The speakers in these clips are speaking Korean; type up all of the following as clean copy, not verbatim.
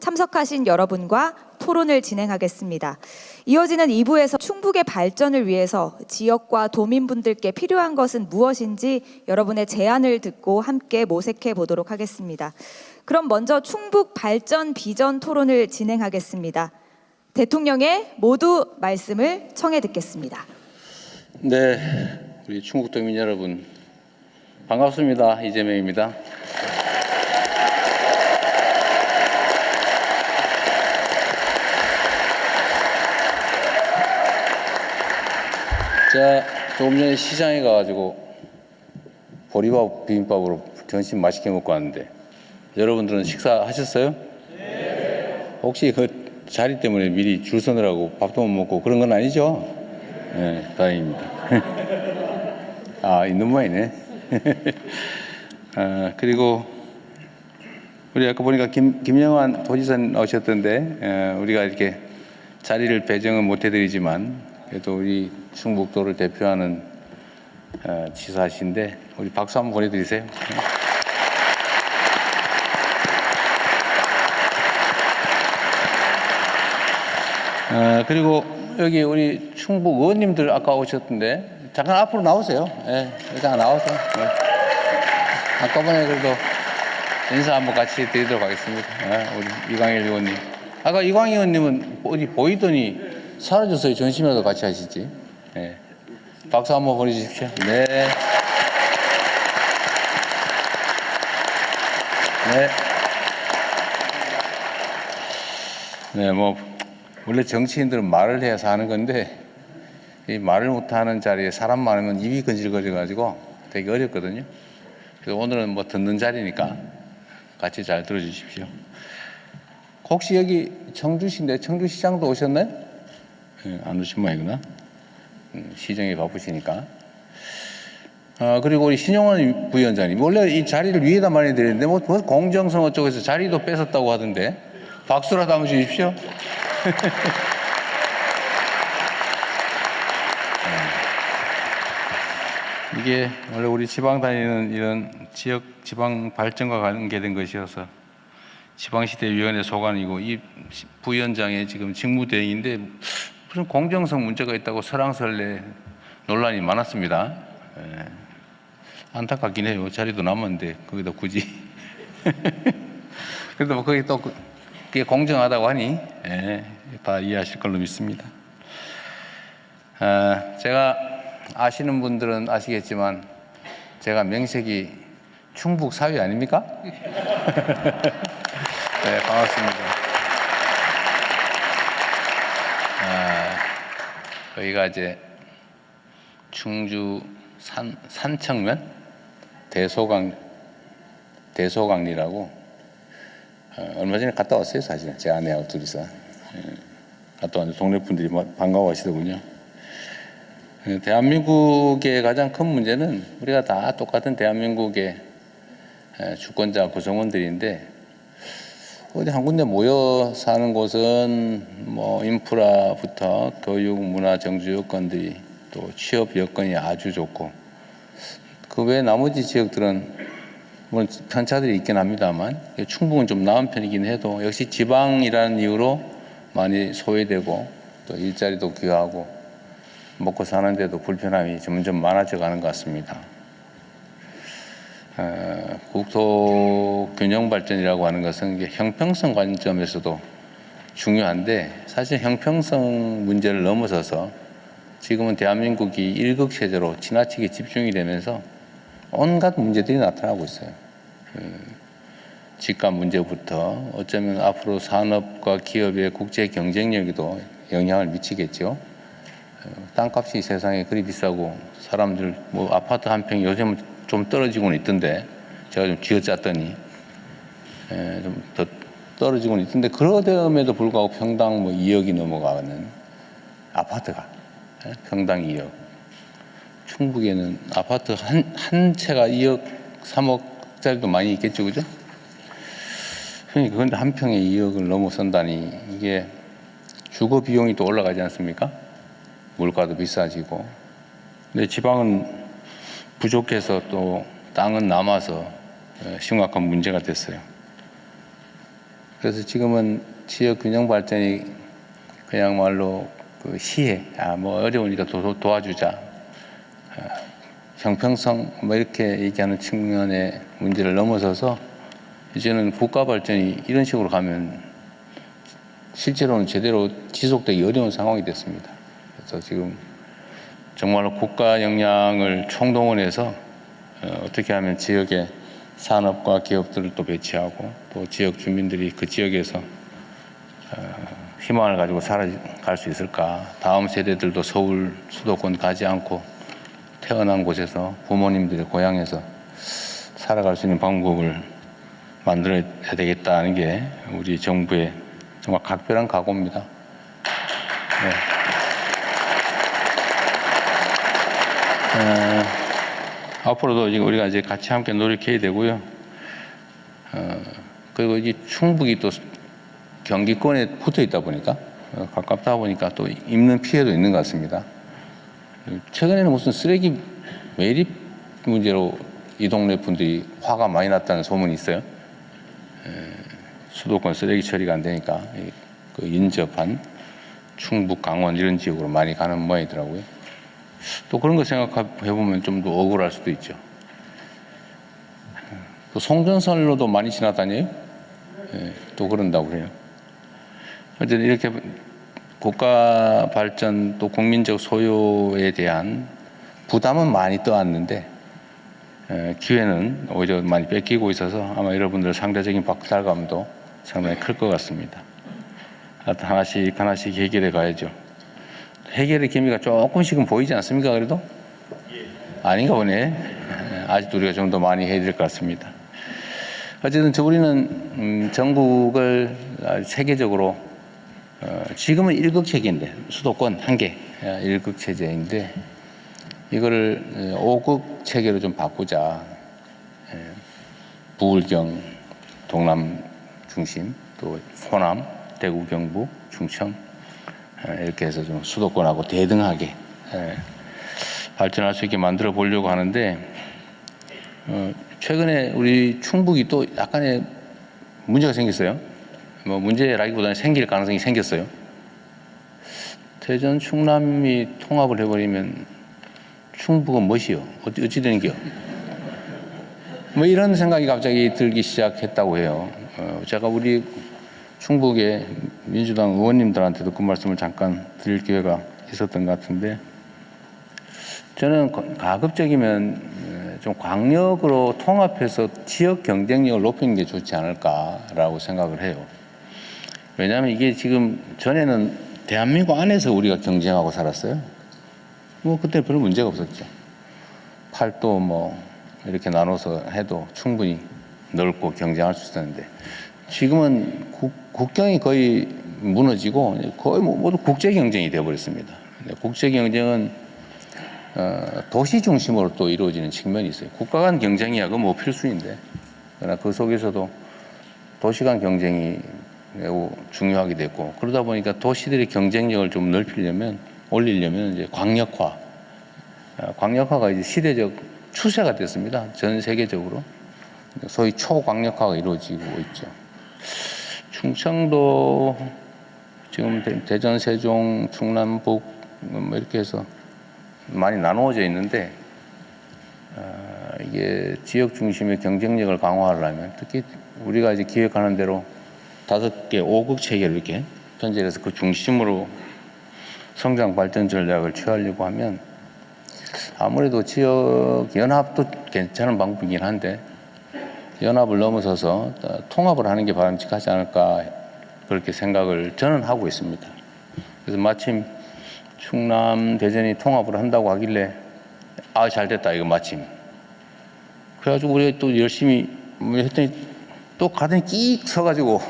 참석하신 여러분과 토론을 진행하겠습니다. 이어지는 2부에서 충북의 발전을 위해서 지역과 도민분들께 필요한 것은 무엇인지 여러분의 제안을 듣고 함께 모색해 보도록 하겠습니다. 그럼 먼저 충북 발전 비전 토론을 진행하겠습니다. 대통령의 모두 말씀을 청해 듣겠습니다. 네, 우리 충북도민 여러분 반갑습니다. 이재명입니다. 제가 조금 전에 시장에 가가지고 보리밥 비빔밥으로 점심 맛있게 먹고 왔는데 여러분들은 식사하셨어요? 네. 혹시 그 자리 때문에 미리 줄 서느라고 밥도 못 먹고 그런 건 아니죠? 네, 다행입니다. 아, 있는 모양이네. 그리고 우리 아까 보니까 김영환 도지사님 오셨던데 우리가 이렇게 자리를 배정은 못 해드리지만 그래도 우리 충북도를 대표하는 지사신데 우리 박수 한번 보내드리세요. 그리고 여기 우리 충북 의원님들 아까 오셨던데 잠깐 앞으로 나오세요. 네, 잠깐 나오세요. 네. 아까번에 그래도 인사 한번 같이 드리도록 하겠습니다. 우리 이광일 의원님. 아까 이광일 의원님은 어디 보이더니 사라졌어요. 전심이라도 같이 하시지. 네. 박수 한번 보내주십시오. 네. 네. 네, 뭐 원래 정치인들은 말을 해야 사는 건데 이 말을 못하는 자리에 사람 많으면 입이 건질거려가지고 되게 어렵거든요. 그래서 오늘은 뭐 듣는 자리니까 같이 잘 들어주십시오. 혹시 여기 청주시인데 청주시장도 오셨나요? 네, 안 오신 모양이구나. 시정이 바쁘시니까. 그리고 우리 신용원 부위원장님 원래 이 자리를 위에다 많이 드리는데 뭐 공정성 어쩌고해서 자리도 뺏었다고 하던데 박수라도 한번 주십시오. 이게 원래 우리 지방 다니는 이런 지역 지방 발전과 관계된 것이어서 지방시대위원회 소관이고 이 부위원장의 지금 직무대행인데 무슨 공정성 문제가 있다고 설왕설래 논란이 많았습니다. 안타깝긴 해요. 자리도 남았는데 거기다 굳이. 그래도 뭐 거기 또 그게 공정하다고 하니 다 이해하실 걸로 믿습니다. 제가 아시는 분들은 아시겠지만 제가 명색이 충북 사위 아닙니까? 네, 반갑습니다. 여기가 이제 충주 산청면 대소강리라고 얼마 전에 갔다 왔어요. 사실 제 아내하고 둘이서 갔다 왔는데 동네 분들이 반가워하시더군요. 대한민국의 가장 큰 문제는 우리가 다 똑같은 대한민국의 주권자 구성원들인데 어디 한 군데 모여 사는 곳은 뭐 인프라부터 교육, 문화, 정주 여건들이 또 취업 여건이 아주 좋고 그 외 나머지 지역들은 물론 편차들이 있긴 합니다만 충북은 좀 나은 편이긴 해도 역시 지방이라는 이유로 많이 소외되고 또 일자리도 귀하고 먹고 사는데도 불편함이 점점 많아져 가는 것 같습니다. 국토 균형 발전이라고 하는 것은 이게 형평성 관점에서도 중요한데 사실 형평성 문제를 넘어서서 지금은 대한민국이 일극체제로 지나치게 집중이 되면서 온갖 문제들이 나타나고 있어요. 집값 문제부터 어쩌면 앞으로 산업과 기업의 국제 경쟁력에도 영향을 미치겠죠. 땅값이 세상에 그리 비싸고 사람들 뭐 아파트 한 평이 요즘은 좀 떨어지고는 있던데 제가 좀 쥐어짰더니 좀 더 떨어지고는 있던데 그러함에도 불구하고 평당 뭐 2억이 넘어가는 아파트가 평당 2억. 충북에는 아파트 한 채가 2억, 3억짜리도 많이 있겠죠, 그죠? 그러니까 그런데 한 평에 2억을 넘어선다니 이게 주거 비용이 또 올라가지 않습니까? 물가도 비싸지고. 근데 지방은 부족해서 또 땅은 남아서 심각한 문제가 됐어요. 그래서 지금은 지역 균형 발전이 그냥말로 그 시해, 뭐 어려우니까 도와주자, 형평성 뭐 이렇게 얘기하는 측면의 문제를 넘어서서 이제는 국가 발전이 이런 식으로 가면 실제로는 제대로 지속되기 어려운 상황이 됐습니다. 그래서 지금 정말로 국가 역량을 총동원해서 어떻게 하면 지역의 산업과 기업들을 또 배치하고 또 지역 주민들이 그 지역에서 희망을 가지고 살아갈 수 있을까. 다음 세대들도 서울 수도권 가지 않고 태어난 곳에서 부모님들의 고향에서 살아갈 수 있는 방법을 만들어야 되겠다는 게 우리 정부의 정말 각별한 각오입니다. 네. 앞으로도 우리가 이제 같이 함께 노력해야 되고요. 그리고 이 충북이 또 경기권에 붙어 있다 보니까 가깝다 보니까 또 입는 피해도 있는 것 같습니다. 최근에는 무슨 쓰레기 매립 문제로 이 동네 분들이 화가 많이 났다는 소문이 있어요. 수도권 쓰레기 처리가 안 되니까 그 인접한 충북, 강원 이런 지역으로 많이 가는 모양이더라고요. 또 그런 거 생각해 보면 좀 더 억울할 수도 있죠. 또 송전선로도 많이 지나다녀요. 또 그런다고 그래요. 어쨌든 이렇게 국가 발전 또 국민적 소유에 대한 부담은 많이 떠왔는데 기회는 오히려 많이 뺏기고 있어서 아마 여러분들 상대적인 박탈감도 상당히 클 것 같습니다. 하나씩 하나씩 해결해 가야죠. 해결의 기미가 조금씩은 보이지 않습니까? 그래도? 아닌가 보네. 아직도 우리가 좀 더 많이 해야 될 것 같습니다. 어쨌든 우리는 전국을 세계적으로 지금은 1극체계인데 수도권 한 개 1극체제인데 이거를 5극 체계로 좀 바꾸자. 부울경, 동남 중심, 또 호남, 대구, 경북, 충청 이렇게 해서 좀 수도권하고 대등하게 발전할 수 있게 만들어 보려고 하는데 최근에 우리 충북이 또 약간의 문제가 생겼어요. 뭐 문제라기보다는 생길 가능성이 생겼어요. 대전, 충남이 통합을 해버리면 충북은 무엇이요? 어찌 되는 게요? 뭐 이런 생각이 갑자기 들기 시작했다고 해요. 제가 우리 충북의 민주당 의원님들한테도 그 말씀을 잠깐 드릴 기회가 있었던 것 같은데 저는 가급적이면 좀 광역으로 통합해서 지역 경쟁력을 높이는 게 좋지 않을까라고 생각을 해요. 왜냐하면 이게 지금 전에는 대한민국 안에서 우리가 경쟁하고 살았어요. 뭐 그때 별 문제가 없었죠. 팔도 뭐 이렇게 나눠서 해도 충분히 넓고 경쟁할 수 있었는데 지금은 국경이 거의 무너지고 거의 모두 국제 경쟁이 되어버렸습니다. 국제 경쟁은 도시 중심으로 또 이루어지는 측면이 있어요. 국가 간 경쟁이야 그건 뭐 필수인데 그러나 그 속에서도 도시 간 경쟁이 매우 중요하게 됐고 그러다 보니까 도시들의 경쟁력을 좀 넓히려면 올리려면 이제 광역화가 이제 시대적 추세가 됐습니다. 전 세계적으로 소위 초광역화가 이루어지고 있죠. 충청도 지금 대전, 세종, 충남, 북 뭐 이렇게 해서 많이 나누어져 있는데 이게 지역 중심의 경쟁력을 강화하려면 특히 우리가 이제 기획하는 대로 5개 5극 체계를 이렇게 편제해서 그 중심으로 성장 발전 전략을 취하려고 하면 아무래도 지역 연합도 괜찮은 방법이긴 한데 연합을 넘어서서 통합을 하는 게 바람직하지 않을까 그렇게 생각을 저는 하고 있습니다. 그래서 마침 충남, 대전이 통합을 한다고 하길래 잘 됐다 이거 마침. 그래가지고 우리가 또 열심히 했더니 또 가더니 끼익 서가지고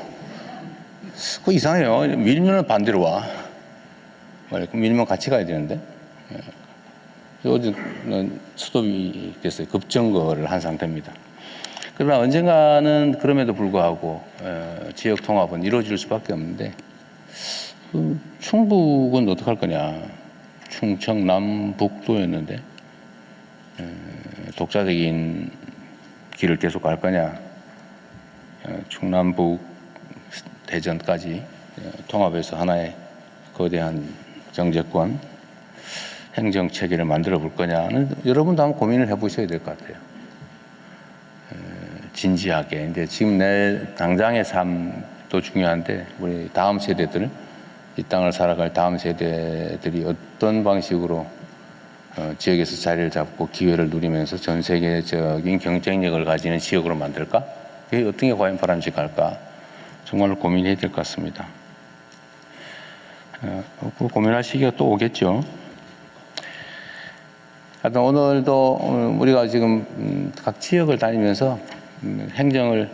그거 이상해요. 밀면은 반대로 와. 밀면 같이 가야 되는데. 어제는 스톱이 됐어요. 급정거를 한 상태입니다. 그러나 언젠가는 그럼에도 불구하고 지역 통합은 이루어질 수밖에 없는데 충북은 어떡할 거냐. 충청, 남북도였는데 독자적인 길을 계속 갈 거냐. 충남북 대전까지 통합해서 하나의 거대한 정제권 행정 체계를 만들어 볼 거냐는 여러분도 한번 고민을 해보셔야 될 것 같아요. 진지하게. 근데 지금 내 당장의 삶도 중요한데 우리 다음 세대들, 이 땅을 살아갈 다음 세대들이 어떤 방식으로 지역에서 자리를 잡고 기회를 누리면서 전 세계적인 경쟁력을 가지는 지역으로 만들까? 그게 어떤 게 과연 바람직할까? 정말 고민해야 될 것 같습니다. 그 고민할 시기가 또 오겠죠. 하여튼 오늘도 우리가 지금 각 지역을 다니면서 행정을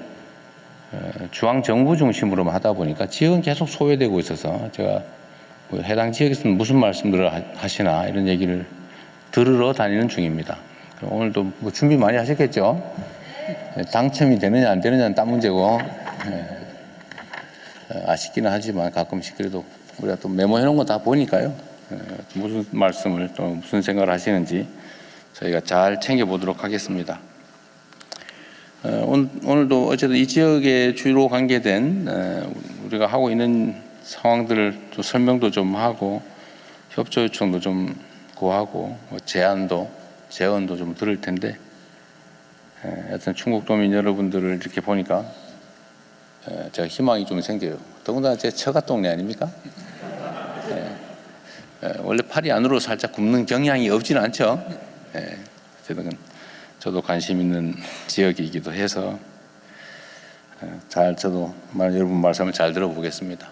중앙정부 중심으로 하다 보니까 지역은 계속 소외되고 있어서 제가 해당 지역에서는 무슨 말씀들을 하시나 이런 얘기를 들으러 다니는 중입니다. 오늘도 뭐 준비 많이 하셨겠죠? 당첨이 되느냐 안 되느냐는 딴 문제고 아쉽기는 하지만 가끔씩 그래도 우리가 또 메모해 놓은 거 다 보니까요. 무슨 말씀을 또 무슨 생각을 하시는지 저희가 잘 챙겨보도록 하겠습니다. 오늘도 어쨌든 이 지역에 주로 관계된 우리가 하고 있는 상황들을 또 설명도 좀 하고 협조 요청도 좀 구하고 제언도 좀 들을 텐데 하여튼 충북도민 여러분들을 이렇게 보니까 제가 희망이 좀 생겨요. 더군다나 제 처가 동네 아닙니까? 원래 팔이 안으로 살짝 굽는 경향이 없지는 않죠. 어쨌든 저도 관심 있는 지역이기도 해서 저도 여러분 말씀을 잘 들어보겠습니다.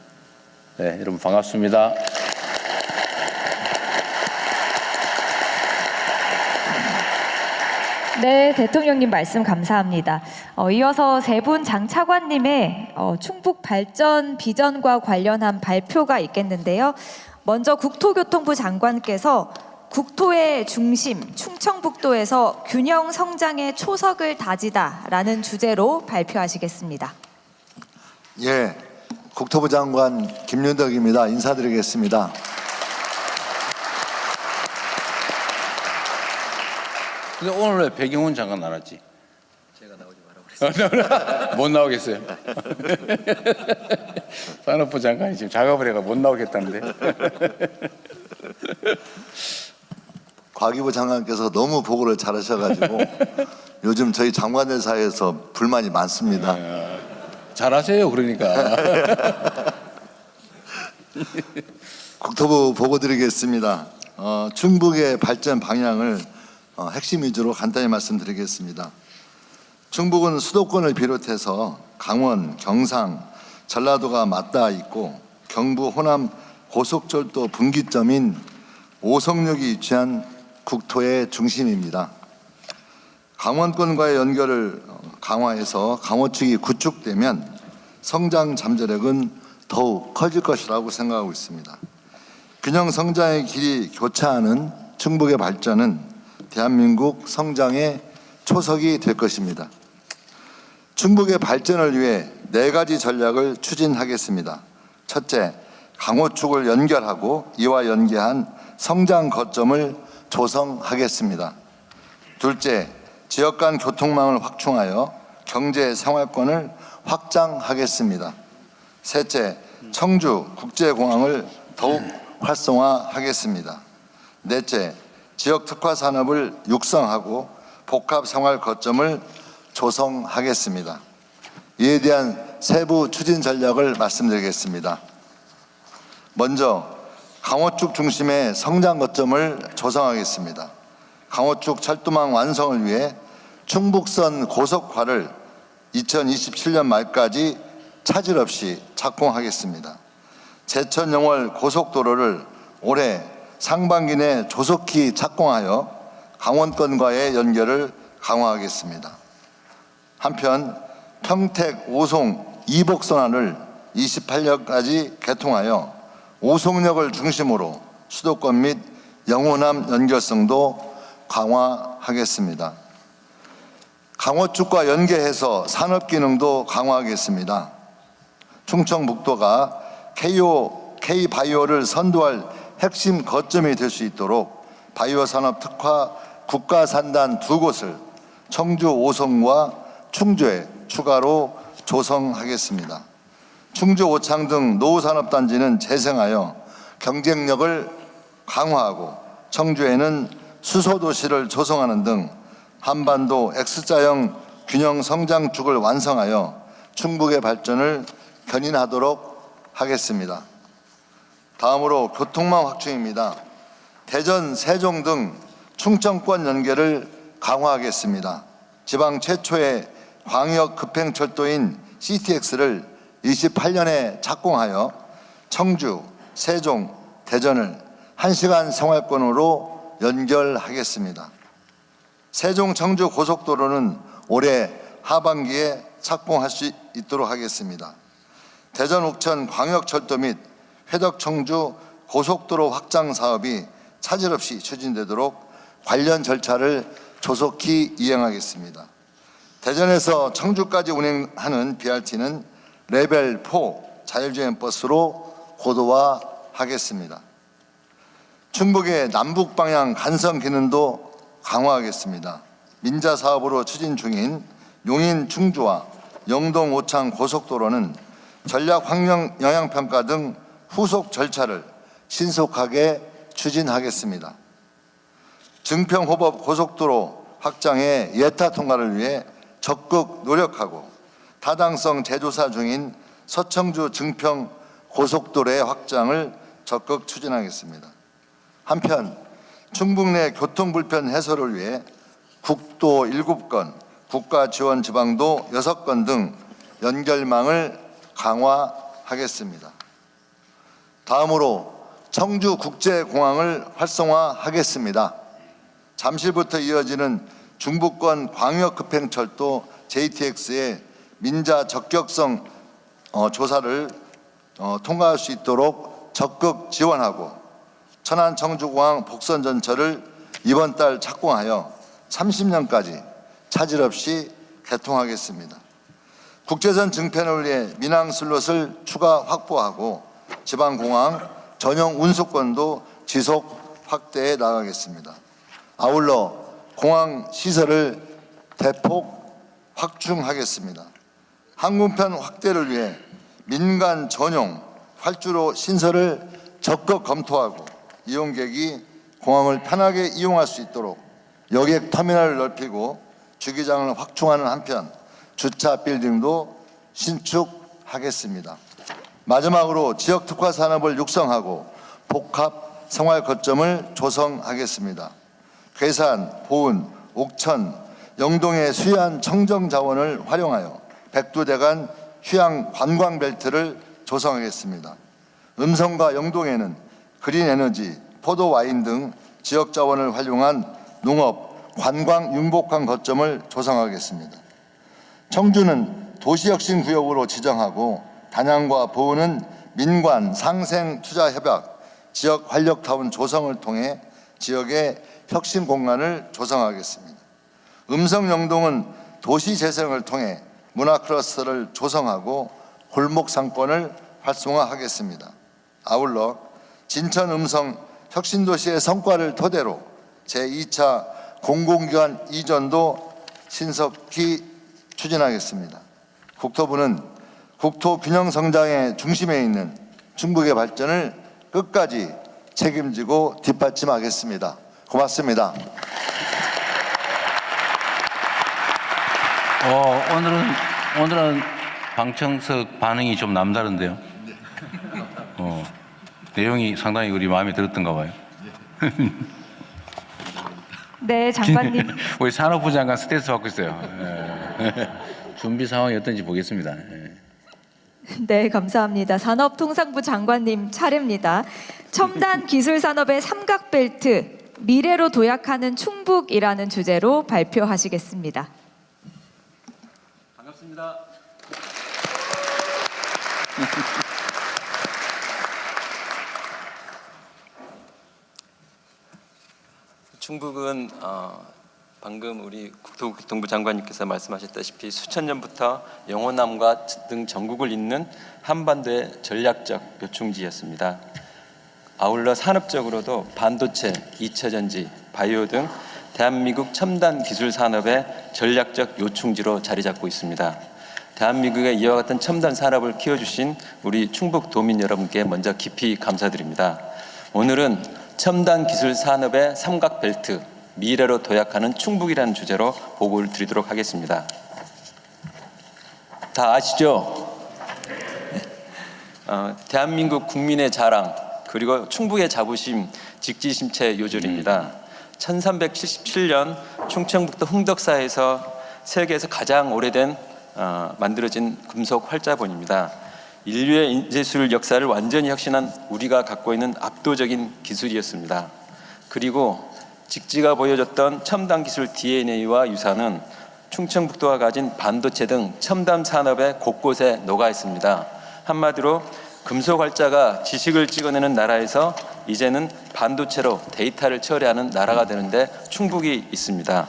네, 여러분 반갑습니다. 네, 대통령님 말씀 감사합니다. 이어서 세 분 장차관님의 충북 발전 비전과 관련한 발표가 있겠는데요. 먼저 국토교통부 장관께서 국토의 중심 충청북도에서 균형 성장의 초석을 다지다라는 주제로 발표하시겠습니다. 예, 국토부 장관 김윤덕입니다. 인사드리겠습니다. 근데 오늘 왜 배경훈 장관 나왔지? 제가 나오지 말라고 그랬어요. 못 나오겠어요. 산업부 장관이 지금 작업을 해가 못 나오겠다는데. 과기부 장관께서 너무 보고를 잘하셔가지고 요즘 저희 장관들 사이에서 불만이 많습니다. 잘하세요. 그러니까. 국토부 보고 드리겠습니다. 충북의 발전 방향을 핵심 위주로 간단히 말씀드리겠습니다. 충북은 수도권을 비롯해서 강원, 경상, 전라도가 맞닿아 있고 경부, 호남 고속철도 분기점인 오송역이 위치한 국토의 중심입니다. 강원권과의 연결을 강화해서 강원축이 구축되면 성장 잠재력은 더욱 커질 것이라고 생각하고 있습니다. 균형 성장의 길이 교차하는 충북의 발전은 대한민국 성장의 초석이 될 것입니다. 충북의 발전을 위해 4가지 전략을 추진하겠습니다. 첫째, 강호축을 연결하고 이와 연계한 성장 거점을 조성하겠습니다. 둘째, 지역 간 교통망을 확충하여 경제 생활권을 확장하겠습니다. 셋째, 청주 국제공항을 더욱 활성화하겠습니다. 넷째, 지역 특화 산업을 육성하고 복합 생활 거점을 조성하겠습니다. 이에 대한 세부 추진 전략을 말씀드리겠습니다. 먼저 강호축 중심의 성장 거점을 조성하겠습니다. 강호축 철도망 완성을 위해 충북선 고속화를 2027년 말까지 차질 없이 착공하겠습니다. 제천 영월 고속도로를 올해 상반기 내 조속히 착공하여 강원권과의 연결을 강화하겠습니다. 한편 평택 오송 이복선환을 28년까지 개통하여 오송역을 중심으로 수도권 및 영호남 연결성도 강화하겠습니다. 강호축과 연계해서 산업 기능도 강화하겠습니다. 충청북도가 K바이오를 선도할 핵심 거점이 될 수 있도록 바이오 산업 특화 국가 산단 2곳을 청주 오송과 충주에 추가로 조성하겠습니다. 충주 오창 등 노후산업단지는 재생하여 경쟁력을 강화하고 청주에는 수소도시를 조성하는 등 한반도 X자형 균형 성장축을 완성하여 충북의 발전을 견인하도록 하겠습니다. 다음으로 교통망 확충입니다. 대전, 세종 등 충청권 연계를 강화하겠습니다. 지방 최초의 광역 급행철도인 CTX를 28년에 착공하여 청주, 세종, 대전을 1시간 생활권으로 연결하겠습니다. 세종 청주 고속도로는 올해 하반기에 착공할 수 있도록 하겠습니다. 대전 옥천 광역철도 및 회덕 청주 고속도로 확장 사업이 차질 없이 추진되도록 관련 절차를 조속히 이행하겠습니다. 대전에서 청주까지 운행하는 BRT는 레벨 4 자율주행 버스로 고도화하겠습니다. 충북의 남북 방향 간선 기능도 강화하겠습니다. 민자 사업으로 추진 중인 용인 충주와 영동 오창 고속도로는 전략 환경 영향 평가 등 후속 절차를 신속하게 추진하겠습니다. 증평 호법 고속도로 확장의 예타 통과를 위해 적극 노력하고 타당성 재조사 중인 서청주 증평 고속도로의 확장을 적극 추진하겠습니다. 한편 충북 내 교통 불편 해소를 위해 국도 7건, 국가 지원 지방도 6건 등 연결망을 강화하겠습니다. 다음으로 청주국제공항을 활성화하겠습니다. 잠실부터 이어지는 중부권 광역급행철도 JTX의 민자 적격성 조사를 통과할 수 있도록 적극 지원하고 천안 청주공항 복선 전철을 이번 달 착공하여 30년까지 차질 없이 개통하겠습니다. 국제선 증편을 위해 민항 슬롯을 추가 확보하고 지방공항 전용 운수권도 지속 확대해 나가겠습니다. 아울러 공항 시설을 대폭 확충하겠습니다. 항공편 확대를 위해 민간 전용 활주로 신설을 적극 검토하고 이용객이 공항을 편하게 이용할 수 있도록 여객 터미널을 넓히고 주기장을 확충하는 한편 주차 빌딩도 신축하겠습니다. 마지막으로 지역 특화 산업을 육성하고 복합 생활 거점을 조성하겠습니다. 괴산, 보은, 옥천, 영동의 수해안 청정 자원을 활용하여 백두대간 휴양 관광 벨트를 조성하겠습니다. 음성과 영동에는 그린 에너지, 포도 와인 등 지역 자원을 활용한 농업, 관광 융복한 거점을 조성하겠습니다. 청주는 도시혁신 구역으로 지정하고 단양과 보은은 민관 상생 투자 협약, 지역 활력타운 조성을 통해 지역의 혁신 공간을 조성하겠습니다. 음성 영동은 도시 재생을 통해 문화 클러스터를 조성하고 골목 상권을 활성화하겠습니다. 아울러 진천 음성 혁신도시의 성과를 토대로 제2차 공공기관 이전도 신속히 추진하겠습니다. 국토부는 국토 균형 성장의 중심에 있는 충북의 발전을 끝까지 책임지고 뒷받침하겠습니다. 고맙습니다. 오늘은 방청석 반응이 좀 남다른데요. 내용이 상당히 우리 마음에 들었던가 봐요. 네, 장관님. 우리 산업부 장관 스트레스 받고 있어요. 준비 상황이 어떤지 보겠습니다. 네, 감사합니다. 산업통상부 장관님 차례입니다. 첨단 기술 산업의 삼각벨트, 미래로 도약하는 충북이라는 주제로 발표하시겠습니다. 반갑습니다. 충북은 방금 우리 국토교통부 장관님께서 말씀하셨다시피 수천 년부터 영호남과 등 전국을 잇는 한반도의 전략적 요충지였습니다. 아울러 산업적으로도 반도체, 2차전지, 바이오 등 대한민국 첨단 기술 산업의 전략적 요충지로 자리 잡고 있습니다. 대한민국의 이와 같은 첨단 산업을 키워주신 우리 충북 도민 여러분께 먼저 깊이 감사드립니다. 오늘은 첨단 기술 산업의 삼각벨트, 미래로 도약하는 충북이라는 주제로 보고를 드리도록 하겠습니다. 다 아시죠? 대한민국 국민의 자랑, 그리고 충북의 자부심, 직지심체 요절입니다. 1377년 충청북도 흥덕사에서 세계에서 가장 오래된 만들어진 금속 활자본입니다. 인류의 인재술 역사를 완전히 혁신한 우리가 갖고 있는 압도적인 기술이었습니다. 그리고 직지가 보여줬던 첨단 기술 DNA와 유산은 충청북도가 가진 반도체 등 첨단 산업의 곳곳에 녹아 있습니다. 한마디로 금속 활자가 지식을 찍어내는 나라에서 이제는 반도체로 데이터를 처리하는 나라가 되는데 충북이 있습니다.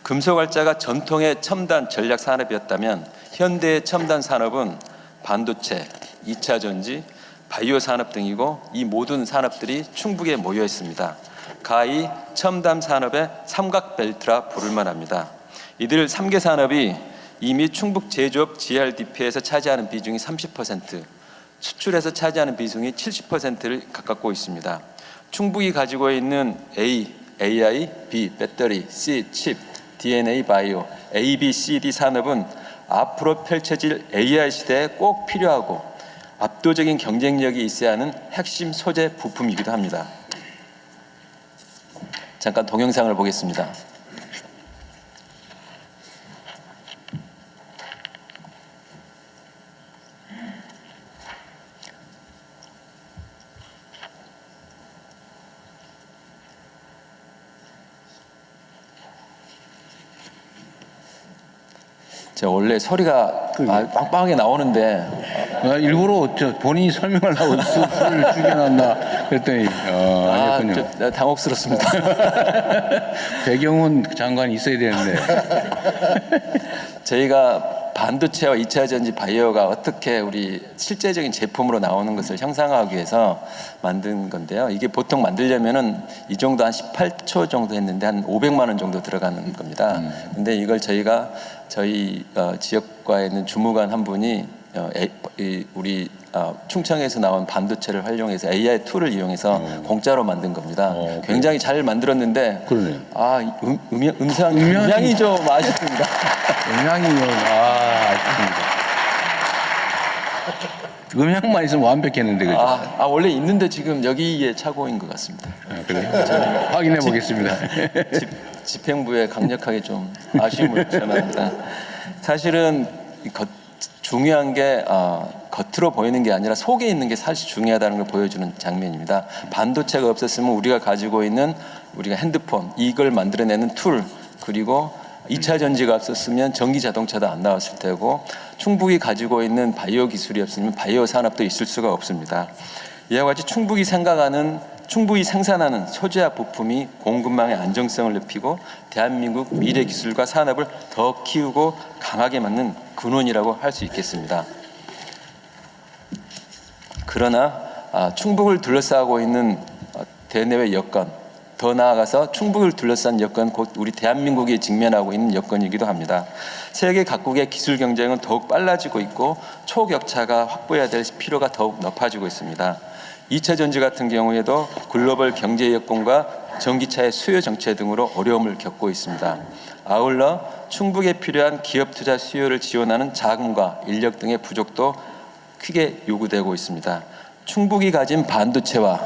금속 활자가 전통의 첨단 전략 산업이었다면 현대의 첨단 산업은 반도체, 2차 전지, 바이오 산업 등이고 이 모든 산업들이 충북에 모여 있습니다. 가히 첨단 산업의 삼각벨트라 부를 만합니다. 이들 3개 산업이 이미 충북 제조업 GRDP에서 차지하는 비중이 30%, 수출에서 차지하는 비중이 70%를 가깝고 있습니다. 충북이 가지고 있는 A, AI, B, 배터리, C, 칩, DNA, 바이오, A, B, C, D 산업은 앞으로 펼쳐질 AI 시대에 꼭 필요하고 압도적인 경쟁력이 있어야 하는 핵심 소재 부품이기도 합니다. 잠깐 동영상을 보겠습니다. 원래 소리가 빵빵하게 나오는데 일부러 본인이 설명하려고 수를 죽여놨나 그랬더니 아니었군요. 내가 당혹스럽습니다. 배경은 장관이 있어야 되는데. 저희가 반도체와 2차 전지 바이오가 어떻게 우리 실제적인 제품으로 나오는 것을 형상화하기 위해서 만든 건데요. 이게 보통 만들려면은 이 정도 한 18초 정도 했는데 한 500만 원 정도 들어가는 겁니다. 근데 이걸 저희가 저희 지역과에 있는 주무관 한 분이 우리 충청에서 나온 반도체를 활용해서 AI 툴을 이용해서 공짜로 만든 겁니다. 굉장히 잘 만들었는데 그러네요. 음향이 좀 아쉽습니다. 음향이 아쉽습니다. 음향만 있으면 완벽했는데 그죠? 원래 있는데 지금 여기에 착오인 것 같습니다. 그래요? 확인해 보겠습니다. 집행부에 강력하게 좀 아쉬움을 전합니다. 사실은 중요한 게 겉으로 보이는 게 아니라 속에 있는 게 사실 중요하다는 걸 보여주는 장면입니다. 반도체가 없었으면 우리가 가지고 있는 우리가 핸드폰 이걸 만들어내는 툴 그리고 2차 전지가 없었으면 전기 자동차도 안 나왔을 테고 충북이 가지고 있는 바이오 기술이 없으면 바이오 산업도 있을 수가 없습니다. 이와 같이 충북이 생산하는 소재와 부품이 공급망의 안정성을 높이고 대한민국 미래 기술과 산업을 더 키우고 강하게 만든 근원이라고 할 수 있겠습니다. 그러나 충북을 둘러싸고 있는 대내외 여건, 더 나아가서 충북을 둘러싼 여건 곧 우리 대한민국이 직면하고 있는 여건이기도 합니다. 세계 각국의 기술 경쟁은 더욱 빨라지고 있고 초격차가 확보해야 될 필요가 더욱 높아지고 있습니다. 2차 전지 같은 경우에도 글로벌 경제 여건과 전기차의 수요 정체 등으로 어려움을 겪고 있습니다. 아울러 충북에 필요한 기업 투자 수요를 지원하는 자금과 인력 등의 부족도 크게 요구되고 있습니다. 충북이 가진 반도체와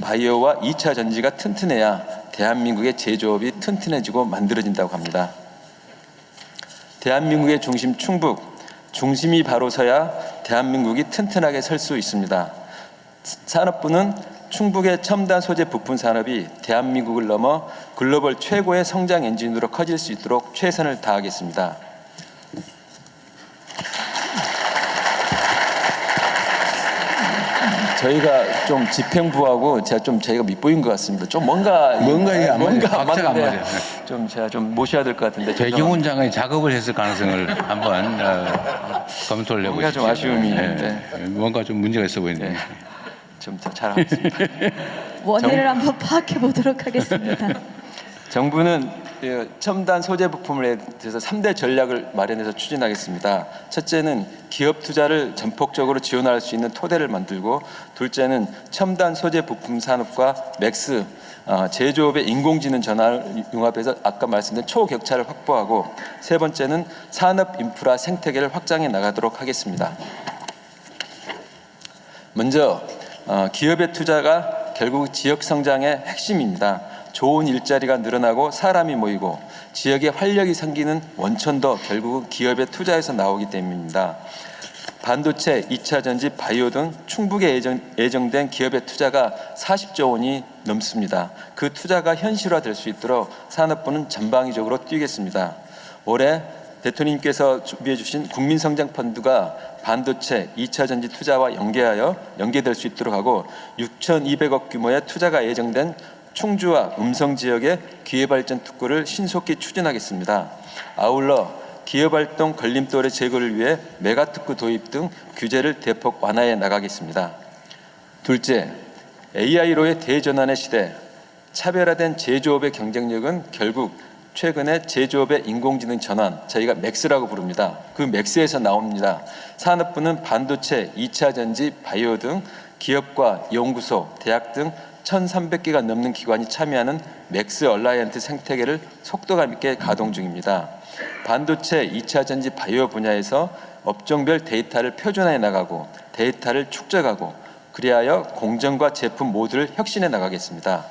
바이오와 2차 전지가 튼튼해야 대한민국의 제조업이 튼튼해지고 만들어진다고 합니다. 대한민국의 중심 충북, 중심이 바로 서야 대한민국이 튼튼하게 설 수 있습니다. 산업부는 충북의 첨단 소재 부품 산업이 대한민국을 넘어 글로벌 최고의 성장 엔진으로 커질 수 있도록 최선을 다하겠습니다. 저희가 좀 집행부하고 저희가 밑보인 것 같습니다. 좀 뭔가 이게 안 맞아요. 박자가 안 맞는데 맞아요. 좀 제가 좀 모셔야 될 것 같은데 배경훈 장관이 작업을 했을 가능성을 한번 검토를 해보시죠. 뭔가 좀 아쉬움이 있는데 뭔가 좀 문제가 있어 보이네요. 좀 더 잘하겠습니다. 원인을 한번 파악해 보도록 하겠습니다. 정부는 첨단 소재 부품에 대해서 3대 전략을 마련해서 추진하겠습니다. 첫째는 기업 투자를 전폭적으로 지원할 수 있는 토대를 만들고, 둘째는 첨단 소재 부품 산업과 맥스 제조업의 인공지능 전환을 융합해서 아까 말씀드린 초격차를 확보하고, 세 번째는 산업 인프라 생태계를 확장해 나가도록 하겠습니다. 먼저 기업의 투자가 결국 지역 성장의 핵심입니다. 좋은 일자리가 늘어나고 사람이 모이고 지역에 활력이 생기는 원천도 결국은 기업의 투자에서 나오기 때문입니다. 반도체, 2차 전지, 바이오 등 충북에 예정된 기업의 투자가 40조 원이 넘습니다. 그 투자가 현실화될 수 있도록 산업부는 전방위적으로 뛰겠습니다. 올해 대통령님께서 준비해 주신 국민성장펀드가 반도체, 2차 전지 투자와 연계될 수 있도록 하고, 6,200억 규모의 투자가 예정된 충주와 음성 지역의 기회발전 특구를 신속히 추진하겠습니다. 아울러 기업활동 걸림돌의 제거를 위해 메가특구 도입 등 규제를 대폭 완화해 나가겠습니다. 둘째, AI로의 대전환의 시대, 차별화된 제조업의 경쟁력은 결국 최근에 제조업의 인공지능 전환, 저희가 맥스라고 부릅니다. 그 맥스에서 나옵니다. 산업부는 반도체, 2차 전지, 바이오 등 기업과 연구소, 대학 등 1,300개가 넘는 기관이 참여하는 맥스 얼라이언트 생태계를 속도감 있게 가동 중입니다. 반도체, 2차 전지, 바이오 분야에서 업종별 데이터를 표준화해 나가고 데이터를 축적하고, 그리하여 공정과 제품 모두를 혁신해 나가겠습니다.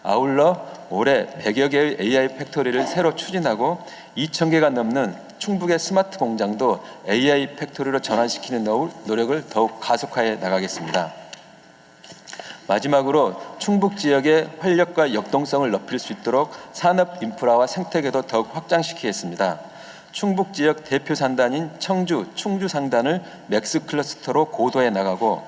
아울러 올해 100여 개의 AI 팩토리를 새로 추진하고 2,000개가 넘는 충북의 스마트 공장도 AI 팩토리로 전환시키는 노력을 더욱 가속화해 나가겠습니다. 마지막으로 충북 지역의 활력과 역동성을 높일 수 있도록 산업 인프라와 생태계도 더욱 확장시키겠습니다. 충북 지역 대표 산단인 청주, 충주 산단을 맥스 클러스터로 고도해 나가고,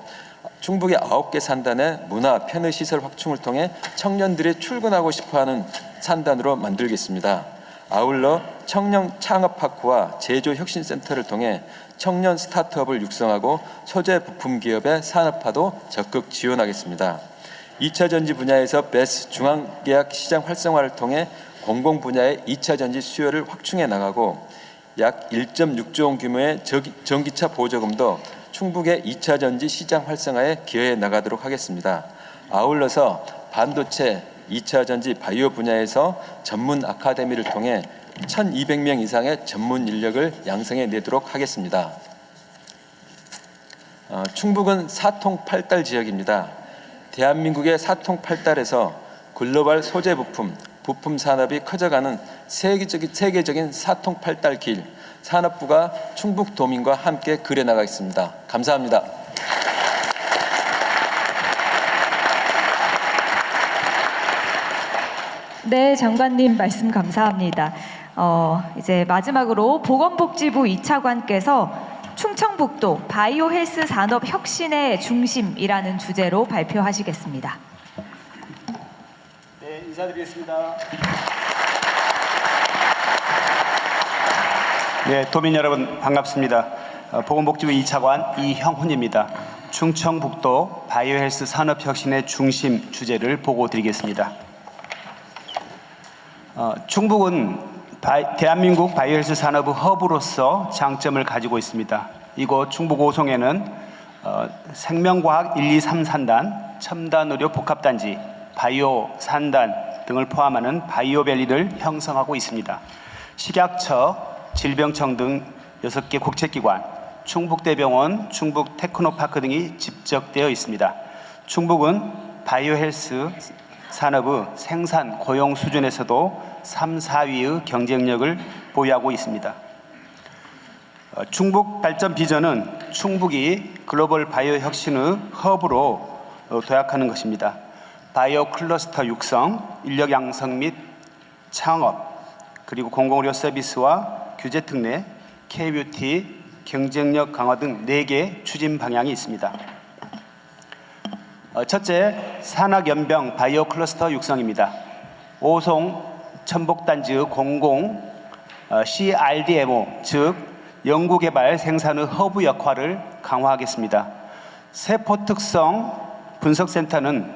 충북의 9개 산단의 문화, 편의 시설 확충을 통해 청년들이 출근하고 싶어하는 산단으로 만들겠습니다. 아울러 청년 창업파크와 제조혁신센터를 통해 청년 스타트업을 육성하고 소재 부품 기업의 산업화도 적극 지원하겠습니다. 2차 전지 분야에서 베스 중앙계약 시장 활성화를 통해 공공 분야의 2차 전지 수요를 확충해 나가고, 약 1.6조 원 규모의 전기차 보조금도 충북의 2차 전지 시장 활성화에 기여해 나가도록 하겠습니다. 아울러서 반도체, 2차 전지, 바이오 분야에서 전문 아카데미를 통해 1,200명 이상의 전문 인력을 양성해 내도록 하겠습니다. 충북은 사통팔달 지역입니다. 대한민국의 사통팔달에서 글로벌 소재 부품 산업이 커져가는 세계적인 사통팔달 길, 산업부가 충북 도민과 함께 그려나가겠습니다. 감사합니다. 네, 장관님 말씀 감사합니다. 이제 마지막으로 보건복지부 2차관께서 충청북도 바이오 헬스 산업 혁신의 중심이라는 주제로 발표하시겠습니다. 네, 인사드리겠습니다. 네, 도민 여러분 반갑습니다. 보건복지부 2차관 이형훈입니다. 충청북도 바이오 헬스 산업 혁신의 중심 주제를 보고 드리겠습니다. 충북은 대한민국 바이오 헬스 산업의 허브로서 장점을 가지고 있습니다. 이곳 충북 오송에는 생명과학 1, 2, 3 산단, 첨단의료 복합단지, 바이오 산단 등을 포함하는 바이오밸리를 형성하고 있습니다. 식약처, 질병청 등 6개 국책기관, 충북대병원, 충북테크노파크 등이 집적되어 있습니다. 충북은 바이오 헬스 산업의 생산, 고용 수준에서도 3, 4위의 경쟁력을 보유하고 있습니다. 충북 발전 비전은 충북이 글로벌 바이오 혁신의 허브로 도약하는 것입니다. 바이오 클러스터 육성, 인력 양성 및 창업, 그리고 공공의료 서비스와 규제 특례, K-뷰티, 경쟁력 강화 등 4개 추진 방향이 있습니다. 첫째, 산학연병 바이오 클러스터 육성입니다. 오송 첨복단지의 공공 CRDMO, 즉 연구개발 생산의 허브 역할을 강화하겠습니다. 세포특성 분석센터는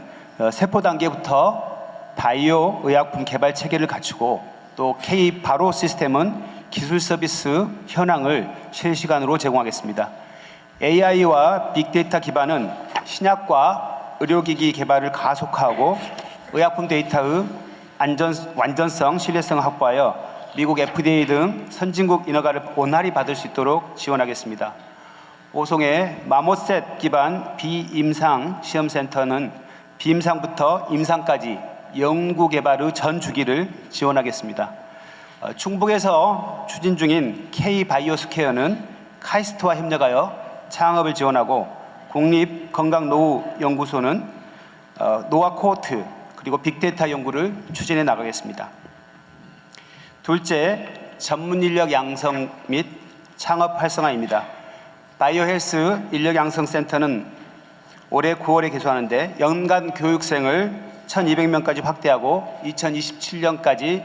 세포 단계부터 바이오 의약품 개발 체계를 갖추고 또 K 바로 시스템은 기술 서비스 현황을 실시간으로 제공하겠습니다. AI와 빅데이터 기반은 신약과 의료기기 개발을 가속화하고 의약품 데이터의 완전성, 신뢰성을 확보하여 미국 FDA 등 선진국 인허가를 원활히 받을 수 있도록 지원하겠습니다. 오송의 마모셋 기반 비임상 시험센터는 비임상부터 임상까지 연구 개발의 전 주기를 지원하겠습니다. 충북에서 추진 중인 K-바이오스퀘어는 카이스트와 협력하여 창업을 지원하고 국립건강노후연구소는 노화 코호트 그리고 빅데이터 연구를 추진해 나가겠습니다. 둘째, 전문 인력 양성 및 창업 활성화입니다. 바이오헬스 인력 양성센터는 올해 9월에 개소하는데 연간 교육생을 1,200명까지 확대하고 2027년까지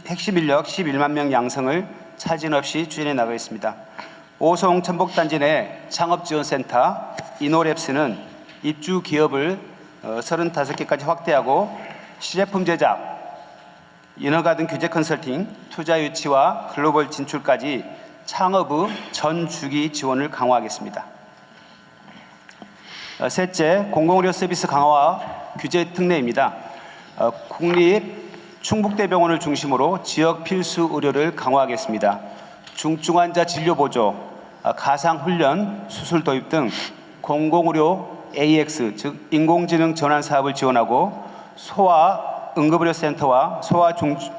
핵심 인력 11만 명 양성을 차질 없이 추진해 나가겠습니다. 오송 천복단지 내 창업지원센터 이노랩스는 입주 기업을 35개까지 확대하고 시제품 제작, 인허가 등 규제 컨설팅, 투자 유치와 글로벌 진출까지 창업의 전 주기 지원을 강화하겠습니다. 셋째, 공공의료 서비스 강화와 규제 특례입니다. 국립 충북대병원을 중심으로 지역 필수 의료를 강화하겠습니다. 중증환자 진료 보조, 가상훈련, 수술 도입 등 공공의료 AX, 즉 인공지능 전환 사업을 지원하고 소아 응급의료센터와 소아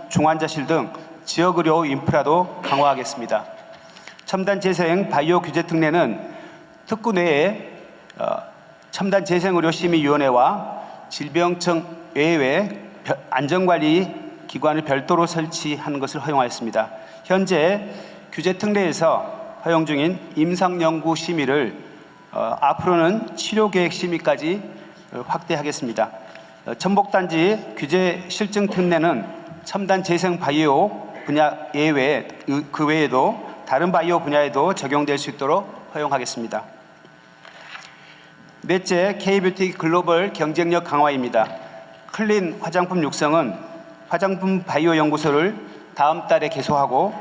중환자실 등 지역의료 인프라도 강화하겠습니다. 첨단 재생 바이오 규제 특례는 특구 내에 첨단 재생 의료 심의위원회와 질병청 외에 안전관리 기관을 별도로 설치하는 것을 허용하였습니다. 현재 규제 특례에서 허용 중인 임상연구 심의를 앞으로는 치료계획 심의까지 확대하겠습니다. 천복단지 규제 실증 특례는 첨단 재생 바이오 분야 예외 그 외에도 다른 바이오 분야에도 적용될 수 있도록 허용하겠습니다. 넷째, K뷰티 글로벌 경쟁력 강화입니다. 클린 화장품 육성은 화장품 바이오 연구소를 다음 달에 개소하고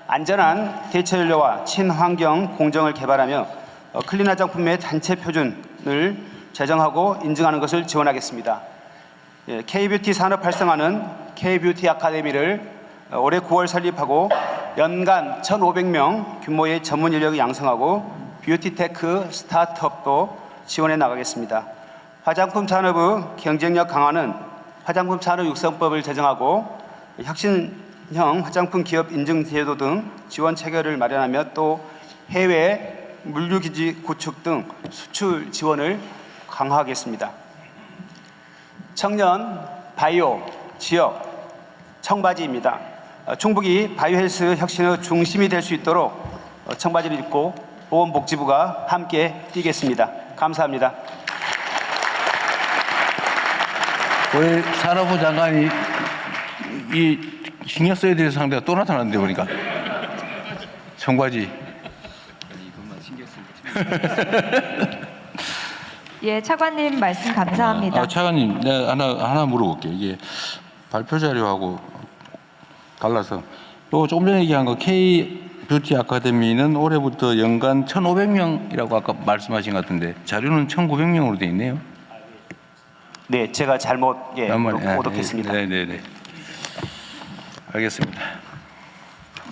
안전한 대체연료와 친환경 공정을 개발하며 클린 화장품의 단체 표준을 제정하고 인증하는 것을 지원하겠습니다. K뷰티 산업 활성화는 K뷰티 아카데미를 올해 9월 설립하고 연간 1,500명 규모의 전문 인력을 양성하고 뷰티테크 스타트업도 지원해 나가겠습니다. 화장품 산업의 경쟁력 강화는 화장품 산업 육성법을 제정하고 혁신형 화장품 기업 인증 제도 등 지원 체계를 마련하며 또 해외 물류기지 구축 등 수출 지원을 강화하겠습니다. 청년, 바이오, 지역, 청바지입니다. 충북이 바이오헬스 혁신의 중심이 될 수 있도록 청바지를 입고 보건복지부가 함께 뛰겠습니다. 감사합니다. 왜 산업부 장관이 이 신경 써야 될 상대가 또 나타났는데 보니까 청바지. 예, 차관님 말씀 감사합니다. 차관님, 내가 하나 물어볼게. 이게 발표 자료하고 달라서 또 조금 전에 얘기한 거 K 뷰티 아카데미는 올해부터 연간 1,500명이라고 아까 말씀하신 것 같은데 자료는 1,900명으로 돼 있네요. 네, 제가 잘못 오독했습니다. 네. 알겠습니다.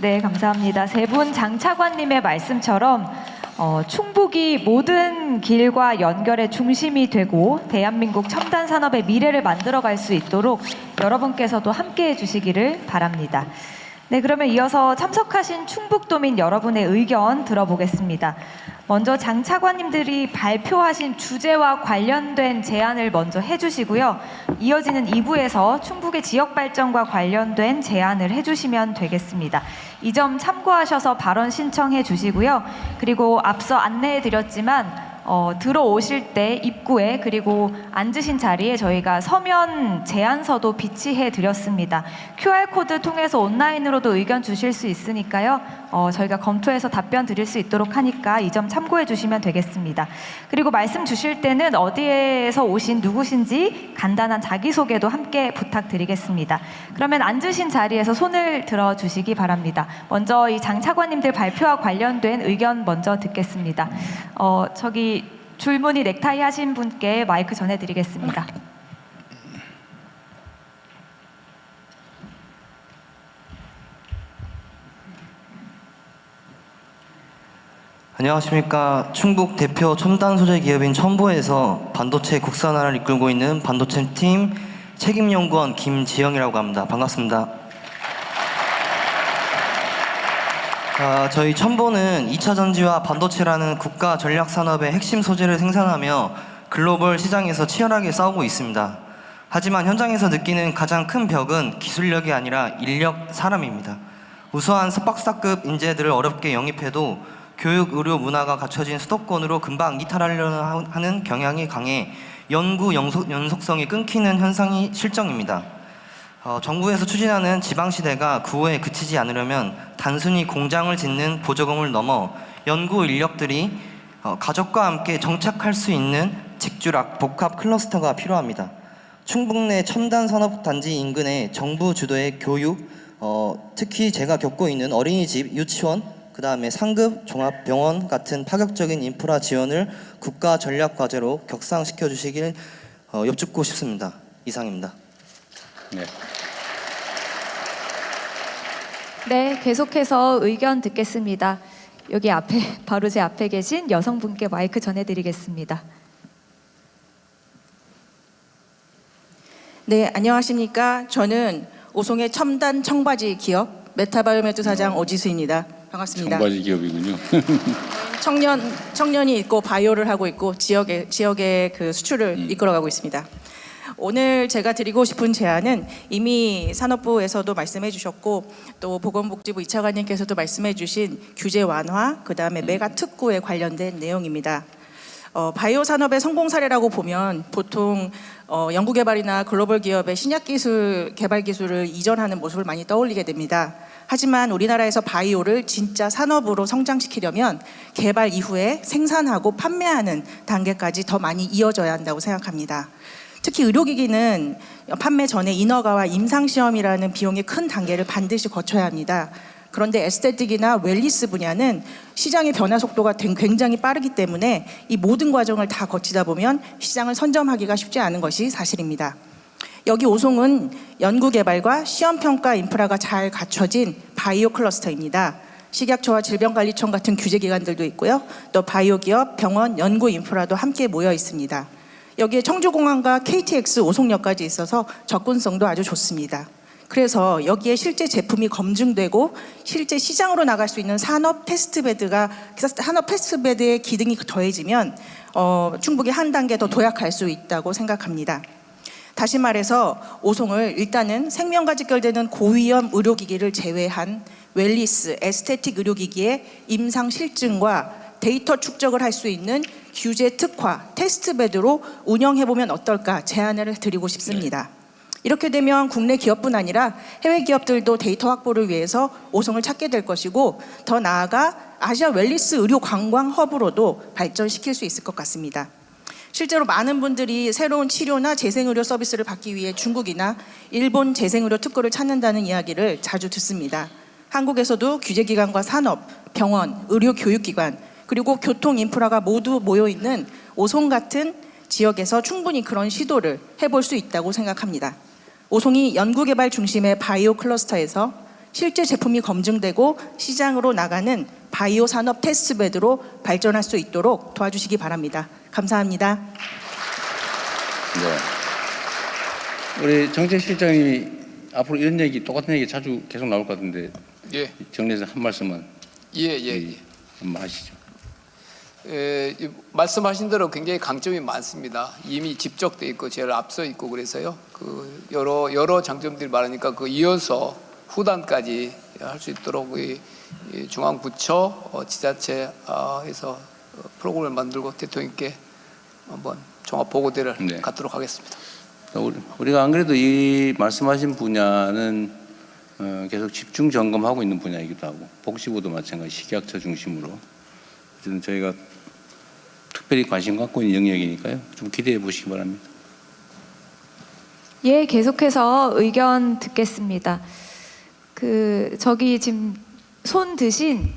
네, 감사합니다. 세 분 장 차관님의 말씀처럼 충북이 모든 길과 연결의 중심이 되고 대한민국 첨단 산업의 미래를 만들어갈 수 있도록 여러분께서도 함께해 주시기를 바랍니다. 네, 그러면 이어서 참석하신 충북도민 여러분의 의견 들어보겠습니다. 먼저 장 차관님들이 발표하신 주제와 관련된 제안을 먼저 해주시고요. 이어지는 2부에서 충북의 지역 발전과 관련된 제안을 해주시면 되겠습니다. 이 점 참고하셔서 발언 신청해 주시고요. 그리고 앞서 안내해 드렸지만 들어오실 때 입구에 그리고 앉으신 자리에 저희가 서면 제안서도 비치해 드렸습니다. QR코드 통해서 온라인으로도 의견 주실 수 있으니까요. 저희가 검토해서 답변 드릴 수 있도록 하니까 이 점 참고해 주시면 되겠습니다. 그리고 말씀 주실 때는 어디에서 오신 누구신지 간단한 자기소개도 함께 부탁드리겠습니다. 그러면 앉으신 자리에서 손을 들어주시기 바랍니다. 먼저 이 장 차관님들 발표와 관련된 의견 먼저 듣겠습니다. 저기 줄무늬 넥타이 하신 분께 마이크 전해드리겠습니다. 안녕하십니까. 충북 대표 첨단 소재 기업인 첨보에서 반도체 국산화를 이끌고 있는 반도체 팀 책임연구원 김지영이라고 합니다. 반갑습니다. 저희 첨보는 2차 전지와 반도체라는 국가 전략 산업의 핵심 소재를 생산하며 글로벌 시장에서 치열하게 싸우고 있습니다. 하지만 현장에서 느끼는 가장 큰 벽은 기술력이 아니라 인력, 사람입니다. 우수한 석박사급 인재들을 어렵게 영입해도 교육, 의료, 문화가 갖춰진 수도권으로 금방 이탈하려는 하는 경향이 강해 연구 연속성이 끊기는 현상이 실정입니다. 정부에서 추진하는 지방시대가 구호에 그치지 않으려면 단순히 공장을 짓는 보조금을 넘어 연구 인력들이 가족과 함께 정착할 수 있는 직주락, 복합 클러스터가 필요합니다. 충북 내 첨단 산업단지 인근에 정부 주도의 교육, 특히 제가 겪고 있는 어린이집, 유치원, 그 다음에 상급 종합병원 같은 파격적인 인프라 지원을 국가 전략 과제로 격상시켜 주시길 여쭙고 싶습니다. 이상입니다. 네. 네, 계속해서 의견 듣겠습니다. 여기 앞에, 바로 제 앞에 계신 여성분께 마이크 전해드리겠습니다. 네, 안녕하십니까. 저는 오송의 첨단 청바지 기업 메타바이오메드 사장 오지수입니다. 반갑습니다. 청바지 기업이군요. 청년이 있고 바이오를 하고 있고 지역의 그 수출을 이끌어가고 있습니다. 오늘 제가 드리고 싶은 제안은 이미 산업부에서도 말씀해 주셨고 또 보건복지부 이차관님께서도 말씀해 주신 규제 완화, 그다음에 메가 특구에 관련된 내용입니다. 바이오 산업의 성공 사례라고 보면 보통 연구개발이나 글로벌 기업의 신약 기술, 개발 기술을 이전하는 모습을 많이 떠올리게 됩니다. 하지만 우리나라에서 바이오를 진짜 산업으로 성장시키려면 개발 이후에 생산하고 판매하는 단계까지 더 많이 이어져야 한다고 생각합니다. 특히 의료기기는 판매 전에 인허가와 임상시험이라는 비용의 큰 단계를 반드시 거쳐야 합니다. 그런데 에스테틱이나 웰니스 분야는 시장의 변화 속도가 굉장히 빠르기 때문에 이 모든 과정을 다 거치다 보면 시장을 선점하기가 쉽지 않은 것이 사실입니다. 여기 오송은 연구개발과 시험평가 인프라가 잘 갖춰진 바이오 클러스터입니다. 식약처와 질병관리청 같은 규제기관들도 있고요. 또 바이오 기업, 병원, 연구 인프라도 함께 모여 있습니다. 여기에 청주공항과 KTX 오송역까지 있어서 접근성도 아주 좋습니다. 그래서 여기에 실제 제품이 검증되고 실제 시장으로 나갈 수 있는 산업 테스트베드의 기능이 더해지면 충북이 한 단계 더 도약할 수 있다고 생각합니다. 다시 말해서 오송을 일단은 생명과 직결되는 고위험 의료기기를 제외한 웰니스, 에스테틱 의료기기의 임상 실증과 데이터 축적을 할 수 있는 규제 특화, 테스트베드로 운영해보면 어떨까 제안을 드리고 싶습니다. 이렇게 되면 국내 기업뿐 아니라 해외 기업들도 데이터 확보를 위해서 오송을 찾게 될 것이고 더 나아가 아시아 웰니스 의료 관광 허브로도 발전시킬 수 있을 것 같습니다. 실제로 많은 분들이 새로운 치료나 재생의료 서비스를 받기 위해 중국이나 일본 재생의료 특구를 찾는다는 이야기를 자주 듣습니다. 한국에서도 규제기관과 산업, 병원, 의료 교육기관 그리고 교통 인프라가 모두 모여있는 오송 같은 지역에서 충분히 그런 시도를 해볼 수 있다고 생각합니다. 오송이 연구개발 중심의 바이오 클러스터에서 실제 제품이 검증되고 시장으로 나가는 바이오 산업 테스트베드로 발전할 수 있도록 도와주시기 바랍니다. 감사합니다. 네. 우리 정책실장님이 앞으로 이런 얘기, 똑같은 얘기 자주 계속 나올 것 같은데 예. 정리해서 한 말씀만 한번 하시죠. 말씀하신 대로 굉장히 강점이 많습니다. 이미 집적돼 있고 제일 앞서 있고 그래서요. 그 여러 장점들이 많으니까 그 이어서 후단까지 할 수 있도록 중앙부처, 지자체에서 프로그램을 만들고 대통령께 한번 종합 보고대를 갖도록 하겠습니다. 우리가 안 그래도 이 말씀하신 분야는 계속 집중 점검하고 있는 분야이기도 하고 복지부도 마찬가지 식약처 중심으로 어쨌든 저희가 특별히 관심 갖고 있는 영역이니까요. 좀 기대해 보시기 바랍니다. 예, 계속해서 의견 듣겠습니다. 저기 지금 손 드신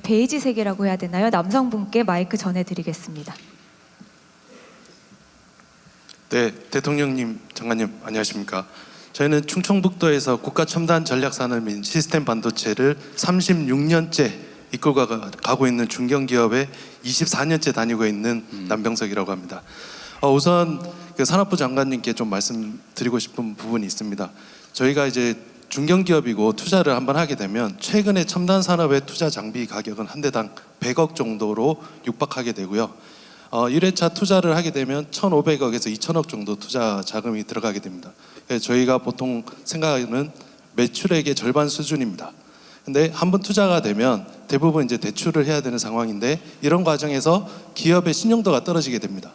베이지색이라고 해야 되나요? 남성분께 마이크 전해드리겠습니다. 네, 대통령님, 장관님 안녕하십니까? 저희는 충청북도에서 국가첨단전략산업인 시스템 반도체를 36년째 이끌고 가고 있는 중견기업에 24년째 다니고 있는 남병석이라고 합니다. 우선 그 산업부 장관님께 좀 말씀드리고 싶은 부분이 있습니다. 저희가 이제 중견기업이고 투자를 한번 하게 되면 최근에 첨단 산업의 투자 장비 가격은 한 대당 100억 정도로 육박하게 되고요. 1회차 투자를 하게 되면 1,500억에서 2,000억 정도 투자 자금이 들어가게 됩니다. 그래서 저희가 보통 생각하는 매출액의 절반 수준입니다. 근데 한 번 투자가 되면 대부분 이제 대출을 해야 되는 상황인데 이런 과정에서 기업의 신용도가 떨어지게 됩니다.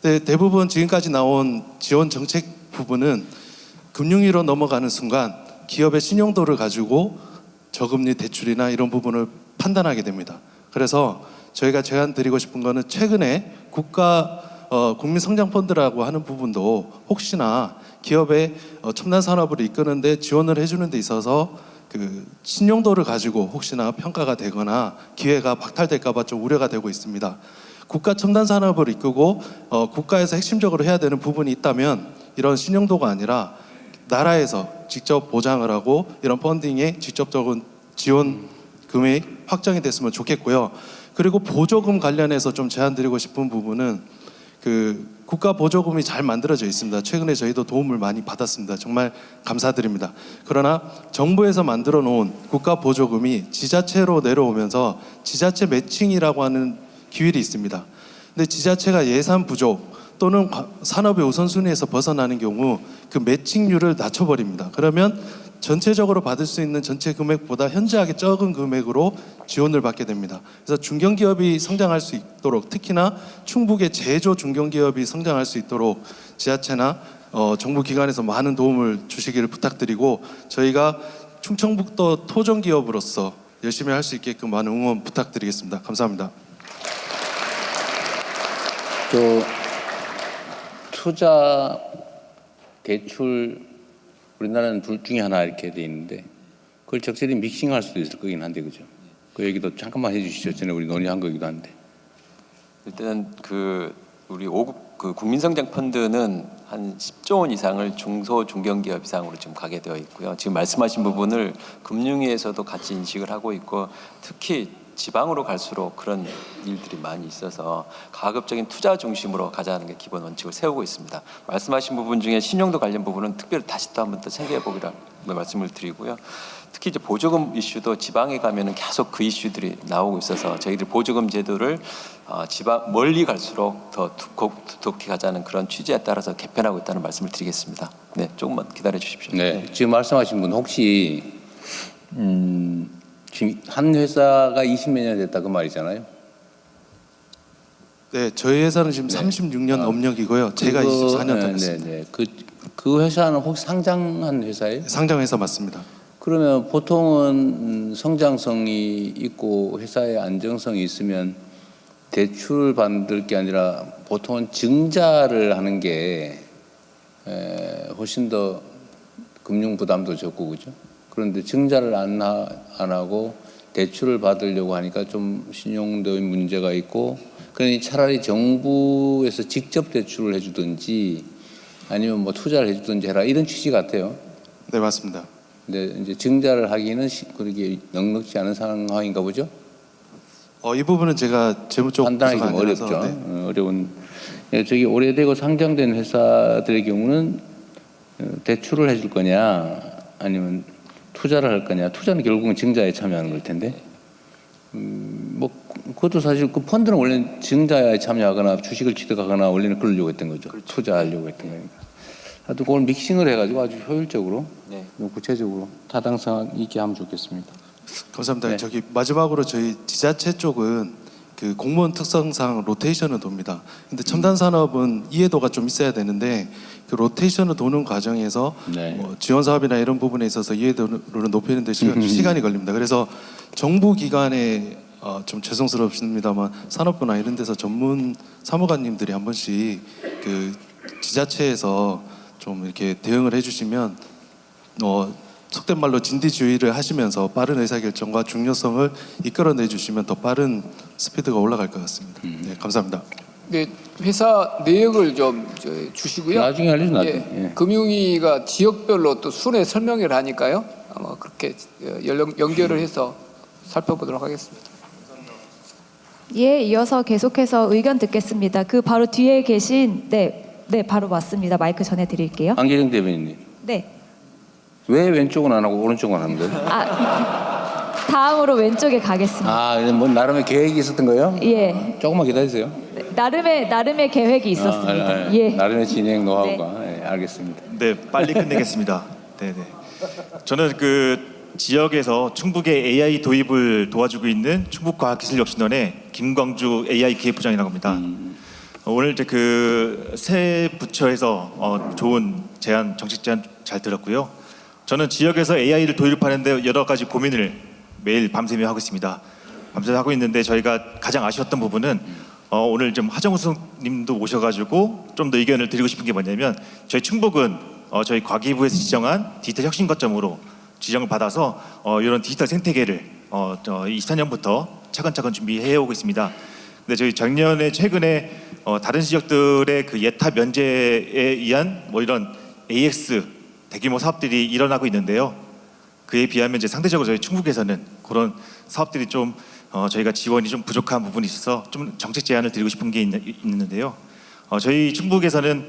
근데 대부분 지금까지 나온 지원 정책 부분은 금융위로 넘어가는 순간 기업의 신용도를 가지고 저금리 대출이나 이런 부분을 판단하게 됩니다. 그래서 저희가 제안드리고 싶은 거는 최근에 국민성장펀드라고 하는 부분도 혹시나 기업의 첨단 산업을 이끄는데 지원을 해주는 데 있어서 그 신용도를 가지고 혹시나 평가가 되거나 기회가 박탈될까 봐 좀 우려가 되고 있습니다. 국가 첨단 산업을 이끄고 국가에서 핵심적으로 해야 되는 부분이 있다면 이런 신용도가 아니라 나라에서 직접 보장을 하고 이런 펀딩에 직접적인 지원 금액 확정이 됐으면 좋겠고요. 그리고 보조금 관련해서 좀 제안드리고 싶은 부분은 그 국가 보조금이 잘 만들어져 있습니다. 최근에 저희도 도움을 많이 받았습니다. 정말 감사드립니다. 그러나 정부에서 만들어 놓은 국가 보조금이 지자체로 내려오면서 지자체 매칭이라고 하는 기율이 있습니다. 근데 지자체가 예산 부족 또는 산업의 우선순위에서 벗어나는 경우 그 매칭률을 낮춰버립니다. 그러면 전체적으로 받을 수 있는 전체 금액보다 현저하게 적은 금액으로 지원을 받게 됩니다. 그래서 중견기업이 성장할 수 있도록 특히나 충북의 제조 중견기업이 성장할 수 있도록 지자체나 정부 기관에서 많은 도움을 주시기를 부탁드리고 저희가 충청북도 토종기업으로서 열심히 할 수 있게끔 많은 응원 부탁드리겠습니다. 감사합니다. 투자 대출 우리나라는 둘 중에 하나 이렇게 돼 있는데 그걸 적절히 믹싱할 수도 있을 거긴 한데 그죠? 그 얘기도 잠깐만 해주시죠. 전에 우리 논의한 거기도 한데. 일단 우리 5급 국민성장 펀드는 한 10조 원 이상을 중소 중견기업 이상으로 지금 가게 되어 있고요. 지금 말씀하신 부분을 금융위에서도 같이 인식을 하고 있고 특히 지방으로 갈수록 그런 일들이 많이 있어서 가급적인 투자 중심으로 가자는 게 기본 원칙을 세우고 있습니다. 말씀하신 부분 중에 신용도 관련 부분은 특별히 다시 또 한번 더 생각해 보기로 말씀을 드리고요. 특히 이제 보조금 이슈도 지방에 가면은 계속 그 이슈들이 나오고 있어서 저희들 보조금 제도를 지방 멀리 갈수록 더 두텁게 가자는 그런 취지에 따라서 개편하고 있다는 말씀을 드리겠습니다. 네, 조금만 기다려 주십시오. 네, 지금 말씀하신 분 혹시 지금 한 회사가 20몇 년 됐다 그 말이잖아요. 네, 저희 회사는 지금 36년 업력이고요. 제가 24년 다녔습니다. 네. 그 회사는 혹시 상장한 회사예요? 상장회사 맞습니다. 그러면 보통은 성장성이 있고 회사의 안정성이 있으면 대출 받을 게 아니라 보통은 증자를 하는 게 훨씬 더 금융 부담도 적고 그죠? 그런데 증자를 안 하고 대출을 받으려고 하니까 좀 신용도의 문제가 있고 그러니 차라리 정부에서 직접 대출을 해주든지 아니면 뭐 투자를 해주든지 해라 이런 취지 같아요. 네, 맞습니다. 근데 이제 증자를 하기는 그렇게 넉넉지 않은 상황인가 보죠? 이 부분은 제가 재무 쪽 판단하기 좀 부서가 어렵죠. 아니라서, 네. 어려운. 저기 오래되고 상장된 회사들의 경우는 대출을 해줄 거냐 아니면 투자를 할 거냐. 투자는 결국은 증자에 참여하는 걸 텐데. 뭐 그것도 사실 그 펀드는 원래 증자에 참여하거나 주식을 취득하거나 원래는 그러려고 했던 거죠. 그렇죠. 투자하려고 했던 거니까. 하여튼 그걸 믹싱을 해가지고 아주 효율적으로, 네. 구체적으로 타당성 있게 하면 좋겠습니다. 감사합니다. 네. 저기 마지막으로 저희 지자체 쪽은 그 공무원 특성상 로테이션을 돕니다. 근데 첨단 산업은 이해도가 좀 있어야 되는데 그 로테이션을 도는 과정에서 네. 뭐 지원 사업이나 이런 부분에 있어서 이해도를 높이는 데 시간이 걸립니다. 그래서 정부 기관에 좀 죄송스럽습니다만 산업부나 이런 데서 전문 사무관님들이 한 번씩 그 지자체에서 좀 이렇게 대응을 해주시면 속된 말로 진디주의를 하시면서 빠른 의사결정과 중요성을 이끌어내 주시면 더 빠른 스피드가 올라갈 것 같습니다. 네, 감사합니다. 네, 회사 내역을 좀 주시고요. 나중에 알려줘, 나중에. 예. 금융위가 지역별로 또 순회 설명을 하니까요. 아마 그렇게 연결을 해서 살펴보도록 하겠습니다. 예, 이어서 계속해서 의견 듣겠습니다. 그 바로 뒤에 계신 네, 바로 맞습니다. 마이크 전해드릴게요. 안기정 대변인님. 네. 왜 왼쪽은 안 하고 오른쪽은 하는 거예요? 다음으로 왼쪽에 가겠습니다. 뭐 나름의 계획이 있었던 거예요? 예. 조금만 기다리세요. 네, 나름의 계획이 있었습니다. 예. 나름의 진행 노하우가. 네, 알겠습니다. 네, 빨리 끝내겠습니다. 네. 저는 그 지역에서 충북의 AI 도입을 도와주고 있는 충북과학기술혁신원의 김광주 AI 기획부장이라고 합니다. 오늘 이제 그 새 부처에서 좋은 제안, 정책 제안 잘 들었고요. 저는 지역에서 AI를 도입하는데 여러 가지 고민을 매일 밤새며 하고 있습니다. 밤새 하고 있는데 저희가 가장 아쉬웠던 부분은 오늘 좀 하정우님도 모셔가지고 좀 더 의견을 드리고 싶은 게 뭐냐면 저희 충북은 저희 과기부에서 지정한 디지털 혁신 거점으로 지정을 받아서 이런 디지털 생태계를 24년부터 차근차근 준비해 오고 있습니다. 근데 저희 작년에 최근에 다른 지역들의 그 예타 면제에 의한 뭐 이런 AX 대규모 사업들이 일어나고 있는데요. 그에 비하면 이제 상대적으로 저희 충북에서는 그런 사업들이 좀 저희가 지원이 좀 부족한 부분이 있어서 좀 정책 제안을 드리고 싶은 게 있는데요. 저희 충북에서는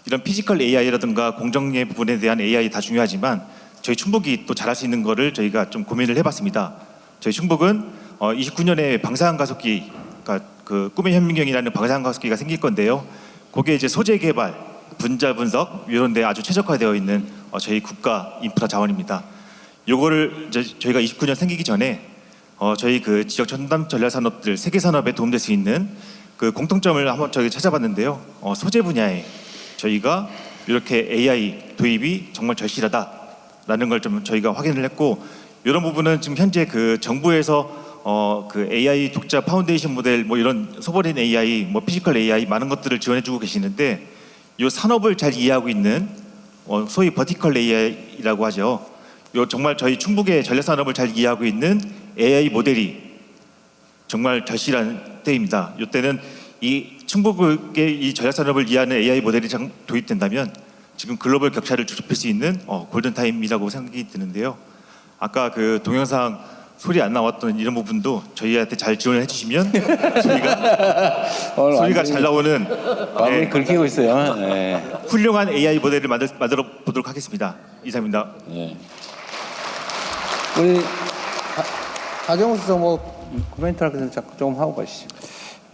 이런 피지컬 AI라든가 공정의 부분에 대한 AI 다 중요하지만 저희 충북이 또 잘할 수 있는 거를 저희가 좀 고민을 해봤습니다. 저희 충북은 29년에 방사항 가속기가 그 꿈의 현민경이라는 방사항 가속기가 생길 건데요. 그게 이제 소재 개발, 분자 분석 이런 데 아주 최적화되어 있는 저희 국가 인프라 자원입니다. 요거를 저희가 29년 생기기 전에 저희 그 지역 첨단 전략 산업들 세계 산업에 도움될 수 있는 그 공통점을 한번 저희 찾아봤는데요. 소재 분야에 저희가 이렇게 AI 도입이 정말 절실하다라는 걸 좀 저희가 확인을 했고 이런 부분은 지금 현재 그 정부에서 그 AI 독자 파운데이션 모델 뭐 이런 소버린 AI, 뭐 피지컬 AI 많은 것들을 지원해주고 계시는데 이 산업을 잘 이해하고 있는 소위 버티컬 AI라고 하죠. 요 정말 저희 충북의 전략 산업을 잘 이해하고 있는 AI 모델이 정말 절실한 때입니다. 이때는 이 충북의 이 전략 산업을 이해하는 AI 모델이 도입된다면 지금 글로벌 격차를 좁힐 수 있는 골든 타임이라고 생각이 드는데요. 아까 그 동영상 소리 안 나왔던 이런 부분도 저희한테 잘 지원을 해주시면 소리가 잘 나오는 마음이 긁히고 있어요. 네. 훌륭한 AI 모델을 만들어 보도록 하겠습니다. 이상입니다. 네. 우리 하정우 수석 뭐 코멘트 할 거 좀 하고 가시죠.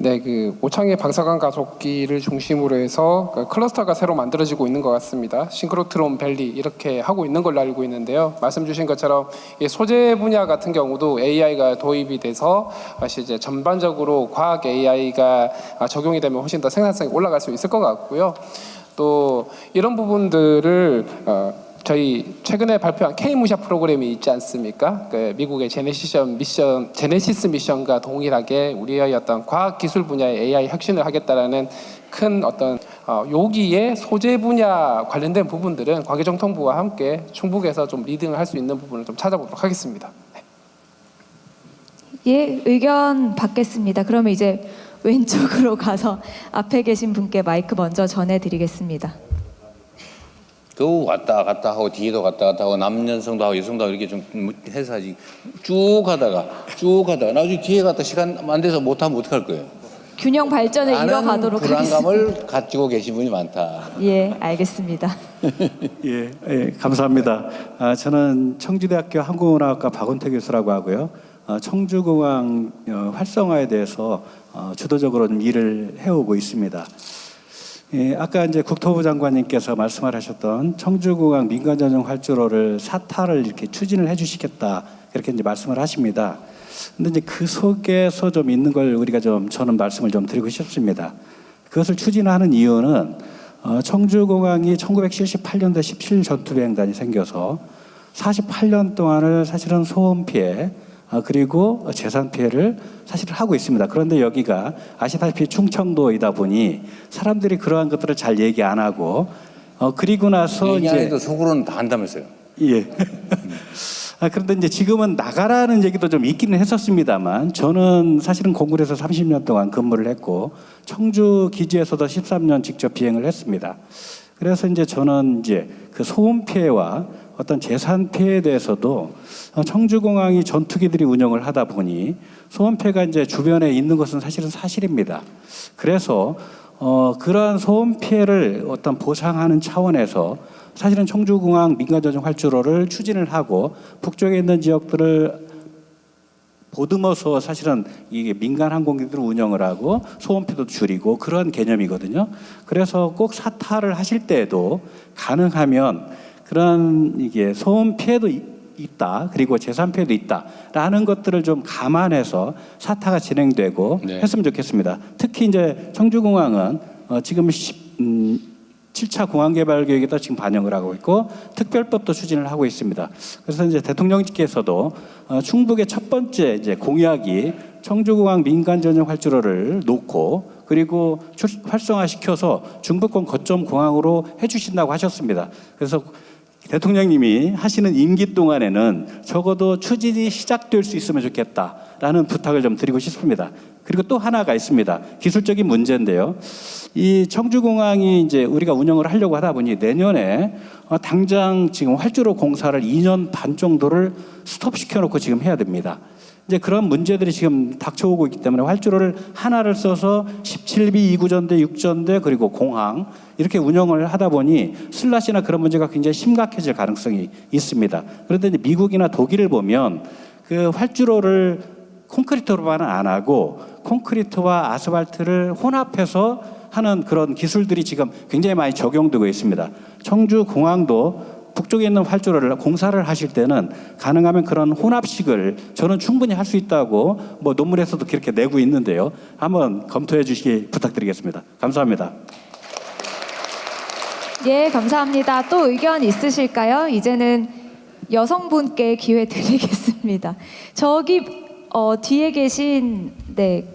네, 그 오창의 방사광 가속기를 중심으로 해서 클러스터가 새로 만들어지고 있는 것 같습니다. 싱크로트론 밸리 이렇게 하고 있는 걸로 알고 있는데요. 말씀 주신 것처럼 이 소재 분야 같은 경우도 AI가 도입이 돼서 사실 이제 전반적으로 과학 AI가 적용이 되면 훨씬 더 생산성이 올라갈 수 있을 것 같고요. 또 이런 부분들을 저희 최근에 발표한 K-무샤 프로그램이 있지 않습니까? 그 미국의 제네시스 미션과 동일하게 우리의 어떤 과학 기술 분야의 AI 혁신을 하겠다라는 큰 어떤 여기에 소재 분야 관련된 부분들은 과기정통부와 함께 충북에서 좀 리딩을 할 수 있는 부분을 좀 찾아보도록 하겠습니다. 네. 예, 의견 받겠습니다. 그러면 이제 왼쪽으로 가서 앞에 계신 분께 마이크 먼저 전해드리겠습니다. 그 왔다 갔다 하고 뒤에도 갔다 갔다 하고 남녀성도 하고 여성도 하고 이렇게 좀 해서 하지 쭉 하다가 나중에 뒤에 갔다 시간 안 돼서 못하면 어떡할 거예요? 균형 발전을 이뤄가도록 하겠습니다. 불안감을 가지고 계신 분이 많다. 예, 알겠습니다. 예, 감사합니다. 저는 청주대학교 항공운항학과 박원태 교수라고 하고요. 청주공항 활성화에 대해서 주도적으로 일을 해오고 있습니다. 예, 아까 이제 국토부 장관님께서 말씀하셨던 청주공항 민간전용 활주로를 4타를 이렇게 추진을 해주시겠다. 그렇게 이제 말씀을 하십니다. 근데 이제 그 속에서 좀 있는 걸 우리가 좀 저는 말씀을 좀 드리고 싶습니다. 그것을 추진하는 이유는 청주공항이 1978년도에 17 전투비행단이 생겨서 48년 동안을 사실은 소음 피해 그리고 재산 피해를 사실 하고 있습니다. 그런데 여기가 아시다시피 충청도이다 보니 사람들이 그러한 것들을 잘 얘기 안 하고 그리고 나서 얘기해도 이제 속으로는 다 한다면서요. 예. 그런데 이제 지금은 나가라는 얘기도 좀 있기는 했었습니다만 저는 사실은 공군에서 30년 동안 근무를 했고 청주 기지에서도 13년 직접 비행을 했습니다. 그래서 이제 저는 이제 그 소음 피해와 어떤 재산 피해에 대해서도 청주공항이 전투기들이 운영을 하다 보니 소음 피해가 이제 주변에 있는 것은 사실은 사실입니다. 그래서 그러한 소음 피해를 어떤 보상하는 차원에서 사실은 청주공항 민간전용 활주로를 추진을 하고 북쪽에 있는 지역들을 보듬어서 사실은 이게 민간 항공기들을 운영을 하고 소음피도 줄이고 그런 개념이거든요. 그래서 꼭 사타를 하실 때에도 가능하면 그런 이게 소음 피해도 있다, 그리고 재산 피해도 있다라는 것들을 좀 감안해서 사타가 진행되고 네. 했으면 좋겠습니다. 특히 이제 청주공항은 지금 7차 공항 개발 계획에도 지금 반영을 하고 있고 특별법도 추진을 하고 있습니다. 그래서 이제 대통령께서도 충북의 첫 번째 이제 공약이 청주공항 민간 전용 활주로를 놓고 그리고 활성화시켜서 중부권 거점 공항으로 해주신다고 하셨습니다. 그래서 대통령님이 하시는 임기 동안에는 적어도 추진이 시작될 수 있으면 좋겠다라는 부탁을 좀 드리고 싶습니다. 그리고 또 하나가 있습니다. 기술적인 문제인데요. 이 청주공항이 이제 우리가 운영을 하려고 하다 보니 내년에 당장 지금 활주로 공사를 2년 반 정도를 스톱시켜놓고 지금 해야 됩니다. 이제 그런 문제들이 지금 닥쳐오고 있기 때문에 활주로를 하나를 써서 17비 2구전대, 6전대 그리고 공항 이렇게 운영을 하다 보니 슬라시나 그런 문제가 굉장히 심각해질 가능성이 있습니다. 그런데 이제 미국이나 독일을 보면 그 활주로를 콘크리트로만 안 하고 콘크리트와 아스팔트를 혼합해서 하는 그런 기술들이 지금 굉장히 많이 적용되고 있습니다. 청주공항도 북쪽에 있는 활주로를 공사를 하실 때는 가능하면 그런 혼합식을 저는 충분히 할 수 있다고 뭐 논문에서도 그렇게 내고 있는데요. 한번 검토해 주시기 부탁드리겠습니다. 감사합니다. 예, 감사합니다. 또 의견 있으실까요? 이제는 여성분께 기회 드리겠습니다. 저기 뒤에 계신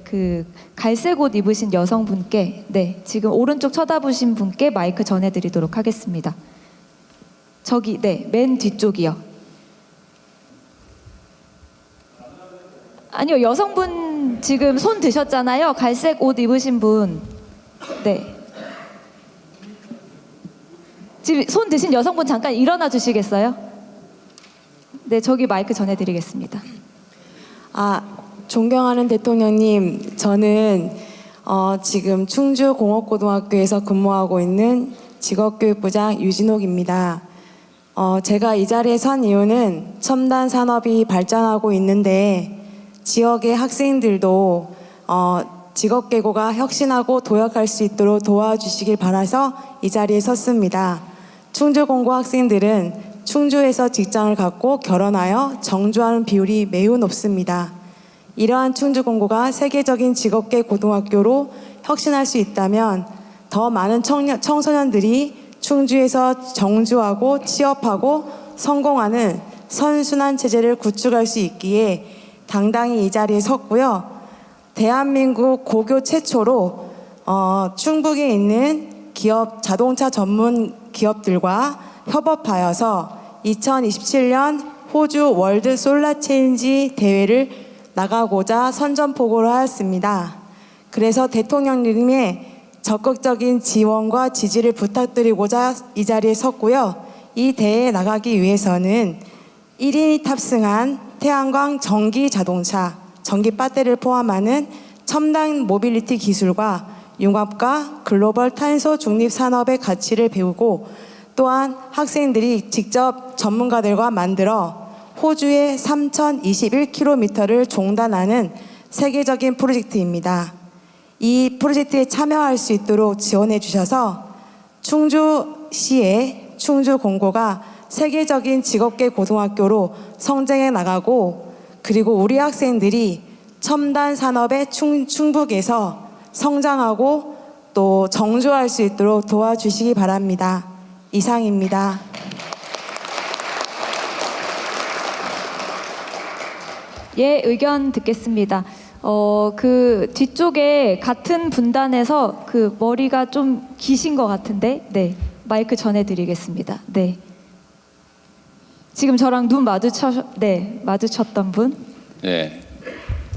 그 갈색 옷 입으신 여성분께 지금 오른쪽 쳐다보신 분께 마이크 전해드리도록 하겠습니다. 저기 맨 뒤쪽이요. 아니요, 여성분 지금 손 드셨잖아요. 갈색 옷 입으신 분. 지금 손 드신 여성분 잠깐 일어나 주시겠어요? 저기 마이크 전해드리겠습니다. 존경하는 대통령님, 저는 지금 충주공업고등학교에서 근무하고 있는 직업교육부장 유진옥입니다. 제가 이 자리에 선 이유는 첨단 산업이 발전하고 있는데 지역의 학생들도 직업계고가 혁신하고 도약할 수 있도록 도와주시길 바라서 이 자리에 섰습니다. 충주공고 학생들은 충주에서 직장을 갖고 결혼하여 정주하는 비율이 매우 높습니다. 이러한 충주공고가 세계적인 직업계 고등학교로 혁신할 수 있다면 더 많은 청소년들이 충주에서 정주하고 취업하고 성공하는 선순환 체제를 구축할 수 있기에 당당히 이 자리에 섰고요. 대한민국 고교 최초로 충북에 있는 기업 자동차 전문 기업들과 협업하여서 2027년 호주 월드 솔라 체인지 대회를 나가고자 선전포고를 하였습니다. 그래서 대통령님의 적극적인 지원과 지지를 부탁드리고자 이 자리에 섰고요. 이 대회에 나가기 위해서는 1인이 탑승한 태양광 전기 자동차, 전기 배터리를 포함하는 첨단 모빌리티 기술과 융합과 글로벌 탄소 중립 산업의 가치를 배우고 또한 학생들이 직접 전문가들과 만들어 호주의 3,021km를 종단하는 세계적인 프로젝트입니다. 이 프로젝트에 참여할 수 있도록 지원해 주셔서 충주시의 충주공고가 세계적인 직업계 고등학교로 성장해 나가고, 그리고 우리 학생들이 첨단 산업의 충북에서 성장하고 또 정주할 수 있도록 도와주시기 바랍니다. 이상입니다. 예, 의견 듣겠습니다. 그 뒤쪽에 같은 분단에서 그 머리가 좀 기신 것 같은데, 네, 마이크 전해드리겠습니다. 네. 지금 저랑 눈 마주쳤던 분. 네.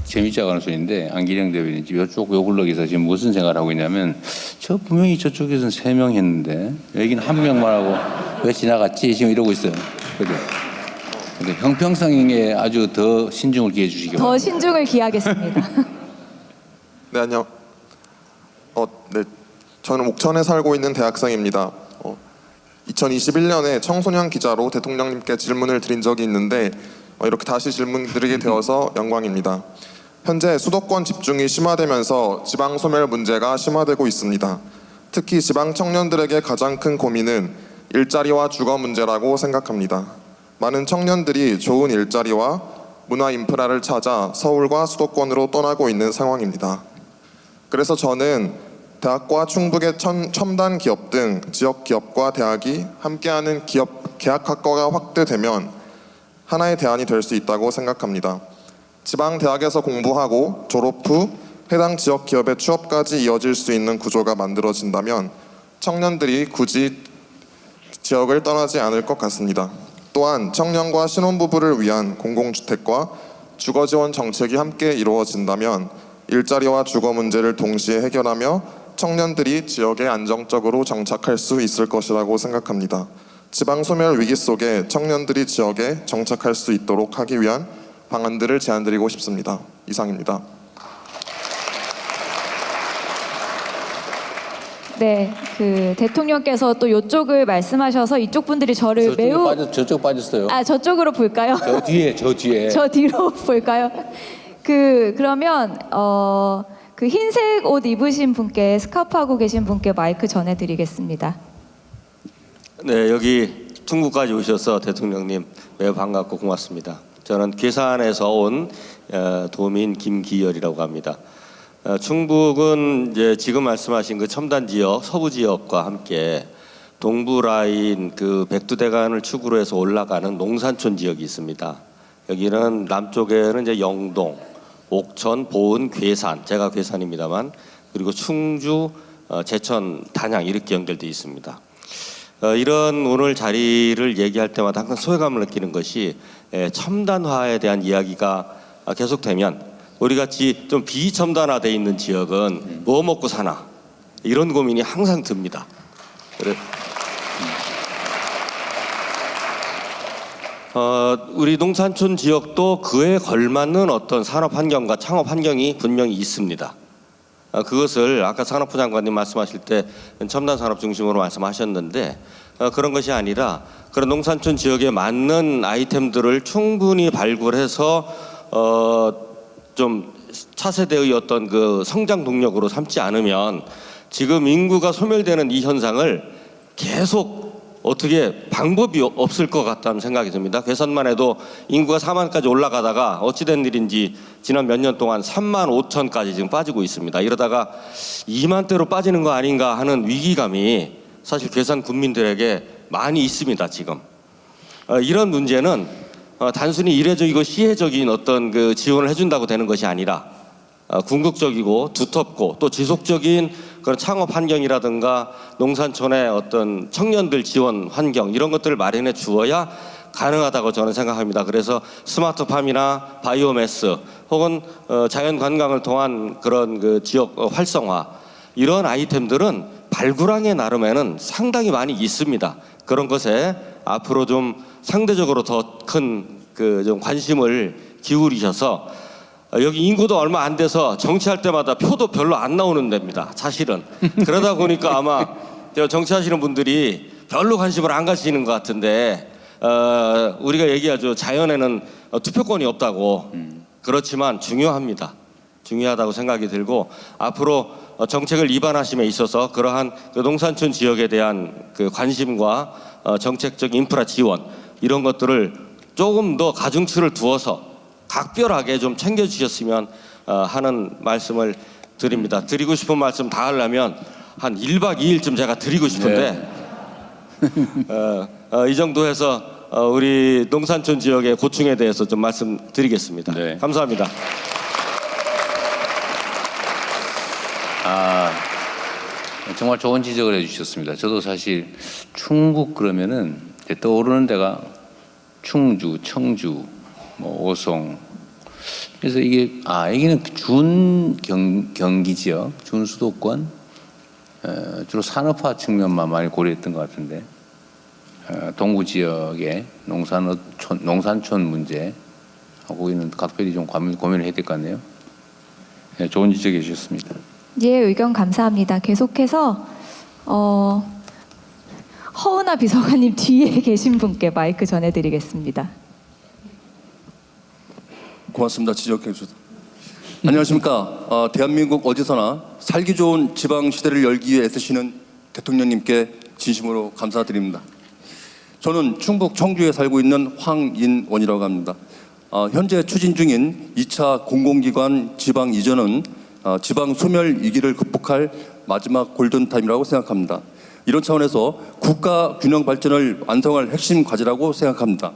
재밌지 않은 소리인데 안기령 대변인 이쪽 요글럭에서 지금 무슨 생각을 하고 있냐면 저 분명히 저쪽에서는 3명 했는데 여기는 1명만 하고 왜 지나갔지 지금 이러고 있어요. 그죠? 근데 형평성에 아주 더 신중을 기해 주시기 바랍니다. 더 신중을 기하겠습니다. 네, 안녕. 네, 저는 옥천에 살고 있는 대학생입니다. 2021년에 청소년 기자로 대통령님께 질문을 드린 적이 있는데 이렇게 다시 질문 드리게 되어서 영광입니다. 현재 수도권 집중이 심화되면서 지방 소멸 문제가 심화되고 있습니다. 특히 지방 청년들에게 가장 큰 고민은 일자리와 주거 문제라고 생각합니다. 많은 청년들이 좋은 일자리와 문화 인프라를 찾아 서울과 수도권으로 떠나고 있는 상황입니다. 그래서 저는 대학과 충북의 첨단 기업 등 지역 기업과 대학이 함께하는 계약학과가 확대되면 하나의 대안이 될 수 있다고 생각합니다. 지방 대학에서 공부하고 졸업 후 해당 지역 기업의 취업까지 이어질 수 있는 구조가 만들어진다면 청년들이 굳이 지역을 떠나지 않을 것 같습니다. 또한 청년과 신혼부부를 위한 공공주택과 주거지원 정책이 함께 이루어진다면 일자리와 주거 문제를 동시에 해결하며 청년들이 지역에 안정적으로 정착할 수 있을 것이라고 생각합니다. 지방 소멸 위기 속에 청년들이 지역에 정착할 수 있도록 하기 위한 방안들을 제안드리고 싶습니다. 이상입니다. 네, 그 대통령께서 또 이쪽을 말씀하셔서 이쪽 분들이 저를 매우 저쪽 빠졌어요. 저쪽으로 볼까요? 저 뒤에. 저 뒤로 볼까요? 그러면 그 흰색 옷 입으신 분께 스카프하고 계신 분께 마이크 전해드리겠습니다. 네, 여기 충북까지 오셔서 대통령님 매우 반갑고 고맙습니다. 저는 괴산에서 온 도민 김기열이라고 합니다. 충북은 이제 지금 말씀하신 그 첨단 지역, 서부 지역과 함께 동부 라인 그 백두대간을 축으로 해서 올라가는 농산촌 지역이 있습니다. 여기는 남쪽에는 이제 영동, 옥천, 보은, 괴산, 제가 괴산입니다만, 그리고 충주, 제천, 단양 이렇게 연결되어 있습니다. 이런 오늘 자리를 얘기할 때마다 항상 소외감을 느끼는 것이 첨단화에 대한 이야기가 계속되면 우리 같이 좀 비첨단화되어 있는 지역은 뭐 먹고 사나 이런 고민이 항상 듭니다. 우리 농산촌 지역도 그에 걸맞는 어떤 산업 환경과 창업 환경이 분명히 있습니다. 그것을 아까 산업부 장관님 말씀하실 때 첨단 산업 중심으로 말씀하셨는데 그런 것이 아니라 그런 농산촌 지역에 맞는 아이템들을 충분히 발굴해서 좀 차세대의 어떤 그 성장 동력으로 삼지 않으면 지금 인구가 소멸되는 이 현상을 계속 어떻게 방법이 없을 것 같다는 생각이 듭니다. 괴산만 해도 인구가 4만까지 올라가다가 어찌된 일인지 지난 몇 년 동안 3만 5천까지 지금 빠지고 있습니다. 이러다가 2만대로 빠지는 거 아닌가 하는 위기감이 사실 괴산 군민들에게 많이 있습니다. 지금 이런 문제는 단순히 이례적이고 시혜적인 어떤 그 지원을 해준다고 되는 것이 아니라 궁극적이고 두텁고 또 지속적인 그런 창업 환경이라든가 농산촌의 어떤 청년들 지원 환경 이런 것들을 마련해 주어야 가능하다고 저는 생각합니다. 그래서 스마트팜이나 바이오매스 혹은 자연 관광을 통한 그런 그 지역 활성화 이런 아이템들은 발굴하기에 나름에는 상당히 많이 있습니다. 그런 것에 앞으로 좀 상대적으로 더 큰 그 좀 관심을 기울이셔서 여기 인구도 얼마 안 돼서 정치할 때마다 표도 별로 안 나오는 데입니다. 사실은 그러다 보니까 아마 정치하시는 분들이 별로 관심을 안 가지시는 것 같은데 우리가 얘기하죠. 자연에는 투표권이 없다고. 그렇지만 중요합니다. 중요하다고 생각이 들고 앞으로 정책을 입안하심에 있어서 그러한 그 농산촌 지역에 대한 그 관심과 정책적 인프라 지원 이런 것들을 조금 더 가중치를 두어서 각별하게 좀 챙겨주셨으면 하는 말씀을 드립니다. 드리고 싶은 말씀 다 하려면 한 1박 2일쯤 제가 드리고 싶은데 이 정도 해서 우리 농산촌 지역의 고충에 대해서 좀 말씀드리겠습니다. 네. 감사합니다. 정말 좋은 지적을 해주셨습니다. 저도 사실 충북 그러면은 떠오르는 데가 충주, 청주, 뭐 오송. 그래서 이게 여기는 경기 지역, 준수도권, 주로 산업화 측면만 많이 고려했던 것 같은데 동구 지역의 농산촌 문제 하고는 각별히 좀 고민을 해야 될 것 같네요. 네, 좋은 지적해 주셨습니다. 예, 의견 감사합니다. 계속해서 허은하 비서관님 뒤에 계신 분께 마이크 전해드리겠습니다. 고맙습니다. 지적해 주셔서. 안녕하십니까. 대한민국 어디서나 살기 좋은 지방 시대를 열기 위해 애쓰시는 대통령님께 진심으로 감사드립니다. 저는 충북 청주에 살고 있는 황인원이라고 합니다. 현재 추진 중인 2차 공공기관 지방 이전은 지방 소멸 위기를 극복할 마지막 골든타임이라고 생각합니다. 이런 차원에서 국가 균형 발전을 완성할 핵심 과제라고 생각합니다.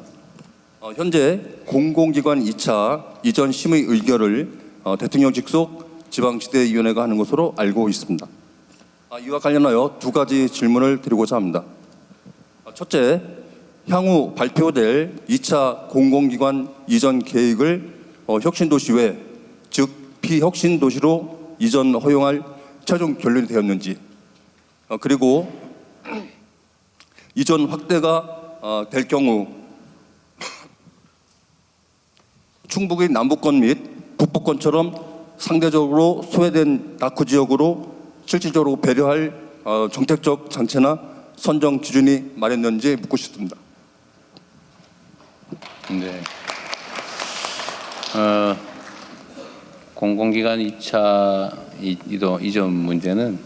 현재 공공기관 2차 이전 심의 의결을 대통령 직속 지방지대위원회가 하는 것으로 알고 있습니다. 이와 관련하여 두 가지 질문을 드리고자 합니다. 첫째, 향후 발표될 2차 공공기관 이전 계획을 혁신도시 외, 즉 비혁신도시로 이전 허용할 최종 결론이 되었는지, 그리고 이전 확대가 될 경우 충북의 남부권 및 북부권처럼 상대적으로 소외된 낙후 지역으로 실질적으로 배려할 정책적 장치나 선정 기준이 마련됐는지 묻고 싶습니다. 네. 공공기관 2차 이전 문제는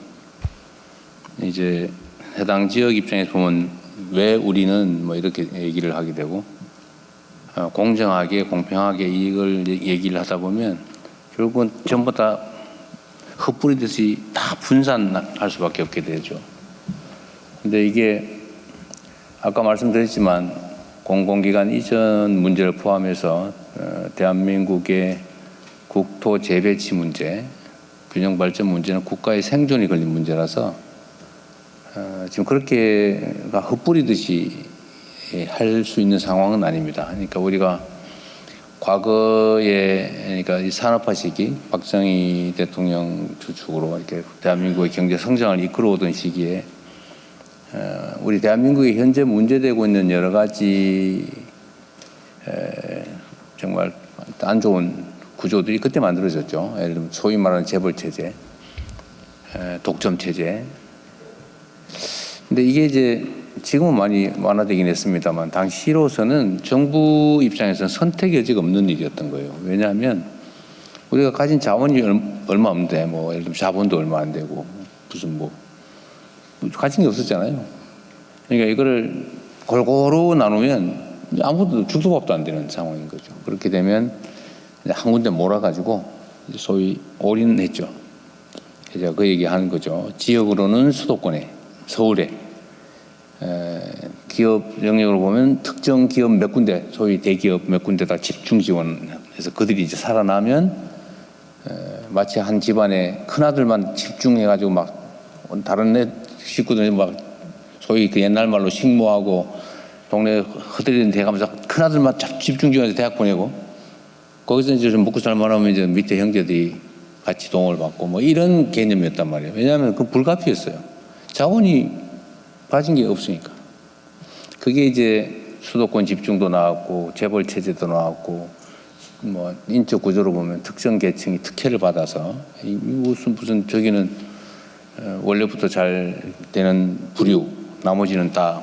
이제 해당 지역 입장에서 보면 왜 우리는 뭐 이렇게 얘기를 하게 되고 공정하게 공평하게 이걸 얘기를 하다 보면 결국은 전부 다 흩뿌리듯이 다 분산할 수밖에 없게 되죠. 근데 이게 아까 말씀드렸지만 공공기관 이전 문제를 포함해서 대한민국의 국토 재배치 문제, 균형 발전 문제는 국가의 생존이 걸린 문제라서 지금 그렇게가 흩뿌리듯이 할 수 있는 상황은 아닙니다. 그러니까 우리가 과거에 그러니까 이 산업화 시기 박정희 대통령 주축으로 이렇게 대한민국의 경제 성장을 이끌어오던 시기에 우리 대한민국이 현재 문제되고 있는 여러 가지 정말 안 좋은 구조들이 그때 만들어졌죠. 예를 들면 소위 말하는 재벌 체제, 독점 체제. 근데 이게 이제 지금은 많이 완화되긴 했습니다만 당시로서는 정부 입장에서는 선택의 여지가 없는 일이었던 거예요. 왜냐하면 우리가 가진 자원이 얼마 없는데 뭐 예를 들면 자본도 얼마 안 되고 무슨 뭐 가진 게 없었잖아요. 그러니까 이거를 골고루 나누면 아무도 죽도밥도 안 되는 상황인 거죠. 그렇게 되면 한 군데 몰아가지고 소위 올인했죠. 제가 그 얘기하는 거죠. 지역으로는 수도권에, 서울에 기업 영역으로 보면 특정 기업 몇 군데, 소위 대기업 몇 군데다 집중 지원해서 그들이 이제 살아나면 마치 한 집안에 큰 아들만 집중해가지고 막 다른 식구들 막 소위 그 옛날 말로 식모하고 동네 허들이는 데 가면서 큰 아들만 집중 지원해서 대학 보내고 거기서 이제 좀 먹고 살만하면 이제 밑에 형제들이 같이 동업을 받고 뭐 이런 개념이었단 말이에요. 왜냐하면 그 불가피했어요. 자원이 빠진 게 없으니까. 그게 이제 수도권 집중도 나왔고 재벌 체제도 나왔고 뭐 인적 구조로 보면 특정 계층이 특혜를 받아서 무슨 저기는 원래부터 잘 되는 부류, 나머지는 다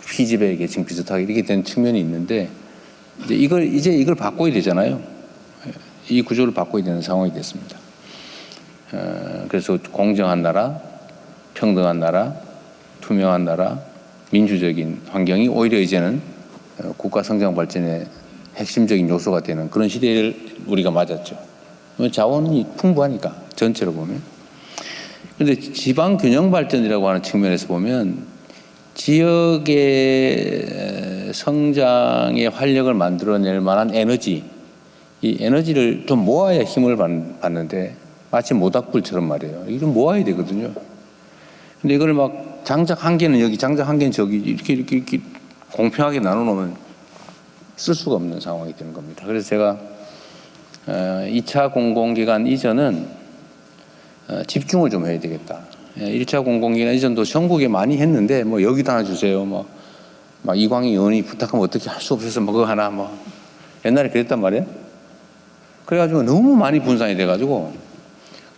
피지배 계층 비슷하게 이렇게 된 측면이 있는데 이제 이걸 바꿔야 되잖아요. 이 구조를 바꿔야 되는 상황이 됐습니다. 그래서 공정한 나라, 평등한 나라, 투명한 나라, 민주적인 환경이 오히려 이제는 국가 성장 발전의 핵심적인 요소가 되는 그런 시대를 우리가 맞았죠. 자원이 풍부하니까 전체로 보면. 그런데 지방 균형 발전이라고 하는 측면에서 보면 지역의 성장의 활력을 만들어낼 만한 에너지, 이 에너지를 좀 모아야 힘을 받는데 마치 모닥불처럼 말이에요. 이걸 모아야 되거든요. 근데 이걸 막 장작 한 개는 여기, 장작 한 개는 저기 이렇게 공평하게 나눠놓으면 쓸 수가 없는 상황이 되는 겁니다. 그래서 제가 2차 공공기관 이전은 집중을 좀 해야 되겠다. 1차 공공기관 이전도 전국에 많이 했는데 뭐 여기다 하나 주세요. 막 이광희 의원이 부탁하면 어떻게 할 수 없어서 뭐 그거 하나 뭐 옛날에 그랬단 말이에요. 그래가지고 너무 많이 분산이 돼가지고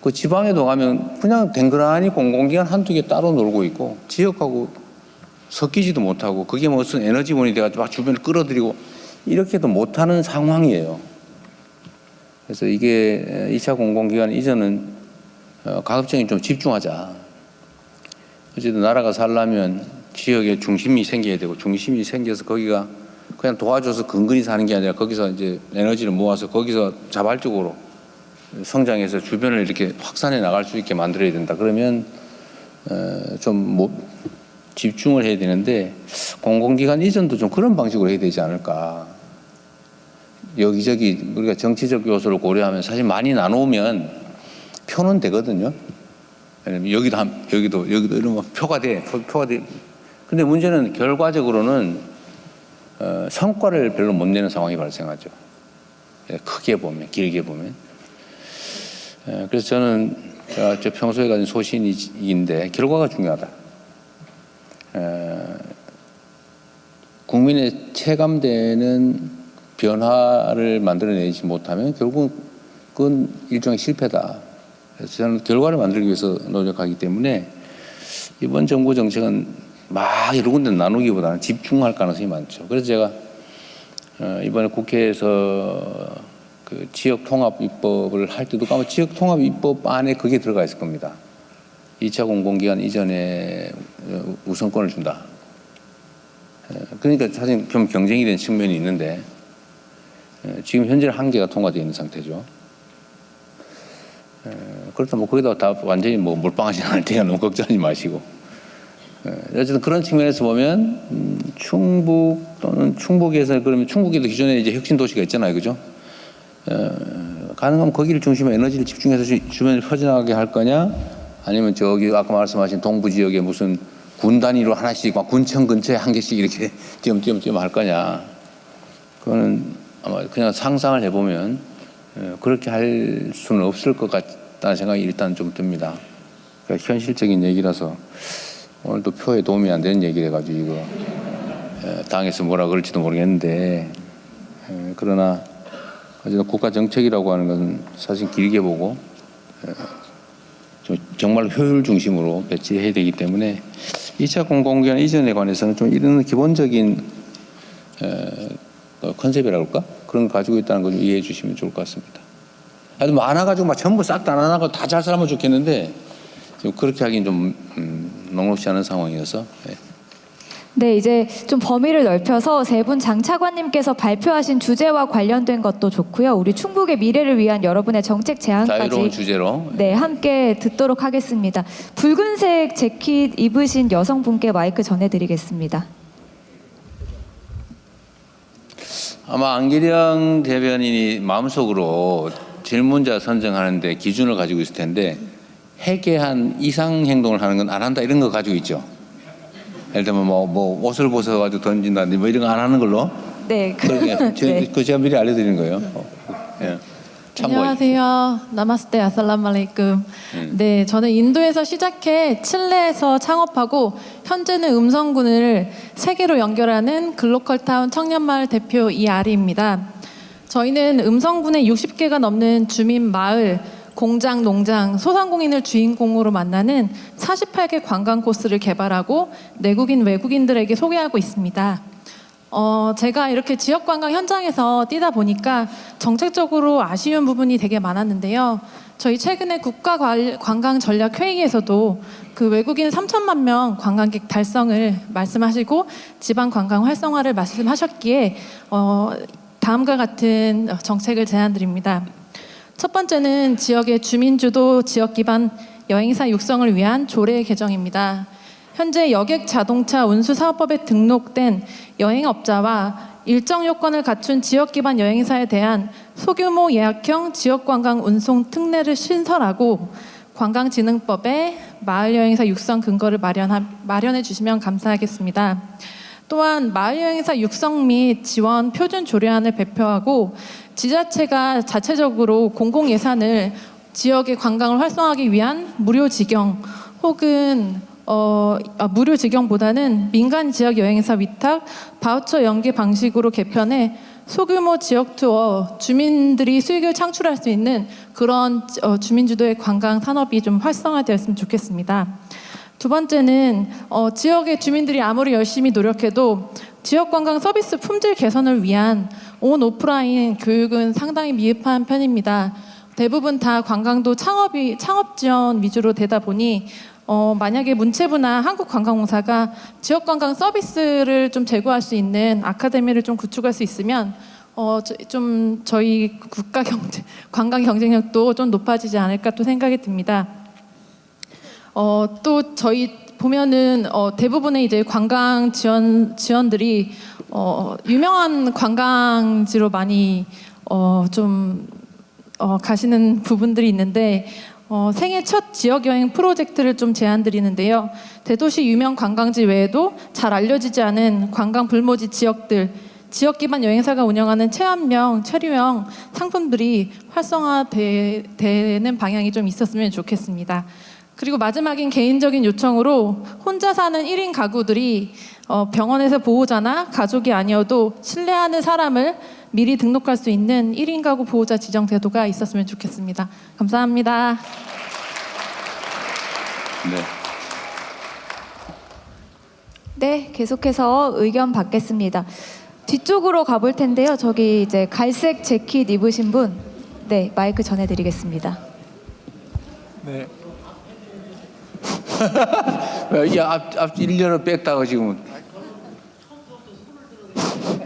그 지방에도 가면 그냥 댕그라니 공공기관 한두 개 따로 놀고 있고 지역하고 섞이지도 못하고 그게 무슨 에너지원이 돼가지고 막 주변을 끌어들이고 이렇게도 못하는 상황이에요. 그래서 이게 2차 공공기관 이전은 가급적이 좀 집중하자. 어쨌든 나라가 살려면 지역에 중심이 생겨야 되고 중심이 생겨서 거기가 그냥 도와줘서 근근히 사는 게 아니라 거기서 이제 에너지를 모아서 거기서 자발적으로 성장해서 주변을 이렇게 확산해 나갈 수 있게 만들어야 된다. 그러면 좀 집중을 해야 되는데 공공기관 이전도 좀 그런 방식으로 해야 되지 않을까. 여기저기 우리가 정치적 요소를 고려하면 사실 많이 나누면 표는 되거든요. 왜냐면 여기도 이러면 표가 돼. 근데 문제는 결과적으로는 성과를 별로 못 내는 상황이 발생하죠. 크게 보면, 길게 보면. 그래서 저는 저 평소에 가진 소신인데 결과가 중요하다. 국민의 체감되는 변화를 만들어내지 못하면 결국은 그건 일종의 실패다. 그래서 저는 결과를 만들기 위해서 노력하기 때문에 이번 정부 정책은 막 여러 군데 나누기보다는 집중할 가능성이 많죠. 그래서 제가 이번에 국회에서 그 지역 통합 입법을 할 때도 아마 지역 통합 입법 안에 그게 들어가 있을 겁니다. 2차 공공기관 이전에 우선권을 준다. 그러니까 사실 좀 경쟁이 된 측면이 있는데 지금 현재 한계가 통과되어 있는 상태죠. 그렇다면 뭐 거기다 다 완전히 뭐 몰빵하지 않을 테니까 너무 걱정하지 마시고. 어쨌든 그런 측면에서 보면 충북 또는 충북에서 그러면 충북에도 기존에 이제 혁신 도시가 있잖아요, 그죠? 가능하면 거기를 중심으로 에너지를 집중해서 주변을 퍼져나가게 할 거냐, 아니면 저기 아까 말씀하신 동부 지역에 무슨 군 단위로 하나씩 막 군청 근처에 한 개씩 이렇게 띄엄띄엄 할 거냐? 그거는 아마 그냥 상상을 해보면 그렇게 할 수는 없을 것 같다는 생각이 일단 좀 듭니다. 그러니까 현실적인 얘기라서 오늘도 표에 도움이 안 되는 얘기를 해가지고 이거 당에서 뭐라 그럴지도 모르겠는데 그러나 어쨌든 국가 정책이라고 하는 것은 사실 길게 보고 정말 효율 중심으로 배치해야 되기 때문에 2차 공공기관 이전에 관해서는 좀 이런 기본적인 컨셉이라고 할까? 그런 거 가지고 있다는 걸 좀 이해해 주시면 좋을 것 같습니다. 아주 많아가지고 막 전부 싹 다 나눠고 다 잘 살면 좋겠는데 지금 그렇게 하긴 좀 녹록지 않은 상황이어서. 네, 이제 좀 범위를 넓혀서 세 분 장 차관님께서 발표하신 주제와 관련된 것도 좋고요. 우리 충북의 미래를 위한 여러분의 정책 제안까지 자유로운 주제로. 네, 함께 듣도록 하겠습니다. 붉은색 재킷 입으신 여성분께 마이크 전해드리겠습니다. 아마 안기령 대변인이 마음속으로 질문자 선정하는데 기준을 가지고 있을 텐데 해괴한 이상 행동을 하는 건 안 한다 이런 거 가지고 있죠. 예를 들면 뭐 옷을 벗어가지고 던진다든지 뭐 이런 거 안 하는 걸로. 네. 그 제가 미리 알려드리는 거예요. 예. 안녕하세요. 나마스테 아살라말레이쿰. 네, 저는 인도에서 시작해 칠레에서 창업하고 현재는 음성군을 세계로 연결하는 글로컬타운 청년마을 대표 이아리입니다. 저희는 음성군의 60개가 넘는 주민 마을, 공장, 농장, 소상공인을 주인공으로 만나는 48개 관광 코스를 개발하고 내국인, 외국인들에게 소개하고 있습니다. 제가 이렇게 지역관광 현장에서 뛰다 보니까 정책적으로 아쉬운 부분이 되게 많았는데요. 저희 최근에 국가관광전략회의에서도 그 외국인 3천만 명 관광객 달성을 말씀하시고 지방 관광 활성화를 말씀하셨기에 다음과 같은 정책을 제안드립니다. 첫 번째는 지역의 주민주도 지역 기반 여행사 육성을 위한 조례 개정입니다. 현재 여객 자동차 운수 사업법에 등록된 여행업자와 일정 요건을 갖춘 지역 기반 여행사에 대한 소규모 예약형 지역 관광 운송 특례를 신설하고 관광진흥법에 마을 여행사 육성 근거를 마련해 주시면 감사하겠습니다. 또한 마을 여행사 육성 및 지원 표준 조례안을 발표하고 지자체가 자체적으로 공공 예산을 지역의 관광을 활성화하기 위한 무료 직영 혹은 무료 직영보다는 민간 지역 여행사 위탁 바우처 연계 방식으로 개편해 소규모 지역 투어 주민들이 수익을 창출할 수 있는 그런 주민주도의 관광 산업이 좀 활성화되었으면 좋겠습니다. 두 번째는 지역의 주민들이 아무리 열심히 노력해도 지역 관광 서비스 품질 개선을 위한 온 오프라인 교육은 상당히 미흡한 편입니다. 대부분 다 관광도 창업 지원 위주로 되다 보니 만약에 문체부나 한국관광공사가 지역관광 서비스를 좀 제공할 수 있는 아카데미를 좀 구축할 수 있으면 좀 저희 관광 경쟁력도 좀 높아지지 않을까 또 생각이 듭니다. 또 저희 보면은 대부분의 이제 관광 지원들이 유명한 관광지로 많이 가시는 부분들이 있는데 생애 첫 지역 여행 프로젝트를 좀 제안드리는데요. 대도시 유명 관광지 외에도 잘 알려지지 않은 관광 불모지 지역들, 지역 기반 여행사가 운영하는 체험형, 체류형 상품들이 활성화되는 방향이 좀 있었으면 좋겠습니다. 그리고 마지막인 개인적인 요청으로 혼자 사는 1인 가구들이 병원에서 보호자나 가족이 아니어도 신뢰하는 사람을 미리 등록할 수 있는 1인 가구 보호자 지정 제도가 있었으면 좋겠습니다. 감사합니다. 네, 계속해서 의견 받겠습니다. 뒤쪽으로 가볼 텐데요. 저기 이제 갈색 재킷 입으신 분, 네, 마이크 전해드리겠습니다. 네. 앞 1년을 뺐다가 지금.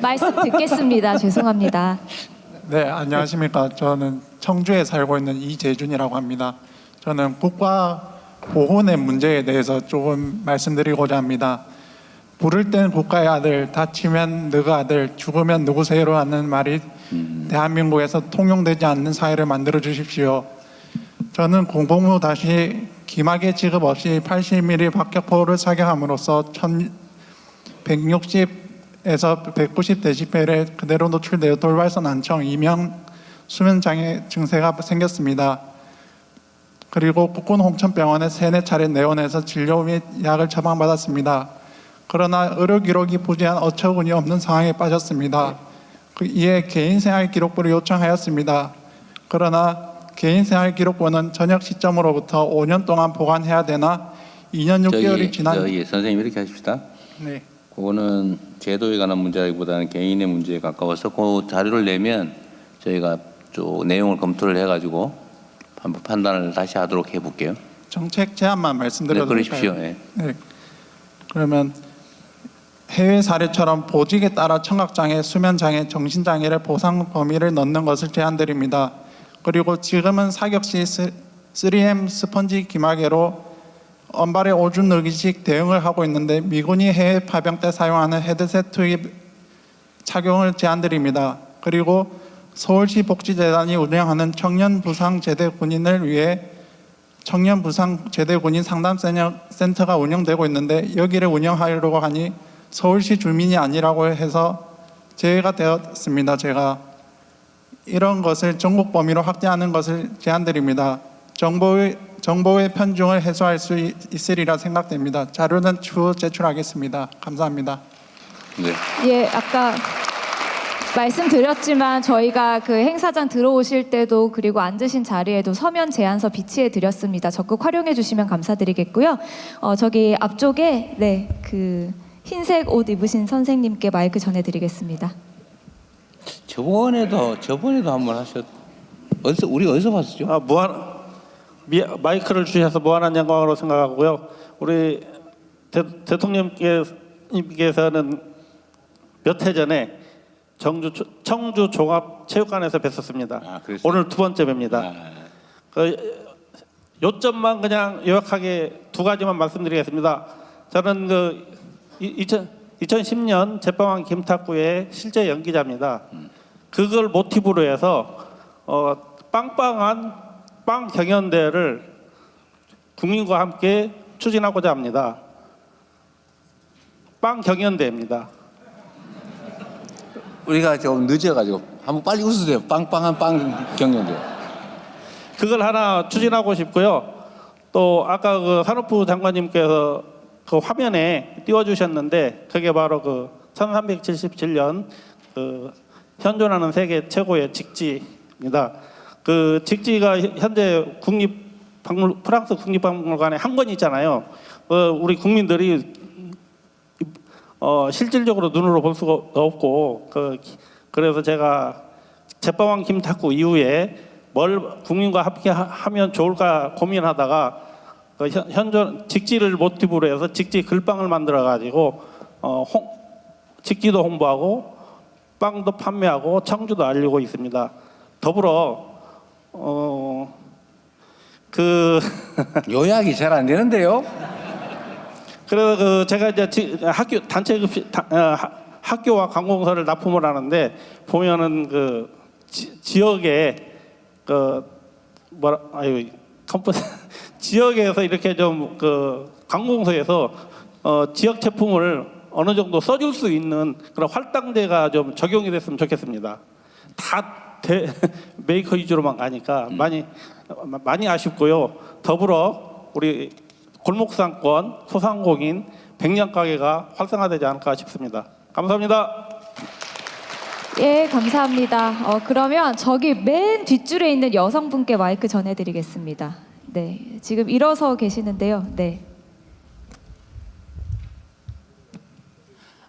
말씀 듣겠습니다. 죄송합니다. 네, 안녕하십니까. 저는 청주에 살고 있는 이재준이라고 합니다. 저는 국가 보훈의 문제에 대해서 조금 말씀드리고자 합니다. 부를 땐 국가의 아들, 다치면 너그 아들, 죽으면 누구세요로 하는 말이 대한민국에서 통용되지 않는 사회를 만들어 주십시오. 저는 공복무 다시 기막의 지급 없이 80mm 박격포를 사격함으로써 160에서 190 데시벨에 그대로 노출되어 돌발성 난청, 이명 수면장애 증세가 생겼습니다. 그리고 국군 홍천병원에 3-4차례 내원해서 진료 및 약을 처방받았습니다. 그러나 의료 기록이 부재한 어처구니 없는 상황에 빠졌습니다. 이에 개인생활 기록부를 요청하였습니다. 그러나 개인생활 기록부는 전역 시점으로부터 5년 동안 보관해야 되나 2년 6개월이 지난 선생님 이렇게 하십시다. 네. 그거는 제도에 관한 문제라기보다는 개인의 문제에 가까워서 그 자료를 내면 저희가 쭉 내용을 검토를 해가지고 한번 판단을 다시 하도록 해볼게요. 정책 제안만 말씀드려도 네, 될까요? 그러십시오. 네. 네. 그러면 해외 사례처럼 보직에 따라 청각장애, 수면장애, 정신장애를 보상 범위를 넣는 것을 제안드립니다. 그리고 지금은 사격 시 3M 스펀지 기마개로 언발에 오줌 늘기식 대응을 하고 있는데 미군이 해외 파병 때 사용하는 헤드셋 투입 착용을 제안드립니다. 그리고 서울시 복지재단이 운영하는 청년부상제대 군인을 위해 청년부상제대 군인 상담센터가 운영되고 있는데 여기를 운영하려고 하니 서울시 주민이 아니라고 해서 제외가 되었습니다. 제가 이런 것을 전국 범위로 확대하는 것을 제안드립니다. 정보의 편중을 해소할 수 있으리라 생각됩니다. 자료는 추후 제출하겠습니다. 감사합니다. 네. 예, 아까 말씀드렸지만 저희가 그 행사장 들어오실 때도 그리고 앉으신 자리에도 서면 제안서 비치해 드렸습니다. 적극 활용해 주시면 감사드리겠고요. 저기 앞쪽에 네, 그 흰색 옷 입으신 선생님께 마이크 전해드리겠습니다. 저번에도 한번 하셨. 우리 어디서 봤었죠? 마이크를 주셔서 무한한 영광으로 생각하고요. 우리 대통령님께서는 몇 해 전에 청주 종합체육관에서 뵀었습니다. 오늘 두 번째 뵙니다. 요점만 그냥 요약하게 두 가지만 말씀드리겠습니다. 저는 2010년 제빵왕 김탁구의 실제 연기자입니다. 그걸 모티브로 해서 빵빵한 빵 경연대회를 국민과 함께 추진하고자 합니다. 빵 경연대회입니다. 우리가 좀 늦어가지고 한번 빨리 웃으세요. 빵빵한 빵 경연대. 그걸 하나 추진하고 싶고요. 또 아까 그 산업부 장관님께서 그 화면에 띄워주셨는데 그게 바로 그 1377년 그 현존하는 세계 최고의 직지입니다. 그 직지가 현재 프랑스 국립박물관에 한 권 있잖아요. 우리 국민들이 실질적으로 눈으로 볼 수가 없고 그래서 제가 제빵왕 김탁구 이후에 뭘 국민과 함께 하면 좋을까 고민하다가 현존 직지를 모티브로 해서 직지 글빵을 만들어 가지고 직지도 홍보하고 빵도 판매하고 청주도 알리고 있습니다. 더불어 요약이 잘 안 되는데요. 그래서 제가 이제 학교 단체 급식 학교와 관공서를 납품을 하는데 보면은 지역에 지역에서 이렇게 좀 관공서에서 지역 제품을 어느 정도 써줄 수 있는 그런 할당제가 좀 적용이 됐으면 좋겠습니다. 다 메이커 위주로만 가니까 많이 아쉽고요. 더불어 우리 골목상권 소상공인 백년 가게가 활성화되지 않을까 싶습니다. 감사합니다. 예, 감사합니다. 그러면 저기 맨 뒷줄에 있는 여성분께 마이크 전해드리겠습니다. 네, 지금 일어서 계시는데요. 네.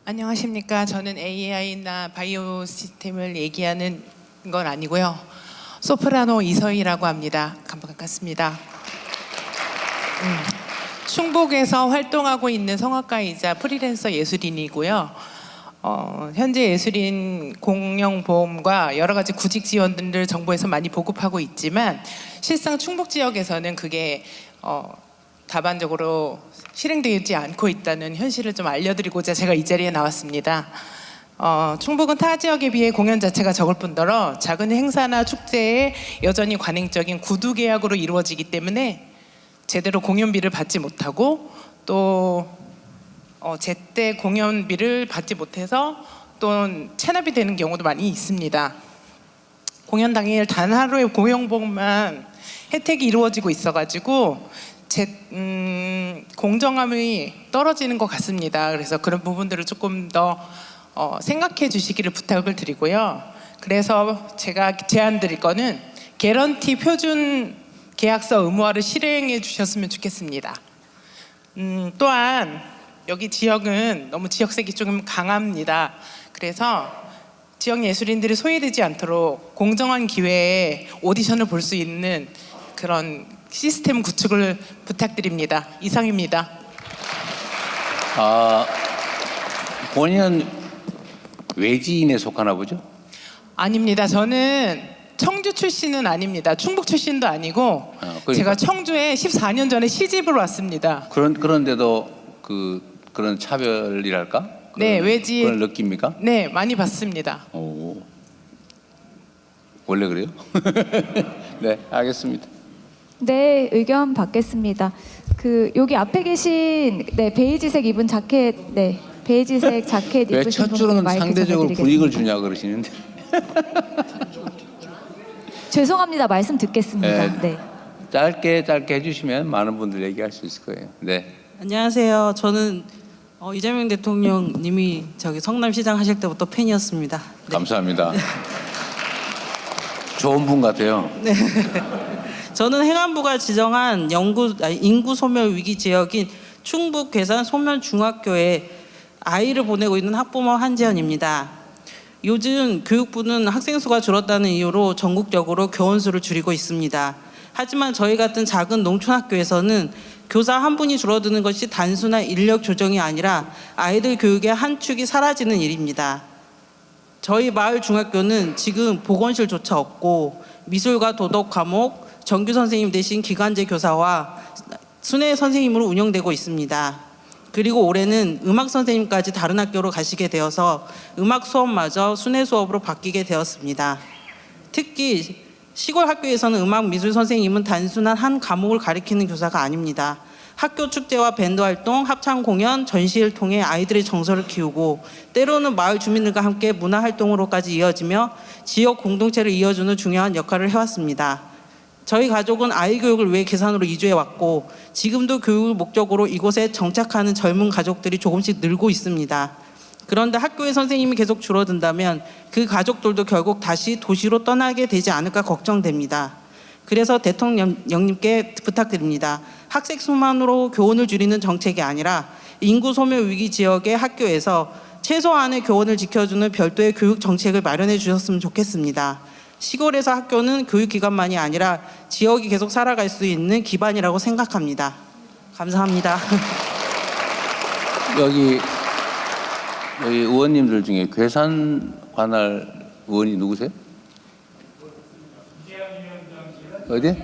안녕하십니까. 저는 AI나 바이오 시스템을 얘기하는 건 아니고요. 소프라노 이서희라고 합니다. 반갑습니다. 충북에서 활동하고 있는 성악가이자 프리랜서 예술인이고요. 현재 예술인 공영보험과 여러 가지 구직 지원들을 정부에서 많이 보급하고 있지만 실상 충북 지역에서는 그게 다반적으로 실행되지 않고 있다는 현실을 좀 알려드리고자 제가 이 자리에 나왔습니다. 충북은 타 지역에 비해 공연 자체가 적을 뿐더러 작은 행사나 축제에 여전히 관행적인 구두 계약으로 이루어지기 때문에 제대로 공연비를 받지 못하고 또 제때 공연비를 받지 못해서 또 체납이 되는 경우도 많이 있습니다. 공연 당일 단 하루의 고용보험만 혜택이 이루어지고 있어가지고 공정함이 떨어지는 것 같습니다. 그래서 그런 부분들을 조금 더 생각해 주시기를 부탁을 드리고요. 그래서 제가 제안 드릴 거는 개런티 표준 계약서 의무화를 실행해 주셨으면 좋겠습니다. 또한 여기 지역은 너무 지역색이 좀 강합니다. 그래서 지역 예술인들이 소외되지 않도록 공정한 기회에 오디션을 볼 수 있는 그런 시스템 구축을 부탁드립니다. 이상입니다. 본인은 외지인에 속하나 보죠? 아닙니다. 저는 청주 출신은 아닙니다. 충북 출신도 아니고 그러니까. 제가 청주에 14년 전에 시집을 왔습니다. 그런데도 그런 차별이랄까? 네, 외지 그런 느낌입니까? 네, 많이 받습니다. 오, 원래 그래요? 네, 알겠습니다. 네, 의견 받겠습니다. 여기 앞에 계신 베이지색 입은 자켓, 베이지색 자켓 왜 입으신 첫 분 줄은 마이크 상대적으로 전해드리겠습니다. 분위기를 주냐 그러시는데. 죄송합니다. 말씀 듣겠습니다. 네. 짧게 해주시면 많은 분들 얘기할 수 있을 거예요. 네. 안녕하세요. 저는 이재명 대통령님이 성남시장 하실 때부터 팬이었습니다. 네. 감사합니다. 좋은 분 같아요. 네. 저는 행안부가 지정한 인구 소멸 위기 지역인 충북 괴산 소면 중학교에 아이를 보내고 있는 학부모 한지연입니다. 요즘 교육부는 학생 수가 줄었다는 이유로 전국적으로 교원 수를 줄이고 있습니다. 하지만 저희 같은 작은 농촌 학교에서는 교사 한 분이 줄어드는 것이 단순한 인력 조정이 아니라 아이들 교육의 한 축이 사라지는 일입니다. 저희 마을 중학교는 지금 보건실조차 없고 미술과 도덕 과목, 정규 선생님 대신 기간제 교사와 순회 선생님으로 운영되고 있습니다. 그리고 올해는 음악 선생님까지 다른 학교로 가시게 되어서 음악 수업마저 순회 수업으로 바뀌게 되었습니다. 특히 시골 학교에서는 음악 미술 선생님은 단순한 한 과목을 가리키는 교사가 아닙니다. 학교 축제와 밴드 활동, 합창 공연, 전시를 통해 아이들의 정서를 키우고 때로는 마을 주민들과 함께 문화 활동으로까지 이어지며 지역 공동체를 이어주는 중요한 역할을 해왔습니다. 저희 가족은 아이 교육을 위해 계산으로 이주해 왔고 지금도 교육을 목적으로 이곳에 정착하는 젊은 가족들이 조금씩 늘고 있습니다. 그런데 학교의 선생님이 계속 줄어든다면 그 가족들도 결국 다시 도시로 떠나게 되지 않을까 걱정됩니다. 그래서 대통령님께 부탁드립니다. 학생 수만으로 교원을 줄이는 정책이 아니라 인구 소멸 위기 지역의 학교에서 최소한의 교원을 지켜주는 별도의 교육 정책을 마련해 주셨으면 좋겠습니다. 시골에서 학교는 교육기관만이 아니라 지역이 계속 살아갈 수 있는 기반이라고 생각합니다. 감사합니다. 여기 의원님들 중에 괴산 관할 의원이 누구세요? 어디?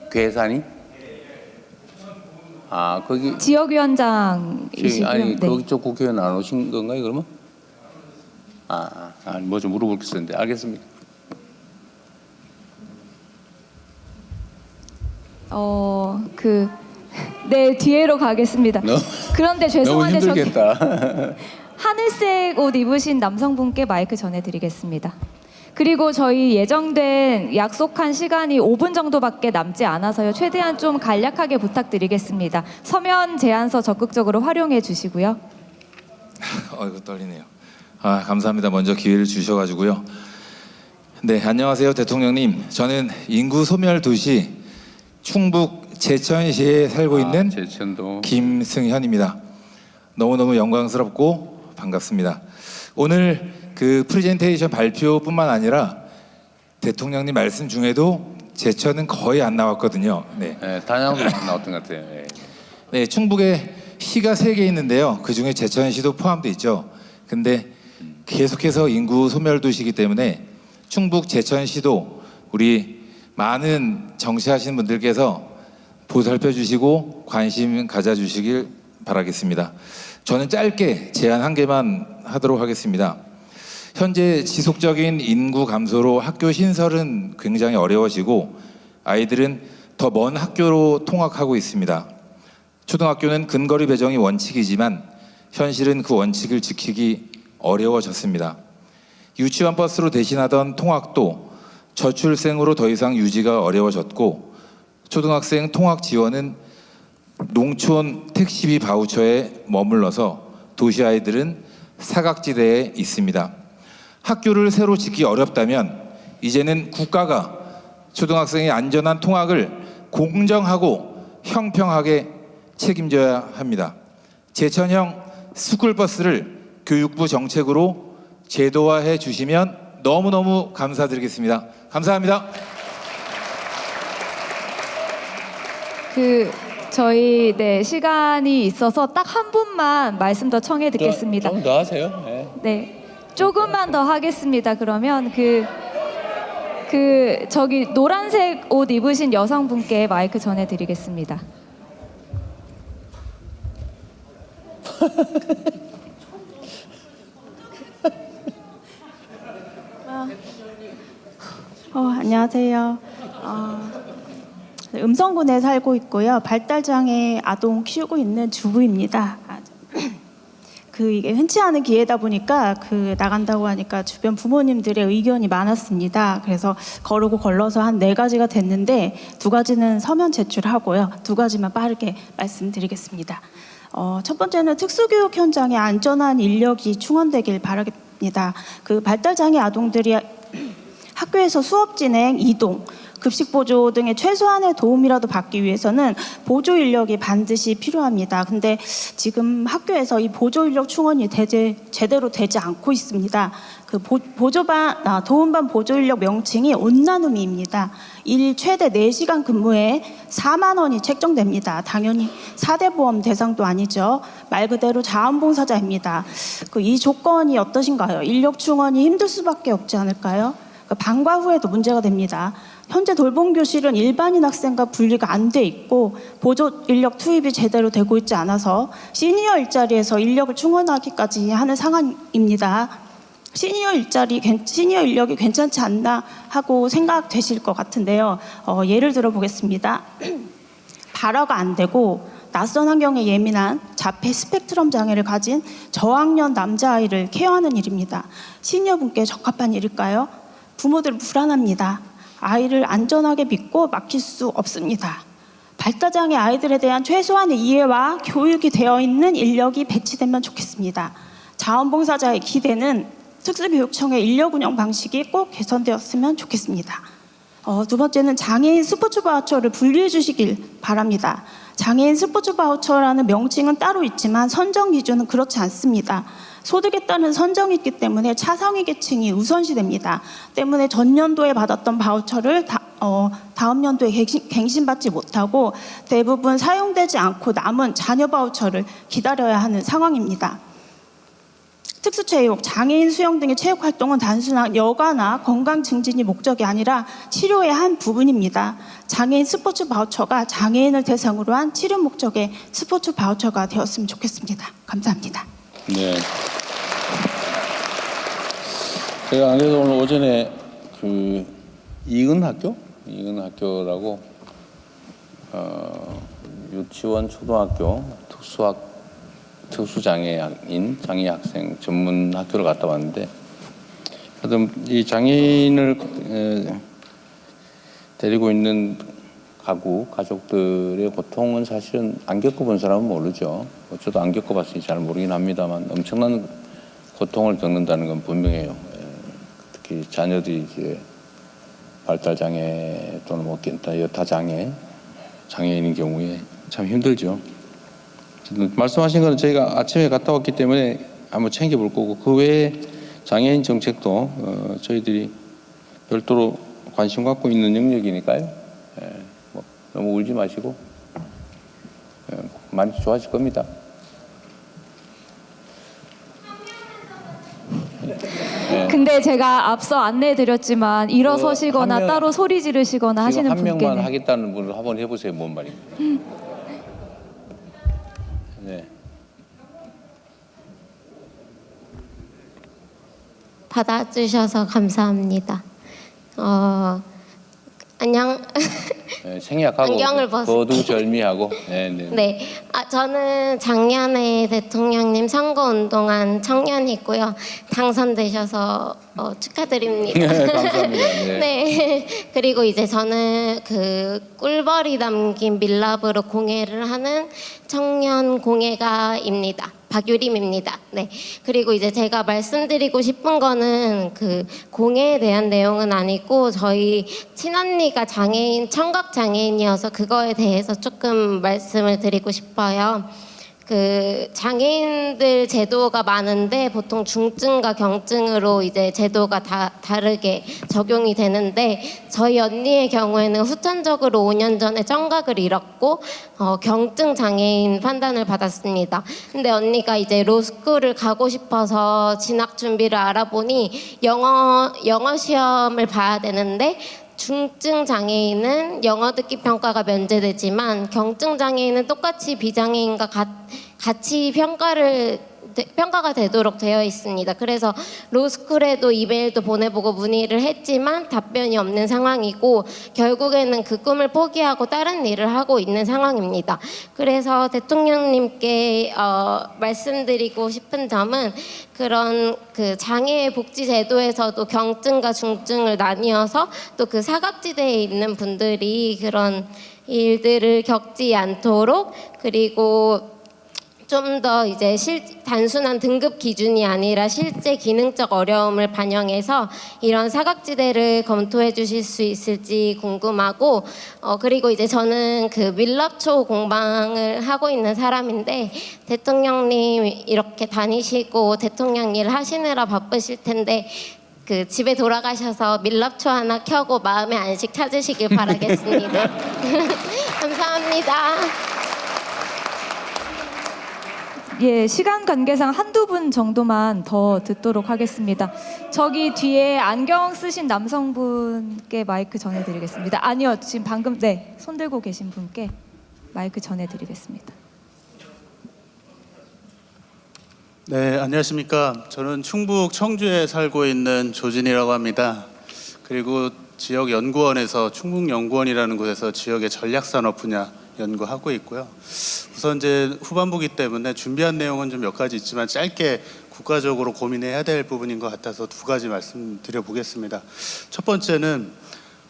괴산이? 아 거기 지역위원장이시고요. 아니 네. 거기 쪽 국회의원 안 오신 건가요 그러면? 뭐 좀 물어볼 게 있었는데 알겠습니다. 네, 뒤로 가겠습니다. 그런데 죄송한데 너무 힘들겠다. 하늘색 옷 입으신 남성분께 마이크 전해드리겠습니다. 그리고 저희 예정된 약속한 시간이 5분 정도밖에 남지 않아서요. 최대한 좀 간략하게 부탁드리겠습니다. 서면 제안서 적극적으로 활용해 주시고요. 이거 떨리네요. 감사합니다. 먼저 기회를 주셔가지고요. 네, 안녕하세요, 대통령님. 저는 인구 소멸 도시 충북 제천시에 살고 있는 제천도. 김승현입니다. 너무너무 영광스럽고 반갑습니다. 오늘 그 프레젠테이션 발표뿐만 아니라 대통령님 말씀 중에도 제천은 거의 안 나왔거든요. 네, 단양도 안 나왔던 것 같아요. 네, 충북에 시가 3개 있는데요. 그 중에 제천시도 포함되어 있죠. 근데 계속해서 인구 소멸 도시이기 때문에 충북 제천시도 우리 많은 정치하시는 분들께서 보살펴 주시고 관심 가져주시길 바라겠습니다. 저는 짧게 제안 한 개만 하도록 하겠습니다. 현재 지속적인 인구 감소로 학교 신설은 굉장히 어려워지고 아이들은 더 먼 학교로 통학하고 있습니다. 초등학교는 근거리 배정이 원칙이지만 현실은 그 원칙을 지키기 어려워졌습니다. 유치원 버스로 대신하던 통학도 저출생으로 더 이상 유지가 어려워졌고 초등학생 통학 지원은 농촌 택시비 바우처에 머물러서 도시 아이들은 사각지대에 있습니다. 학교를 새로 짓기 어렵다면 이제는 국가가 초등학생의 안전한 통학을 공정하고 형평하게 책임져야 합니다. 제천형 스쿨버스를 교육부 정책으로 제도화해 주시면 너무너무 감사드리겠습니다. 감사합니다. 저희 시간이 있어서 딱 한 분만 말씀 더 청해 듣겠습니다. 좀 더 하세요. 네, 조금만 더 하겠습니다. 그러면 저기 노란색 옷 입으신 여성분께 마이크 전해드리겠습니다. 안녕하세요. 음성군에 살고 있고요. 발달장애 아동 키우고 있는 주부입니다. 이게 흔치 않은 기회다 보니까 나간다고 하니까 주변 부모님들의 의견이 많았습니다. 그래서 거르고 걸러서 한 4가지가 됐는데 2가지는 서면 제출하고요. 2가지만 빠르게 말씀드리겠습니다. 첫 번째는 특수교육 현장에 안전한 인력이 충원되길 바라겠습니다. 발달장애 아동들이 학교에서 수업 진행, 이동, 급식 보조 등의 최소한의 도움이라도 받기 위해서는 보조 인력이 반드시 필요합니다. 근데 지금 학교에서 이 보조 인력 충원이 제대로 되지 않고 있습니다. 그 도움반 보조 인력 명칭이 온나눔이입니다. 일 최대 4시간 근무에 4만 원이 책정됩니다. 당연히 4대 보험 대상도 아니죠. 말 그대로 자원봉사자입니다. 이 조건이 어떠신가요? 인력 충원이 힘들 수밖에 없지 않을까요? 방과 후에도 문제가 됩니다. 현재 돌봄교실은 일반인 학생과 분리가 안 돼 있고 보조 인력 투입이 제대로 되고 있지 않아서 시니어 일자리에서 인력을 충원하기까지 하는 상황입니다. 시니어 인력이 괜찮지 않나 하고 생각되실 것 같은데요. 예를 들어 보겠습니다. 발화가 안 되고 낯선 환경에 예민한 자폐 스펙트럼 장애를 가진 저학년 남자아이를 케어하는 일입니다. 시니어분께 적합한 일일까요? 부모들은 불안합니다. 아이를 안전하게 믿고 맡길 수 없습니다. 발달장애 아이들에 대한 최소한의 이해와 교육이 되어 있는 인력이 배치되면 좋겠습니다. 자원봉사자의 기대는 특수교육청의 인력 운영 방식이 꼭 개선되었으면 좋겠습니다. 두 번째는 장애인 스포츠 바우처를 분리해 주시길 바랍니다. 장애인 스포츠 바우처라는 명칭은 따로 있지만 선정 기준은 그렇지 않습니다. 소득에 따른 선정이 있기 때문에 차상위 계층이 우선시됩니다. 때문에 전년도에 받았던 바우처를 다음 연도에 갱신받지 못하고 대부분 사용되지 않고 남은 자녀 바우처를 기다려야 하는 상황입니다. 특수체육, 장애인 수영 등의 체육활동은 단순한 여가나 건강 증진이 목적이 아니라 치료의 한 부분입니다. 장애인 스포츠 바우처가 장애인을 대상으로 한 치료 목적의 스포츠 바우처가 되었으면 좋겠습니다. 감사합니다. 네. 제가 안 그래도 오늘 오전에 이은학교라고 유치원, 초등학교 특수장애인 장애 학생 전문 학교를 갔다 왔는데, 하여튼 이 장애인을 데리고 있는 가족들의 고통은 사실은 안 겪어본 사람은 모르죠. 저도 안 겪어봤으니 잘 모르긴 합니다만 엄청난 고통을 겪는다는 건 분명해요. 특히 자녀들이 이제 발달장애 또는 뭐 여타 장애인인 경우에 참 힘들죠. 말씀하신 거는 저희가 아침에 갔다 왔기 때문에 한번 챙겨볼 거고, 그 외에 장애인 정책도 저희들이 별도로 관심 갖고 있는 영역이니까요. 너무 울지 마시고 많이 좋아질 겁니다. 근데 제가 앞서 안내해드렸지만 일어서시거나 따로 소리 지르시거나 하시는 한 분께는 명만 하겠다는 분을 한번 해보세요. 뭔 말입니까? 네. 받아주셔서 감사합니다. 안녕. 네, 생략하고 안경을 거두절미하고. 네. 네, 저는 작년에 대통령님 선거운동한 청년이고요. 당선되셔서 축하드립니다. 네, 감사합니다. 네. 네. 그리고 이제 저는 꿀벌이 담긴 밀랍으로 공예를 하는 청년 공예가입니다. 박유림입니다. 네. 그리고 이제 제가 말씀드리고 싶은 거는 공예에 대한 내용은 아니고, 저희 친언니가 청각 장애인이어서 그거에 대해서 조금 말씀을 드리고 싶어요. 장애인들 제도가 많은데 보통 중증과 경증으로 이제 제도가 다르게 적용이 되는데, 저희 언니의 경우에는 후천적으로 5년 전에 청각을 잃었고 경증 장애인 판단을 받았습니다. 근데 언니가 이제 로스쿨을 가고 싶어서 진학 준비를 알아보니 영어 시험을 봐야 되는데, 중증 장애인은 영어 듣기 평가가 면제되지만 경증 장애인은 똑같이 비장애인과 같이 평가가 되도록 되어 있습니다. 그래서 로스쿨에도 이메일도 보내보고 문의를 했지만 답변이 없는 상황이고, 결국에는 그 꿈을 포기하고 다른 일을 하고 있는 상황입니다. 그래서 대통령님께 말씀드리고 싶은 점은, 그런 장애 복지 제도에서도 경증과 중증을 나뉘어서 또 사각지대에 있는 분들이 그런 일들을 겪지 않도록, 그리고 좀 더 이제 단순한 등급 기준이 아니라 실제 기능적 어려움을 반영해서 이런 사각지대를 검토해 주실 수 있을지 궁금하고, 그리고 이제 저는 그 밀랍초 공방을 하고 있는 사람인데, 대통령님 이렇게 다니시고 대통령 일 하시느라 바쁘실 텐데 그 집에 돌아가셔서 밀랍초 하나 켜고 마음의 안식 찾으시길 바라겠습니다. 감사합니다. 예, 시간 관계상 한두 분 정도만 더 듣도록 하겠습니다. 저기 뒤에 안경 쓰신 남성분께 마이크 전해드리겠습니다. 아니요, 지금 방금 손 들고 계신 분께 마이크 전해드리겠습니다. 네, 안녕하십니까. 저는 충북 청주에 살고 있는 조진이라고 합니다. 그리고 지역연구원에서 충북연구원이라는 곳에서 지역의 전략산업 분야 연구하고 있고요. 우선 이제 후반부기 때문에 준비한 내용은 좀 몇 가지 있지만 짧게 국가적으로 고민해야 될 부분인 것 같아서 두 가지 말씀드려 보겠습니다. 첫 번째는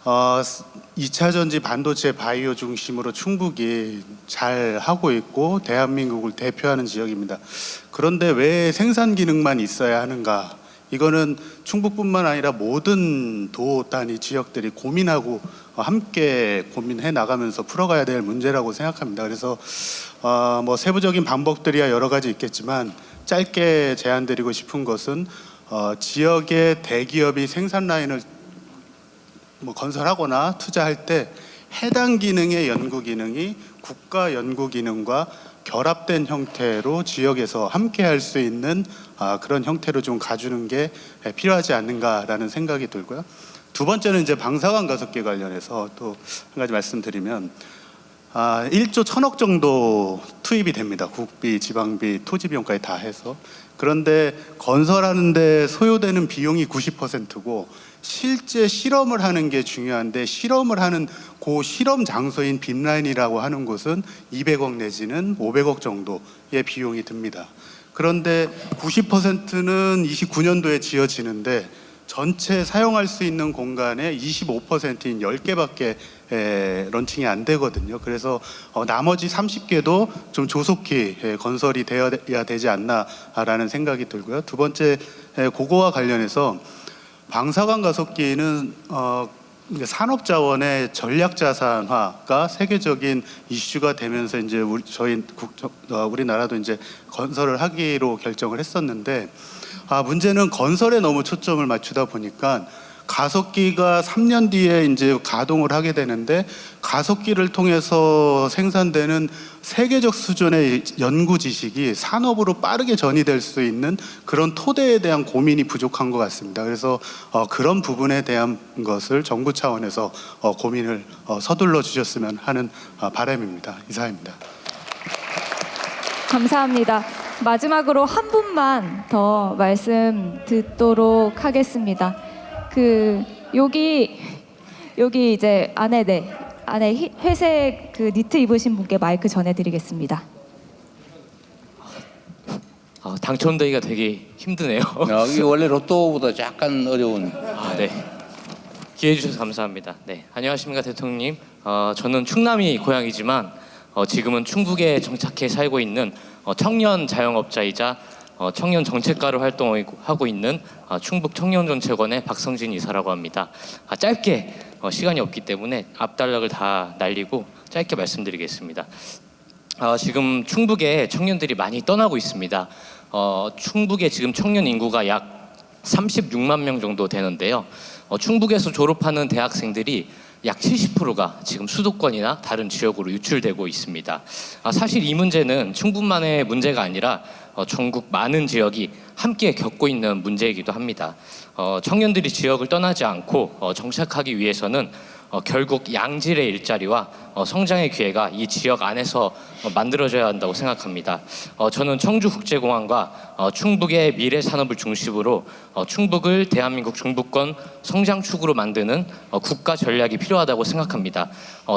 2차 전지 반도체 바이오 중심으로 충북이 잘 하고 있고 대한민국을 대표하는 지역입니다. 그런데 왜 생산 기능만 있어야 하는가? 이거는 충북뿐만 아니라 모든 도 단위 지역들이 고민하고 함께 고민해 나가면서 풀어가야 될 문제라고 생각합니다. 그래서 뭐 세부적인 방법들이야 여러 가지 있겠지만 짧게 제안드리고 싶은 것은 지역의 대기업이 생산 라인을 뭐 건설하거나 투자할 때 해당 기능의 연구 기능이 국가 연구 기능과 결합된 형태로 지역에서 함께 할 수 있는 그런 형태로 좀 가주는 게 필요하지 않는가라는 생각이 들고요. 두 번째는 이제 방사관 가속기 관련해서 또 한 가지 말씀드리면 1조 1,000억 정도 투입이 됩니다. 국비, 지방비, 토지 비용까지 다 해서. 그런데 건설하는데 소요되는 비용이 90%고 실제 실험을 하는 게 중요한데 실험을 하는 그 실험 장소인 빔라인이라고 하는 곳은 200억 내지는 500억 정도의 비용이 듭니다. 그런데 90%는 29년도에 지어지는데 전체 사용할 수 있는 공간의 25%인 10개밖에 런칭이 안 되거든요. 그래서 나머지 30개도 좀 조속히 건설이 되어야 되지 않나라는 생각이 들고요. 두 번째, 그거와 관련해서 방사관 가속기는 산업자원의 전략자산화가 세계적인 이슈가 되면서 이제 우리나라도 이제 건설을 하기로 결정을 했었는데 문제는 건설에 너무 초점을 맞추다 보니까 가속기가 3년 뒤에 이제 가동을 하게 되는데 가속기를 통해서 생산되는 세계적 수준의 연구 지식이 산업으로 빠르게 전이될 수 있는 그런 토대에 대한 고민이 부족한 것 같습니다. 그래서 그런 부분에 대한 것을 정부 차원에서 고민을 서둘러 주셨으면 하는 바람입니다. 이상입니다. 감사합니다. 마지막으로 한 분만 더 말씀 듣도록 하겠습니다. 여기 이제 안에 회색 그 니트 입으신 분께 마이크 전해드리겠습니다. 당첨되기가 되게 힘드네요. 이게 원래 로또보다 약간 어려운. 네. 기회 주셔서 감사합니다. 네, 안녕하십니까 대통령님. 저는 충남이 고향이지만 지금은 충북에 정착해 살고 있는 청년 자영업자이자 청년 정책가로 활동하고 있는 충북 청년정책원의 박성진 이사라고 합니다. 짧게 시간이 없기 때문에 앞단락을 다 날리고 짧게 말씀드리겠습니다. 지금 충북에 청년들이 많이 떠나고 있습니다. 충북에 지금 청년 인구가 약 36만 명 정도 되는데요. 충북에서 졸업하는 대학생들이 약 70%가 지금 수도권이나 다른 지역으로 유출되고 있습니다. 사실 이 문제는 충북만의 문제가 아니라 전국 많은 지역이 함께 겪고 있는 문제이기도 합니다. 청년들이 지역을 떠나지 않고 정착하기 위해서는 결국 양질의 일자리와 성장의 기회가 이 지역 안에서 만들어져야 한다고 생각합니다. 저는 청주국제공항과 충북의 미래 산업을 중심으로 충북을 대한민국 중부권 성장축으로 만드는 국가 전략이 필요하다고 생각합니다.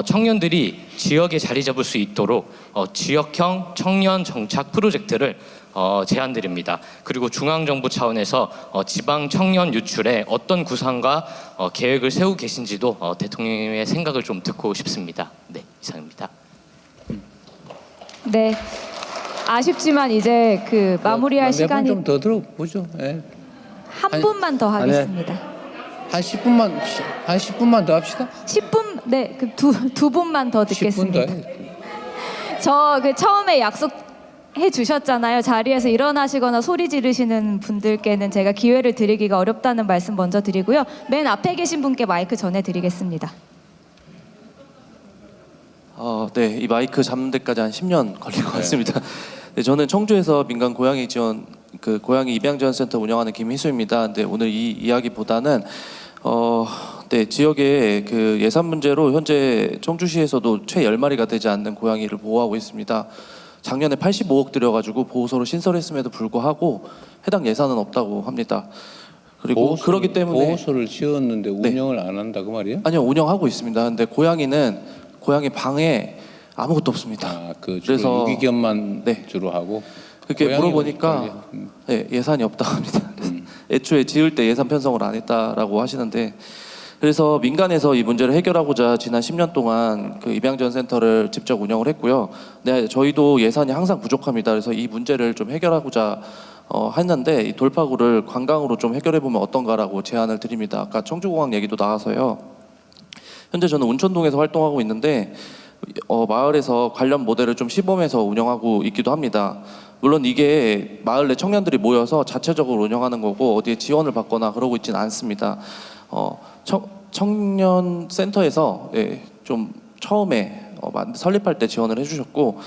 청년들이 지역에 자리 잡을 수 있도록 지역형 청년 정착 프로젝트를 제안드립니다. 그리고 중앙정부 차원에서 지방 청년 유출에 어떤 구상과 계획을 세우고 계신지도 대통령님의 생각을 좀 듣고 싶습니다. 네, 이상입니다. 네, 아쉽지만 이제 그 마무리할 시간이 좀 더 들어보죠. 예. 한 분만 더 하겠습니다. 한 10분만 더 합시다. 10분, 네, 그 두 분만 더 10분 듣겠습니다. 더 해. 저 그 처음에 약속해 주셨잖아요. 자리에서 일어나시거나 소리 지르시는 분들께는 제가 기회를 드리기가 어렵다는 말씀 먼저 드리고요. 맨 앞에 계신 분께 마이크 전해드리겠습니다. 네, 이 마이크 잡는 데까지 한 10년 걸릴 것 같습니다. 네, 저는 청주에서 민간 고양이 지원 고양이 입양 지원 센터 운영하는 김희수입니다. 근데 오늘 이 이야기보다는 네, 지역의 그 예산 문제로 현재 청주시에서도 채 10마리가 되지 않는 고양이를 보호하고 있습니다. 작년에 85억 들여가지고 보호소를 신설했음에도 불구하고 해당 예산은 없다고 합니다. 그리고 그렇기 때문에 보호소를 지었는데 운영을 안 한다 그 말이에요? 아니요, 운영하고 있습니다. 근데 고양이는 고양이 방에 아무것도 없습니다. 그래서 유기견만 주로 하고 그렇게 고양이는 물어보니까 네, 예산이 없다고 합니다. 애초에 지을 때 예산 편성을 안 했다라고 하시는데, 그래서 민간에서 이 문제를 해결하고자 지난 10년 동안 그 입양지원센터를 직접 운영을 했고요. 네, 저희도 예산이 항상 부족합니다. 그래서 이 문제를 좀 해결하고자 했는데 이 돌파구를 관광으로 좀 해결해 보면 어떤가라고 제안을 드립니다. 아까 청주공항 얘기도 나와서요. 현재 저는 운천동에서 활동하고 있는데 마을에서 관련 모델을 좀 시범해서 운영하고 있기도 합니다. 물론 이게 마을 내 청년들이 모여서 자체적으로 운영하는 거고 어디에 지원을 받거나 그러고 있지는 않습니다. 청년 센터에서 좀 처음에 설립할 때 지원을 해주셨고,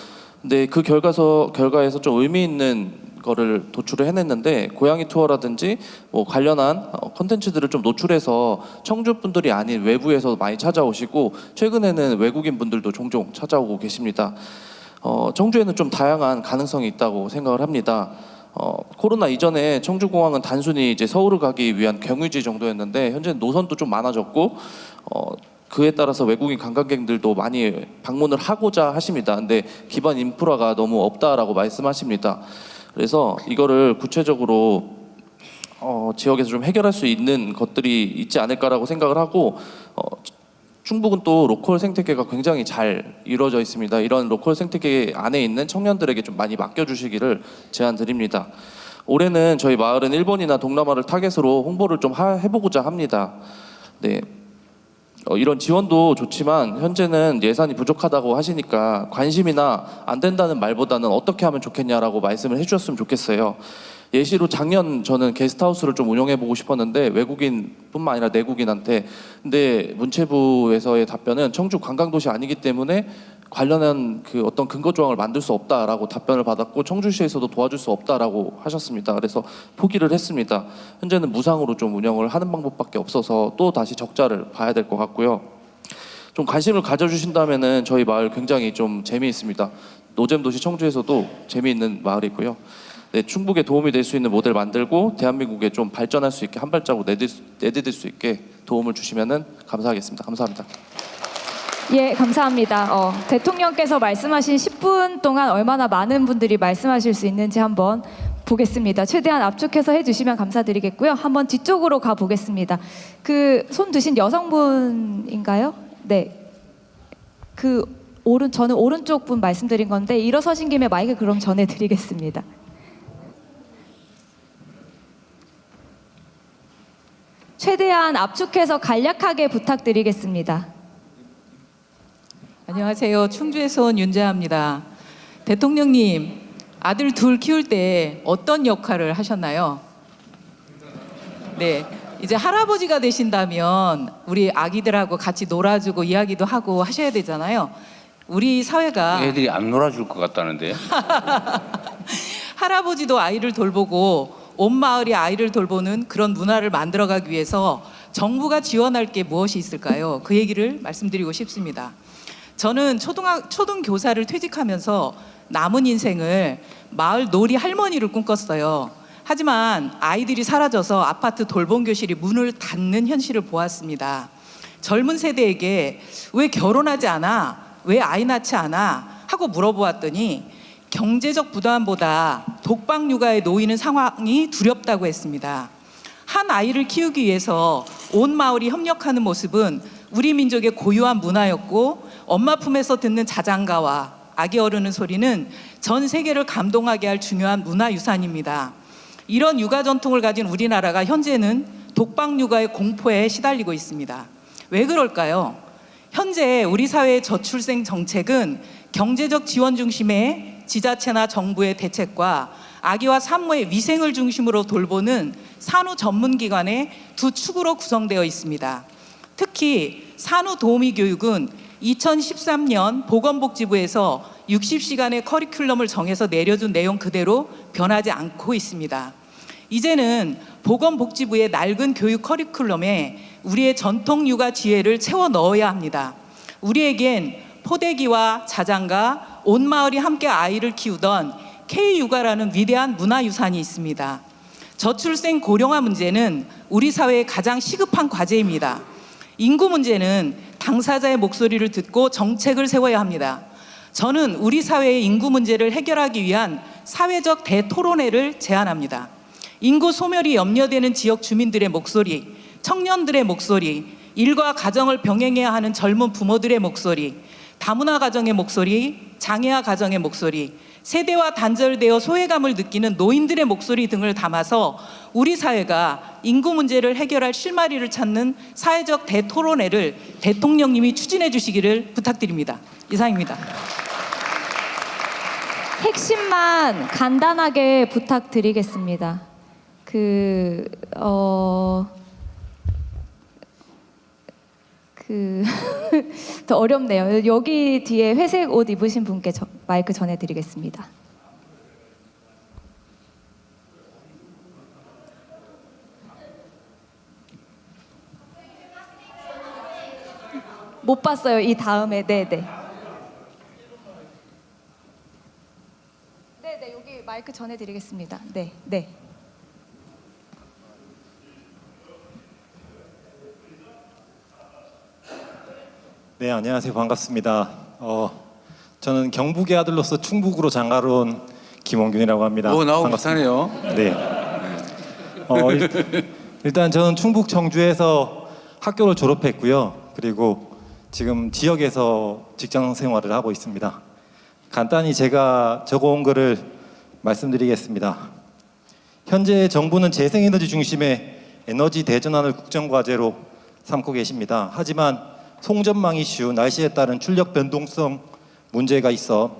근데 그 결과에서 좀 의미 있는 거를 도출을 해냈는데, 고양이 투어라든지 뭐 관련한 콘텐츠들을 좀 노출해서 청주 분들이 아닌 외부에서 많이 찾아오시고, 최근에는 외국인 분들도 종종 찾아오고 계십니다. 청주에는 좀 다양한 가능성이 있다고 생각을 합니다. 코로나 이전에 청주공항은 단순히 이제 서울을 가기 위한 경유지 정도였는데 현재 노선도 좀 많아졌고 그에 따라서 외국인 관광객들도 많이 방문을 하고자 하십니다. 근데 기반 인프라가 너무 없다라고 말씀하십니다. 그래서 이거를 구체적으로 지역에서 좀 해결할 수 있는 것들이 있지 않을까라고 생각을 하고, 충북은 또 로컬 생태계가 굉장히 잘 이루어져 있습니다. 이런 로컬 생태계 안에 있는 청년들에게 좀 많이 맡겨주시기를 제안드립니다. 올해는 저희 마을은 일본이나 동남아를 타겟으로 홍보를 좀 해보고자 합니다. 네. 이런 지원도 좋지만 현재는 예산이 부족하다고 하시니까 관심이나 안 된다는 말보다는 어떻게 하면 좋겠냐라고 말씀을 해주셨으면 좋겠어요. 예시로 작년 저는 게스트하우스를 좀 운영해보고 싶었는데 외국인뿐만 아니라 내국인한테, 근데 문체부에서의 답변은 청주 관광도시 아니기 때문에 관련한 그 어떤 근거 조항을 만들 수 없다라고 답변을 받았고, 청주시에서도 도와줄 수 없다라고 하셨습니다. 그래서 포기를 했습니다. 현재는 무상으로 좀 운영을 하는 방법밖에 없어서 또 다시 적자를 봐야 될 것 같고요. 좀 관심을 가져주신다면은 저희 마을 굉장히 좀 재미있습니다. 노잼도시 청주에서도 재미있는 마을이고요. 네, 충북에 도움이 될 수 있는 모델 만들고 대한민국에 좀 발전할 수 있게 한 발자국 내디딜 수 있게 도움을 주시면은 감사하겠습니다. 감사합니다. 예, 감사합니다. 대통령께서 말씀하신 10분 동안 얼마나 많은 분들이 말씀하실 수 있는지 한번 보겠습니다. 최대한 압축해서 해주시면 감사드리겠고요. 한번 뒤쪽으로 가 보겠습니다. 그 손 드신 여성분인가요? 네. 저는 오른쪽 분 말씀드린 건데 일어서신 김에 마이크 그럼 전해드리겠습니다. 최대한 압축해서 간략하게 부탁드리겠습니다. 안녕하세요. 충주에서 온 윤자입니다. 대통령님, 아들 둘 키울 때 어떤 역할을 하셨나요? 네, 이제 할아버지가 되신다면 우리 아기들하고 같이 놀아주고 이야기도 하고 하셔야 되잖아요. 우리 사회가 애들이 안 놀아줄 것 같다는데. 할아버지도 아이를 돌보고 온 마을이 아이를 돌보는 그런 문화를 만들어가기 위해서 정부가 지원할 게 무엇이 있을까요? 그 얘기를 말씀드리고 싶습니다. 저는 초등교사를 퇴직하면서 남은 인생을 마을 놀이 할머니를 꿈꿨어요. 하지만 아이들이 사라져서 아파트 돌봄교실이 문을 닫는 현실을 보았습니다. 젊은 세대에게 왜 결혼하지 않아? 왜 아이 낳지 않아? 하고 물어보았더니 경제적 부담보다 독박 육아에 놓이는 상황이 두렵다고 했습니다. 한 아이를 키우기 위해서 온 마을이 협력하는 모습은 우리 민족의 고유한 문화였고, 엄마 품에서 듣는 자장가와 아기 어르는 소리는 전 세계를 감동하게 할 중요한 문화유산입니다. 이런 육아 전통을 가진 우리나라가 현재는 독박 육아의 공포에 시달리고 있습니다. 왜 그럴까요? 현재 우리 사회의 저출생 정책은 경제적 지원 중심의 지자체나 정부의 대책과 아기와 산모의 위생을 중심으로 돌보는 산후 전문기관의 두 축으로 구성되어 있습니다. 특히 산후 도우미 교육은 2013년 보건복지부에서 60시간의 커리큘럼을 정해서 내려준 내용 그대로 변하지 않고 있습니다. 이제는 보건복지부의 낡은 교육 커리큘럼에 우리의 전통 육아 지혜를 채워 넣어야 합니다. 우리에겐 포대기와 자장가, 온 마을이 함께 아이를 키우던 K육아라는 위대한 문화유산이 있습니다. 저출생 고령화 문제는 우리 사회의 가장 시급한 과제입니다. 인구 문제는 당사자의 목소리를 듣고 정책을 세워야 합니다. 저는 우리 사회의 인구 문제를 해결하기 위한 사회적 대토론회를 제안합니다. 인구 소멸이 염려되는 지역 주민들의 목소리, 청년들의 목소리, 일과 가정을 병행해야 하는 젊은 부모들의 목소리, 다문화 가정의 목소리, 장애아 가정의 목소리, 세대와 단절되어 소외감을 느끼는 노인들의 목소리 등을 담아서 우리 사회가 인구 문제를 해결할 실마리를 찾는 사회적 대토론회를 대통령님이 추진해 주시기를 부탁드립니다. 이상입니다. 핵심만 간단하게 부탁드리겠습니다. 더 어렵네요. 여기 뒤에 회색 옷 입으신 분께 마이크 전해드리겠습니다. 못 봤어요. 이 다음에. 네네. 네네, 여기 마이크 전해드리겠습니다. 네, 네. 네, 안녕하세요. 반갑습니다. 저는 경북의 아들로서 충북으로 장가로 온 김원균이라고 합니다. 나하고 비슷하네요. 네. 일단 저는 충북 청주에서 학교를 졸업했고요. 그리고 지금 지역에서 직장 생활을 하고 있습니다. 간단히 제가 적어온 것을 말씀드리겠습니다. 현재 정부는 재생에너지 중심의 에너지 대전환을 국정과제로 삼고 계십니다. 하지만 송전망 이슈, 날씨에 따른 출력 변동성 문제가 있어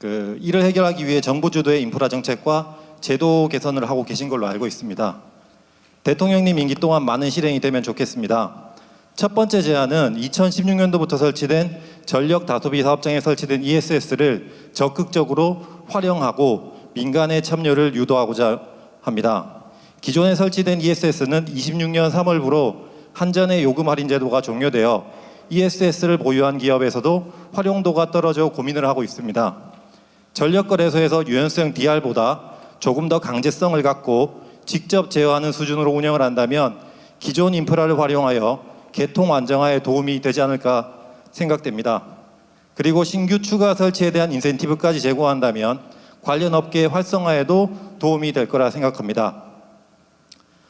이를 해결하기 위해 정부 주도의 인프라 정책과 제도 개선을 하고 계신 걸로 알고 있습니다. 대통령님 임기 동안 많은 실행이 되면 좋겠습니다. 첫 번째 제안은 2016년도부터 설치된 전력 다소비 사업장에 설치된 ESS를 적극적으로 활용하고 민간의 참여를 유도하고자 합니다. 기존에 설치된 ESS는 26년 3월부로 한전의 요금 할인 제도가 종료되어 ESS를 보유한 기업에서도 활용도가 떨어져 고민을 하고 있습니다. 전력거래소에서 유연성 DR보다 조금 더 강제성을 갖고 직접 제어하는 수준으로 운영을 한다면 기존 인프라를 활용하여 개통 안정화에 도움이 되지 않을까 생각됩니다. 그리고 신규 추가 설치에 대한 인센티브까지 제공한다면 관련 업계의 활성화에도 도움이 될 거라 생각합니다.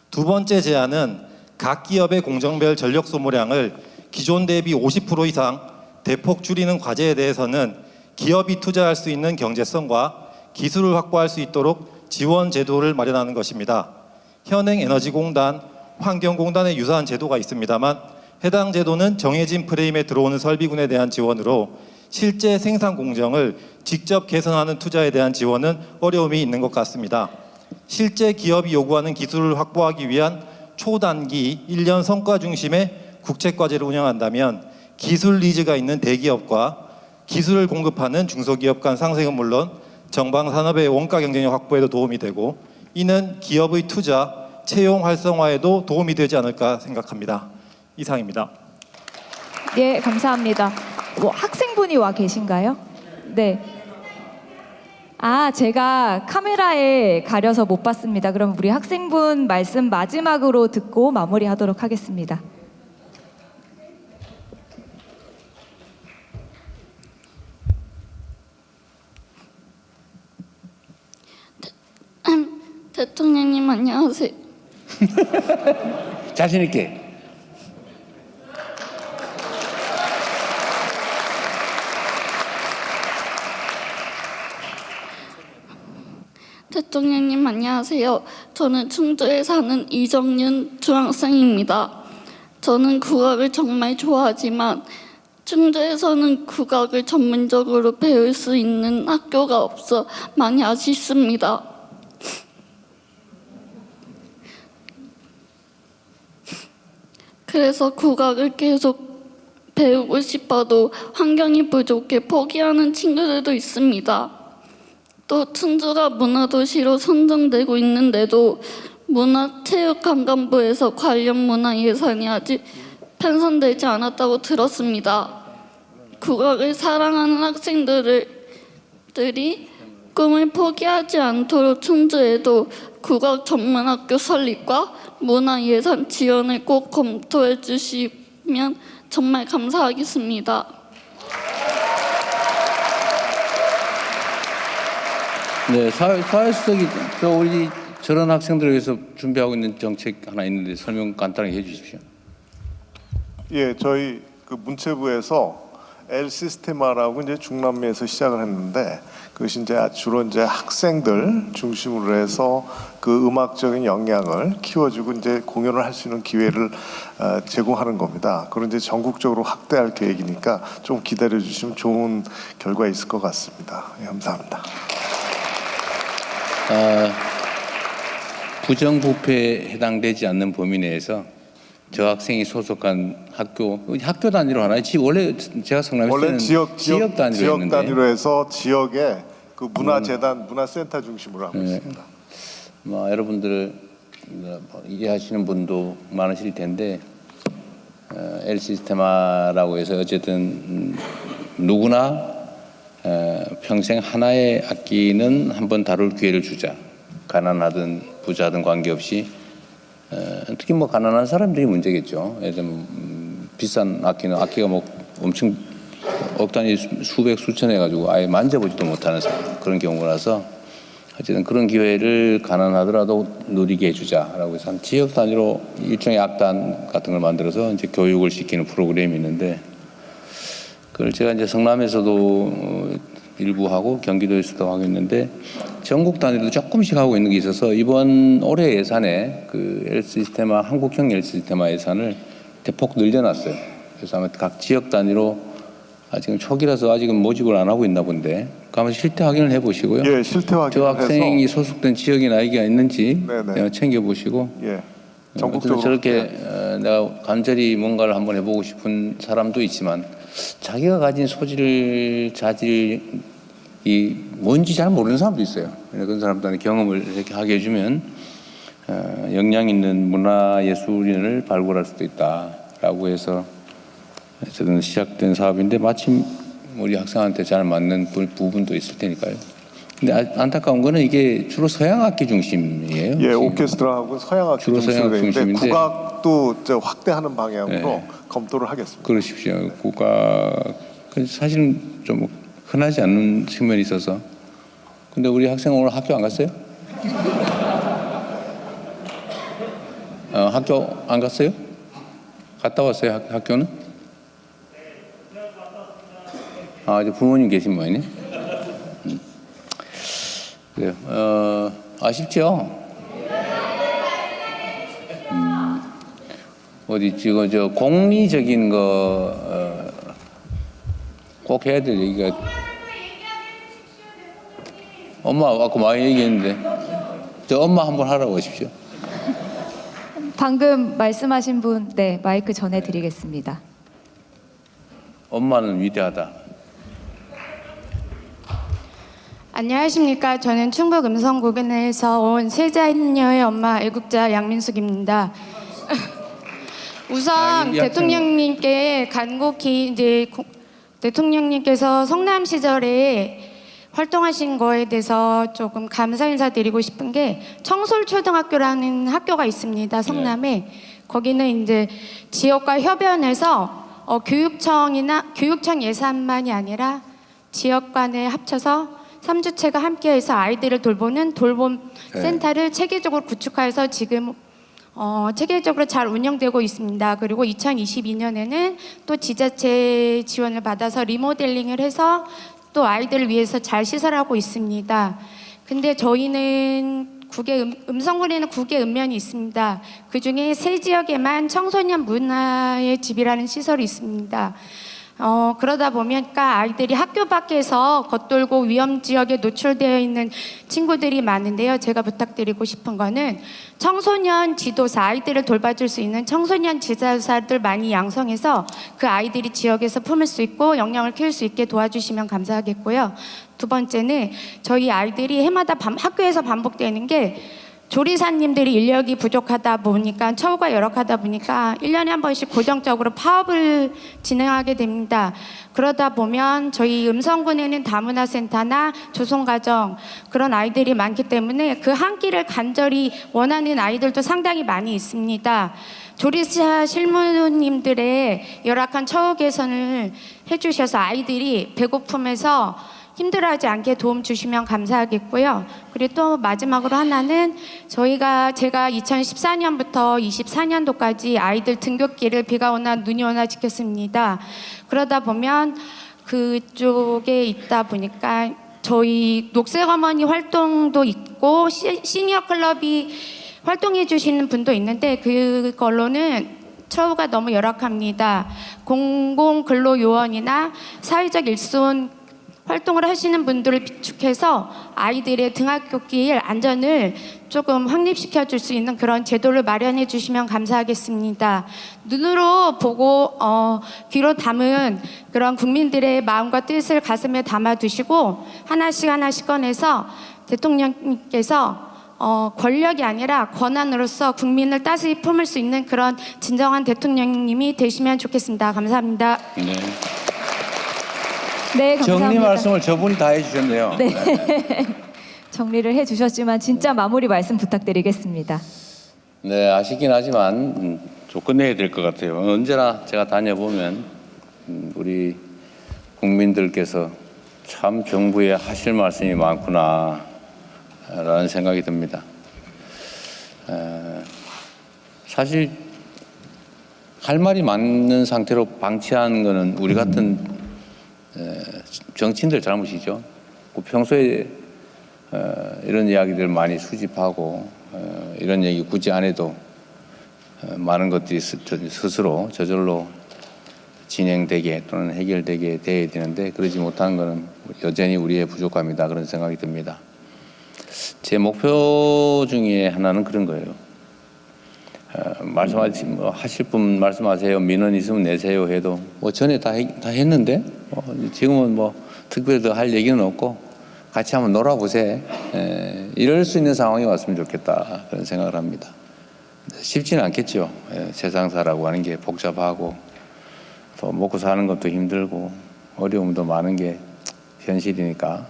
두 번째 제안은 각 기업의 공정별 전력 소모량을 기존 대비 50% 이상 대폭 줄이는 과제에 대해서는 기업이 투자할 수 있는 경제성과 기술을 확보할 수 있도록 지원 제도를 마련하는 것입니다. 현행 에너지공단, 환경공단의 유사한 제도가 있습니다만 해당 제도는 정해진 프레임에 들어오는 설비군에 대한 지원으로 실제 생산 공정을 직접 개선하는 투자에 대한 지원은 어려움이 있는 것 같습니다. 실제 기업이 요구하는 기술을 확보하기 위한 초단기 1년 성과 중심의 국책과제를 운영한다면 기술 니즈가 있는 대기업과 기술을 공급하는 중소기업 간 상생은 물론 정방산업의 원가 경쟁력 확보에도 도움이 되고 이는 기업의 투자, 채용 활성화에도 도움이 되지 않을까 생각합니다. 이상입니다. 예, 감사합니다. 학생분이 와 계신가요? 네. 제가 카메라에 가려서 못 봤습니다. 그럼 우리 학생분 말씀 마지막으로 듣고 마무리하도록 하겠습니다. 대통령님 안녕하세요. 자신 있게. 대통령님 안녕하세요. 저는 충주에 사는 이정윤 중학생입니다. 저는 국악을 정말 좋아하지만 충주에서는 국악을 전문적으로 배울 수 있는 학교가 없어 많이 아쉽습니다. 그래서 국악을 계속 배우고 싶어도 환경이 부족해 포기하는 친구들도 있습니다. 또 충주가 문화도시로 선정되고 있는데도 문화체육관광부에서 관련 문화 예산이 아직 편성되지 않았다고 들었습니다. 국악을 사랑하는 학생들이 꿈을 포기하지 않도록 충주에도 국악 전문학교 설립과 문화 예산 지원을 꼭 검토해 주시면 정말 감사하겠습니다. 네, 사회수석이 우리 저런 학생들을 위해서 준비하고 있는 정책 하나 있는데 설명 간단하게 해주십시오. 예, 저희 그 문체부에서 엘시스테마라고 이제 중남미에서 시작을 했는데 그것이 이제 주로 이제 학생들 중심으로 해서 그 음악적인 역량을 키워주고 이제 공연을 할 수 있는 기회를 제공하는 겁니다. 그런 이제 전국적으로 확대할 계획이니까 좀 기다려 주시면 좋은 결과 있을 것 같습니다. 예, 감사합니다. 부정부패에 해당되지 않는 범위 내에서 저 학생이 소속한 학교 단위로 하나요? 원래 제가 성남에 원래 지역 단위로 했는데 단위로 해서 지역의 그 문화재단, 문화센터 중심으로 하고 있습니다. 여러분들 이해하시는 분도 많으실 텐데 엘시스테마라고 해서 어쨌든 누구나 평생 하나의 악기는 한번 다룰 기회를 주자. 가난하든 부자든 관계없이 특히 가난한 사람들이 문제겠죠. 예를 들면 비싼 악기가 엄청 억 단위 수백 수천 해가지고 아예 만져보지도 못하는 그런 경우라서 어쨌든 그런 기회를 가난하더라도 누리게 해주자라고 해서 한 지역 단위로 일종의 악단 같은 걸 만들어서 이제 교육을 시키는 프로그램이 있는데 그걸 제가 이제 성남에서도 일부 하고 경기도에서도 하고 있는데 전국 단위로 조금씩 하고 있는 게 있어서 이번 올해 예산에 그 엘시스테마 한국형 엘시스테마 예산을 대폭 늘려놨어요. 그래서 아마 각 지역 단위로 아직은 초기라서 아직은 모집을 안 하고 있나 본데 한번 실태 확인을 해보시고요. 예, 실태 확인을 저 학생이 소속된 지역이 나이가 있는지 챙겨보시고 예, 전국적으로 저렇게 내가 간절히 뭔가를 한번 해보고 싶은 사람도 있지만 자기가 가진 소질, 자질이 뭔지 잘 모르는 사람도 있어요. 그런 사람들한테 경험을 이렇게 하게 해주면 역량 있는 문화예술인을 발굴할 수도 있다라고 해서 어쨌든 시작된 사업인데 마침 우리 학생한테 잘 맞는 부분도 있을 테니까요. 근데 안타까운 거는 이게 주로 서양 악기 중심이에요. 예, 오케스트라하고 서양 악기 중심인데 국악도 확대하는 방향으로 검토를 하겠습니다. 그러십시오. 국악 사실은 좀 흔하지 않는 측면이 있어서. 근데 우리 학생 오늘 학교 안 갔어요? 학교 안 갔어요? 갔다 왔어요? 학교는? 이제 부모님 계신 모양이네. 그래요. 아쉽죠? 어디 지금 저 공리적인 거 꼭 해야 될 얘기가 엄마 아까 많이 얘기했는데 저 엄마 한번 하라고 하십시오. 방금 말씀하신 분, 네, 마이크 전해드리겠습니다. 엄마는 위대하다. 안녕하십니까. 저는 충북 음성고변에서 온 세자녀의 엄마 애국자 양민숙입니다. 우선 대통령님께 간곡히 이제 대통령님께서 성남 시절에 활동하신 거에 대해서 조금 감사 인사드리고 싶은 게 청솔초등학교라는 학교가 있습니다. 성남에. 거기는 이제 지역과 협연해서 교육청 예산만이 아니라 지역 간에 합쳐서 3주체가 함께해서 아이들을 돌보는 돌봄 센터를 체계적으로 구축해서 지금 체계적으로 잘 운영되고 있습니다. 그리고 2022년에는 또 지자체 지원을 받아서 리모델링을 해서 또 아이들을 위해서 잘 시설하고 있습니다. 근데 저희는 음성군에는 9개 읍면이 있습니다. 그중에 세 지역에만 청소년 문화의 집이라는 시설이 있습니다. 그러다 보니까 아이들이 학교 밖에서 겉돌고 위험 지역에 노출되어 있는 친구들이 많은데요. 제가 부탁드리고 싶은 거는 청소년 지도사, 아이들을 돌봐줄 수 있는 청소년 지도사들 많이 양성해서 그 아이들이 지역에서 품을 수 있고 역량을 키울 수 있게 도와주시면 감사하겠고요. 두 번째는 저희 아이들이 해마다 학교에서 반복되는 게 조리사님들이 인력이 부족하다 보니까 처우가 열악하다 보니까 1년에 한 번씩 고정적으로 파업을 진행하게 됩니다. 그러다 보면 저희 음성군에는 다문화센터나 조성가정 그런 아이들이 많기 때문에 그 한 끼를 간절히 원하는 아이들도 상당히 많이 있습니다. 조리사 실무님들의 열악한 처우 개선을 해주셔서 아이들이 배고픔에서 힘들어하지 않게 도움 주시면 감사하겠고요. 그리고 또 마지막으로 하나는 제가 2014년부터 24년도까지 아이들 등굣길을 비가 오나 눈이 오나 지켰습니다. 그러다 보면 그쪽에 있다 보니까 저희 녹색 어머니 활동도 있고 시니어 클럽이 활동해 주시는 분도 있는데 그걸로는 처우가 너무 열악합니다. 공공근로요원이나 사회적 일손 활동을 하시는 분들을 비축해서 아이들의 등하굣길 안전을 조금 확립시켜 줄 수 있는 그런 제도를 마련해 주시면 감사하겠습니다. 눈으로 보고 귀로 담은 그런 국민들의 마음과 뜻을 가슴에 담아 두시고 하나씩 꺼내서 대통령님께서 권력이 아니라 권한으로서 국민을 따스히 품을 수 있는 그런 진정한 대통령님이 되시면 좋겠습니다. 감사합니다. 네. 네, 감사합니다. 정리 말씀을 저분이 다 해주셨네요. 네. 정리를 해주셨지만 진짜 마무리 말씀 부탁드리겠습니다. 네, 아쉽긴 하지만 좀 끝내야 될 것 같아요. 언제나 제가 다녀보면 우리 국민들께서 참 정부에 하실 말씀이 많구나 라는 생각이 듭니다. 사실 할 말이 많은 상태로 방치한 거는 우리 같은 정치인들 잘못이죠. 평소에 이런 이야기들 많이 수집하고 이런 얘기 굳이 안 해도 많은 것들이 스스로 저절로 진행되게 또는 해결되게 돼야 되는데 그러지 못한 것은 여전히 우리의 부족함이다 그런 생각이 듭니다. 제 목표 중에 하나는 그런 거예요. 하실 분 말씀하세요. 민원 있으면 내세요 해도 전에 다 했는데 지금은 특별히 더 할 얘기는 없고 같이 한번 놀아보세요. 이럴 수 있는 상황이 왔으면 좋겠다 그런 생각을 합니다. 쉽지는 않겠죠. 세상사라고 하는 게 복잡하고 또 먹고 사는 것도 힘들고 어려움도 많은 게 현실이니까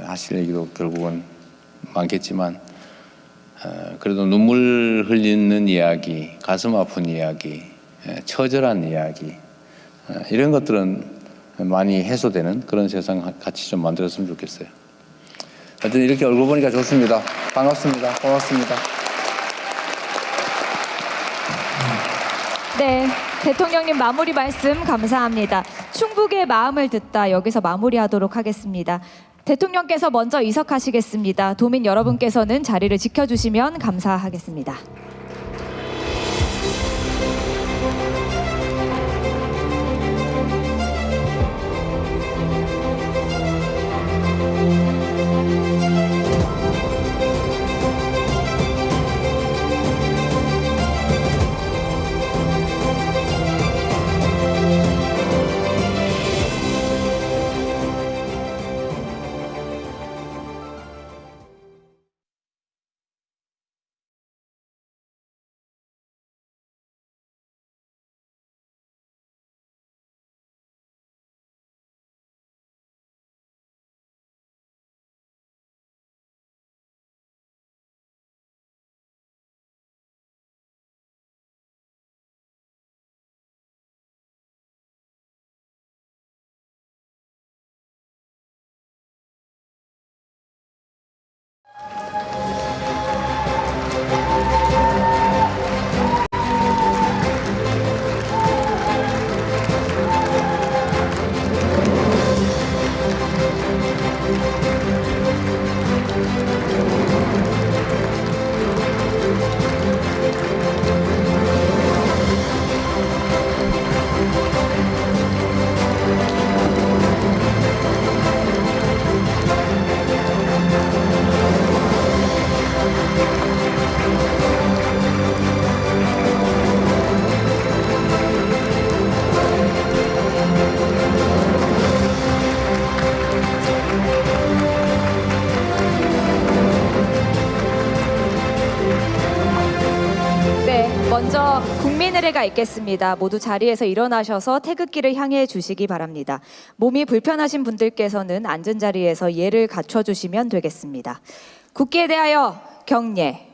하실 얘기도 결국은 많겠지만 그래도 눈물 흘리는 이야기, 가슴 아픈 이야기, 처절한 이야기 이런 것들은 많이 해소되는 그런 세상 같이 좀 만들었으면 좋겠어요. 하여튼 이렇게 얼굴 보니까 좋습니다. 반갑습니다. 고맙습니다. 네, 대통령님 마무리 말씀 감사합니다. 충북의 마음을 듣다 여기서 마무리하도록 하겠습니다. 대통령께서 먼저 이석하시겠습니다. 도민 여러분께서는 자리를 지켜주시면 감사하겠습니다. 국민의례가 있겠습니다. 모두 자리에서 일어나셔서 태극기를 향해 주시기 바랍니다. 몸이 불편하신 분들께서는 앉은 자리에서 예를 갖춰 주시면 되겠습니다. 국기에 대하여 경례.